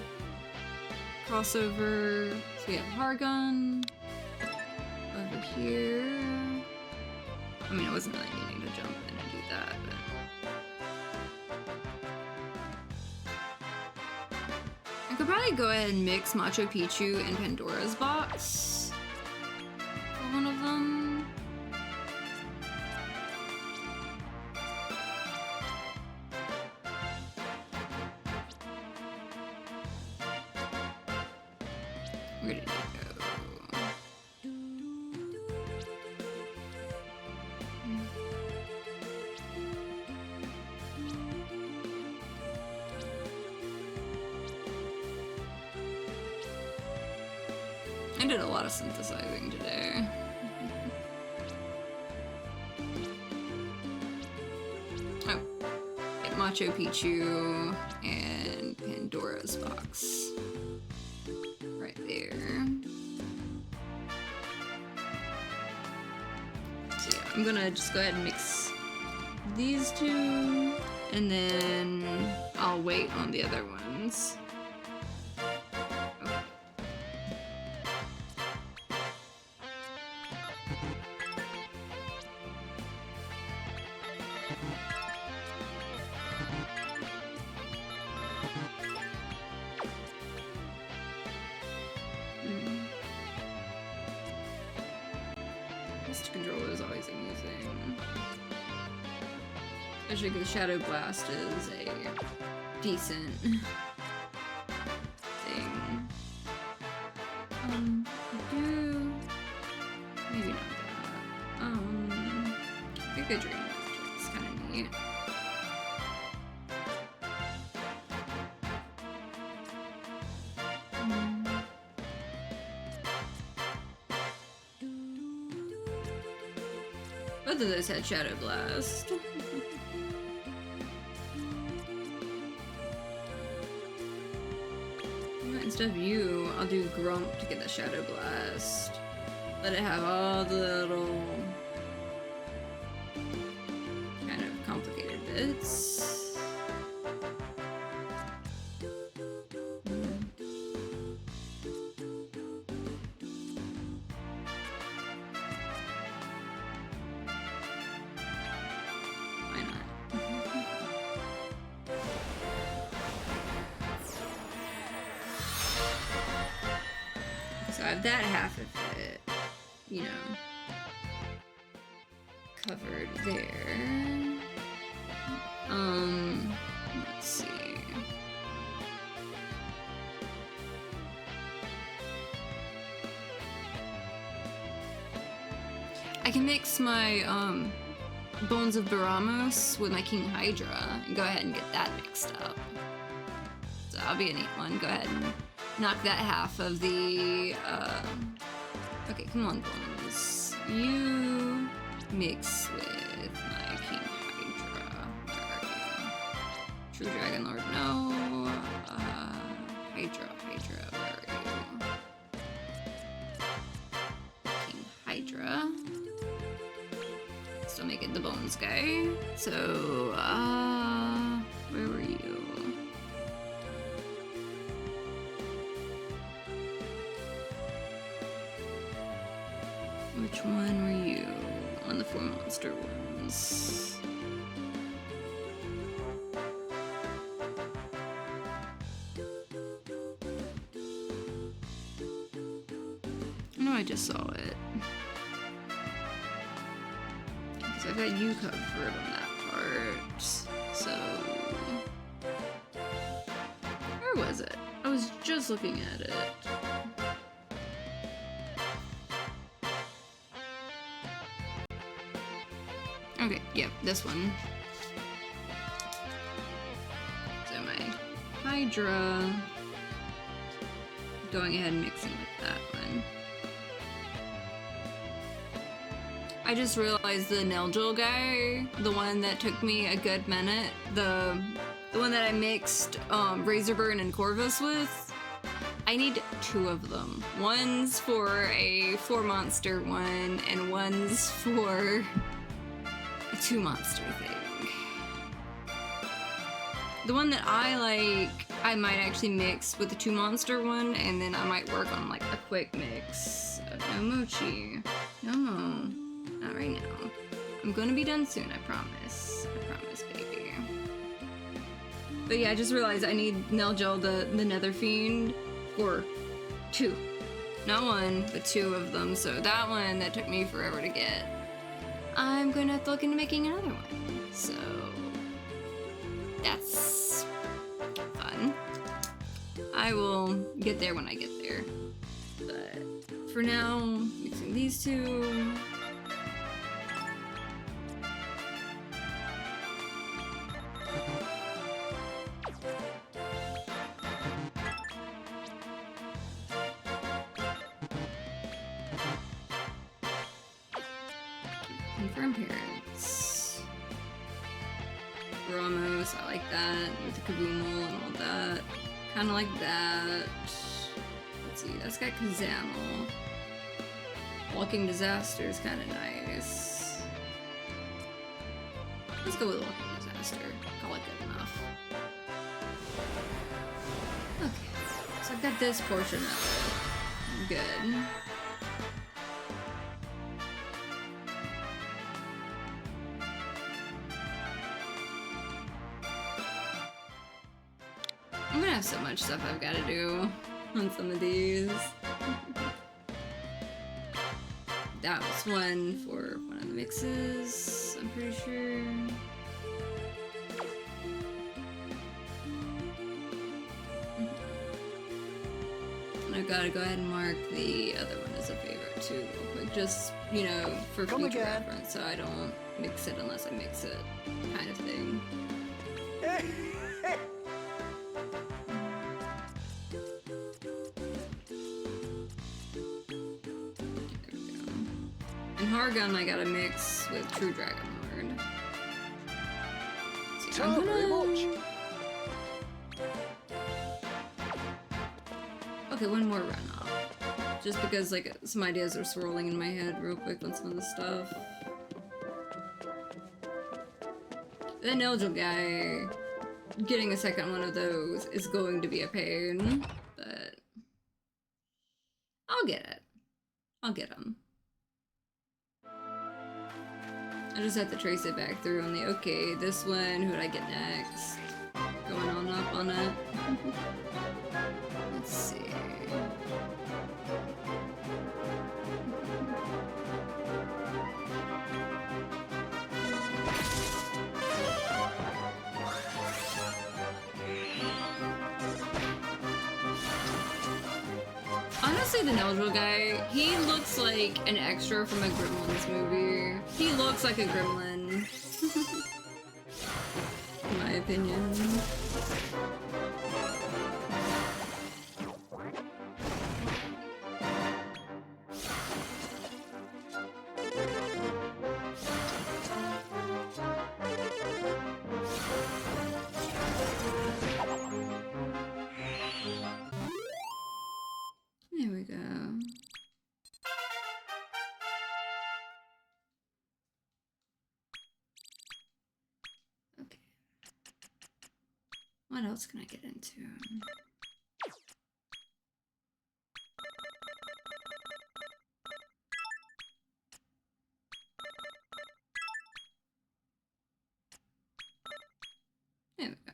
crossover. So we have Hargon over here. I mean, I wasn't really needing to jump in and do that, but. I could probably go ahead and mix Macho Picchu and Pandora's Box for one of them. Where did it go? I did a lot of synthesizing today. Oh, get Macho Picchu and Pandora's Box right there. So yeah, I'm gonna just go ahead and mix these two, and then I'll wait on the other ones. Mr. Controller is always amusing. Especially because Shadow Blast is a decent thing. I do... maybe not that. Pick a Dream Magic. It's kind of neat. Both of those had Shadow Blast. Instead of you, I'll do Grump to get the Shadow Blast. Let it have all the little kind of complicated bits. So I have that half of it, you know, covered there. Let's see. I can mix my, Bones of Baramos with my King Hydra and go ahead and get that mixed up. So that'll be a neat one. Go ahead and knock that half of the, okay, come on, Bones. You mix with my King Hydra. Where are you? True Dragon Lord, no. Hydra, where are you? King Hydra. still make it the bones guy. So, where were you? Which one were you on the 4 monster ones? No, I just saw it. Because I've got you covered on that part. So, where was it? I was just looking at it. Okay, yep, this one. So my Hydra, going ahead and mixing with that one. I just realized the Nelgel guy, the one that took me a good minute, the one that I mixed Razorburn and Corvus with, I need 2 of them. One's for a 4 monster one, and one's for a 2 monster thing. The one that I like, I might actually mix with the 2 monster one, and then I might work on like a quick mix. No mochi. No, not right now. I'm gonna be done soon, I promise. I promise, baby. But yeah, I just realized I need Nelgel, the Nether Fiend, for 2. Not 1, but 2 of them. So that one that took me forever to get, I'm gonna have to look into making another one. So that's fun. I will get there when I get there. But for now, mixing these 2. Confirm parents. Ramos, I like that, with the Kaboomel and all that. Kinda like that. Let's see, that's got Kazamel. Walking Disaster is kinda nice. Let's go with Walking Disaster. Call it good enough. Okay, so I've got this portion of it. Good. I'm gonna have so much stuff I've got to do on some of these. That was one for one of the mixes, I'm pretty sure. And I've got to go ahead and mark the other one as a favorite too, real quick. Just, you know, for future reference, so I don't mix it unless I mix it, kind of thing. And Hargun I gotta mix with True Dragon Lord. See, I'm gonna... Okay, one more run off. Just because like some ideas are swirling in my head real quick on some of the stuff. The Nelgel guy, getting a second one of those is going to be a pain, but I'll get it. I'll get them. I just have to trace it back through on the, okay, this one, who would I get next? Going on up on it. Let's see. Honestly, the Nelgel guy, he looks like an extra from a Gremlins movie. He looks like a gremlin. In my opinion. There we go. What else can I get into? There we go.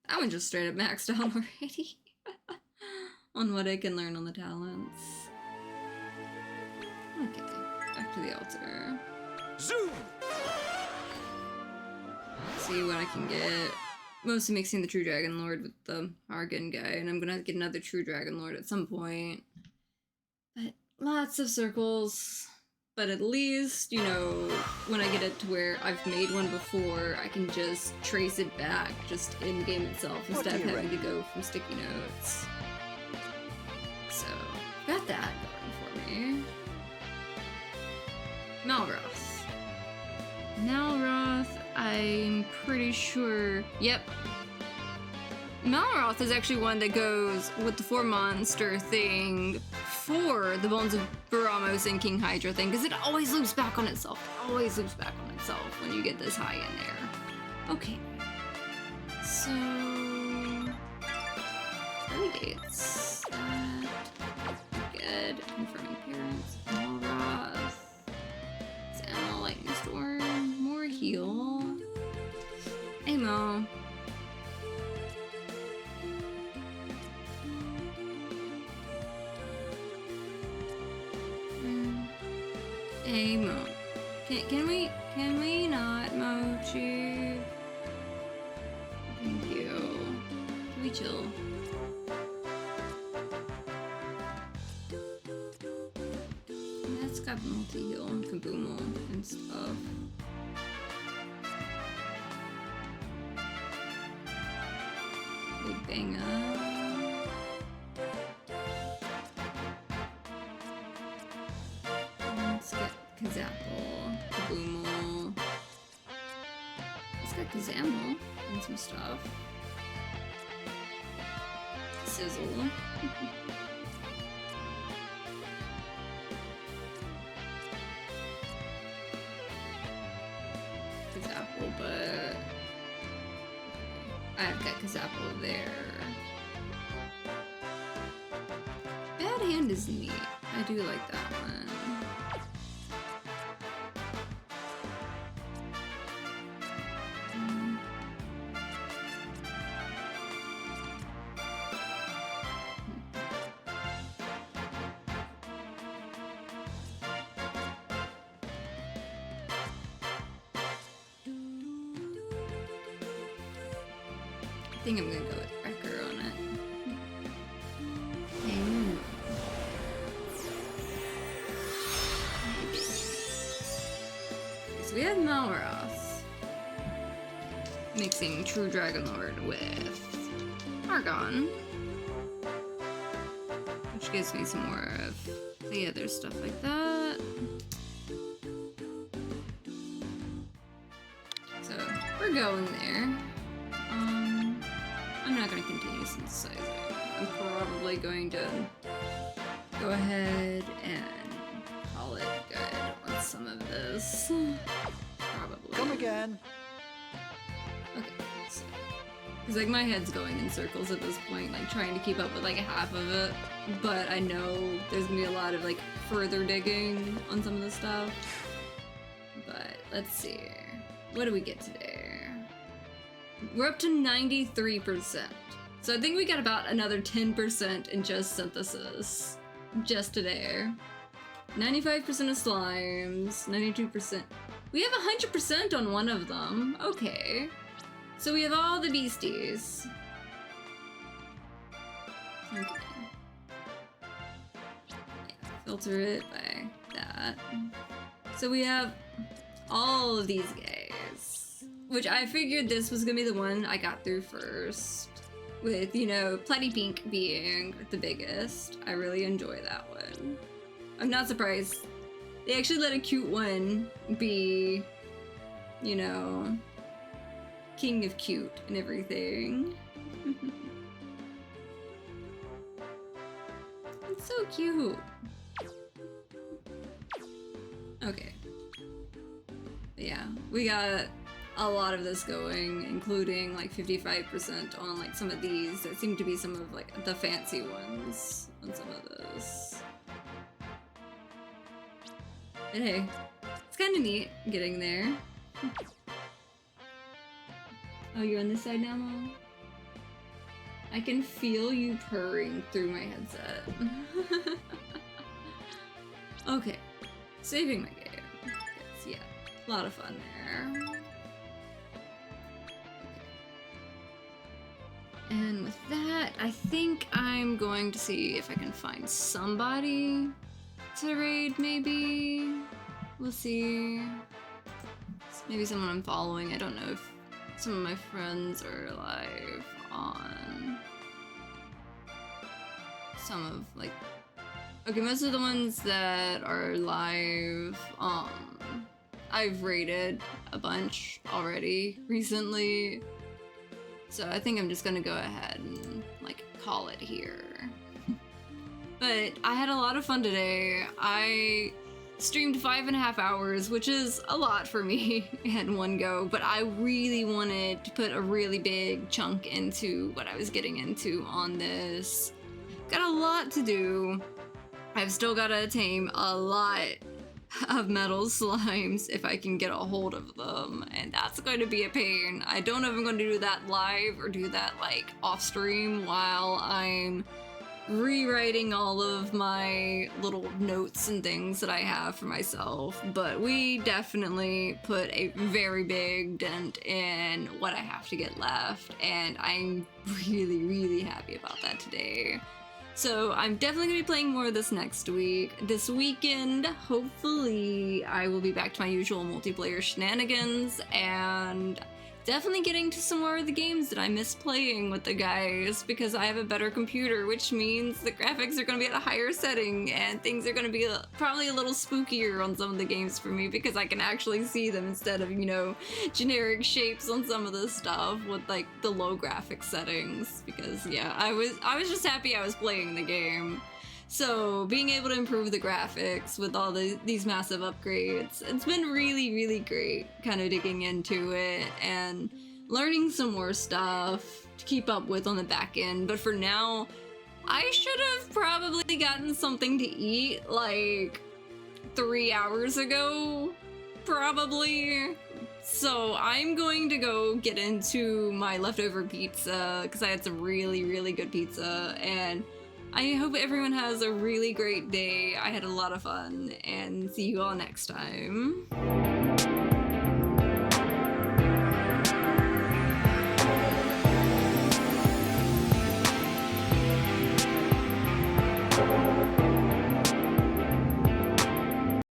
That one just straight up maxed out already. On what I can learn on the talents. Okay, back to the altar. Zoo. See what I can get. Mostly mixing the True Dragon Lord with the Argon guy, and I'm gonna get another True Dragon Lord at some point. But lots of circles. But at least, you know, when I get it to where I've made one before, I can just trace it back just in the game itself What instead of do you having to reckon? go from sticky notes. So, got that going for me. Malroth. Malroth, I'm pretty sure. Yep. Malroth is actually one that goes with the 4-monster thing for the Bones of Baramos and King Hydra thing, because it always loops back on itself. It always loops back on itself when you get this high in there. Okay. So... early gates. Good. Confirming parents. Malroth. Xana, Lightning Storm. More heal. Amo. Amo. Can we not, Mochi? Thank you. Can we chill? That's got multi-heal and Kabumo and stuff. Big Banga. Let's get Kazapple, Kabumo. Let's get Kazammo and some stuff. Sizzle. Kazapple, but I've got Kazapple there. Bad Hand is neat. I do like that one. I think I'm gonna go with Wrecker on it. So we have Malroth mixing True Dragon Lord with Argon, which gives me some more of the other stuff like that. So we're going there. I'm not going to continue synthesizing. I'm probably going to go ahead and call it good on some of this. Probably. Come again. Okay, so... because, like, my head's going in circles at this point, like, trying to keep up with, like, half of it. But I know there's going to be a lot of, like, further digging on some of the stuff. But, let's see. What do we get today? We're up to 93%. So I think we got about another 10% in just synthesis. Just today. 95% of slimes, 92%. We have 100% on one of them. Okay. So we have all the beasties. Okay. Yeah, filter it by that. So we have all of these guys. Which I figured this was gonna be the one I got through first. With, you know, Platy Pink being the biggest. I really enjoy that one. I'm not surprised. They actually let a cute one be, you know, king of cute and everything. It's so cute. Okay. Yeah, we got a lot of this going, including like 55% on like some of these that seem to be some of like the fancy ones on some of this. But hey, it's kind of neat getting there. Oh, you're on this side now, Mom? I can feel you purring through my headset. Okay, saving my game. Yeah, a lot of fun there. And with that, I think I'm going to see if I can find somebody to raid, maybe? We'll see. Maybe someone I'm following. I don't know if some of my friends are live on some of, like... Okay, most of the ones that are live, I've raided a bunch already recently. So I think I'm just gonna go ahead and, like, call it here. But I had a lot of fun today. I streamed 5.5 hours, which is a lot for me in one go, but I really wanted to put a really big chunk into what I was getting into on this. Got a lot to do. I've still gotta tame a lot of metal slimes if I can get a hold of them, and that's going to be a pain. I don't know if I'm going to do that live or do that like off stream while I'm rewriting all of my little notes and things that I have for myself, but we definitely put a very big dent in what I have to get left, and I'm really happy about that today. So I'm definitely going to be playing more of this next week. This weekend, hopefully, I will be back to my usual multiplayer shenanigans and definitely getting to some more of the games that I miss playing with the guys because I have a better computer, which means the graphics are going to be at a higher setting and things are going to be probably a little spookier on some of the games for me because I can actually see them instead of, you know, generic shapes on some of this stuff with like the low graphics settings because yeah, I was just happy I was playing the game. So being able to improve the graphics with all these massive upgrades, it's been really great kind of digging into it and learning some more stuff to keep up with on the back end. But for now, I should have probably gotten something to eat like 3 hours ago, probably. So I'm going to go get into my leftover pizza because I had some really good pizza, and I hope everyone has a really great day. I had a lot of fun, and see you all next time.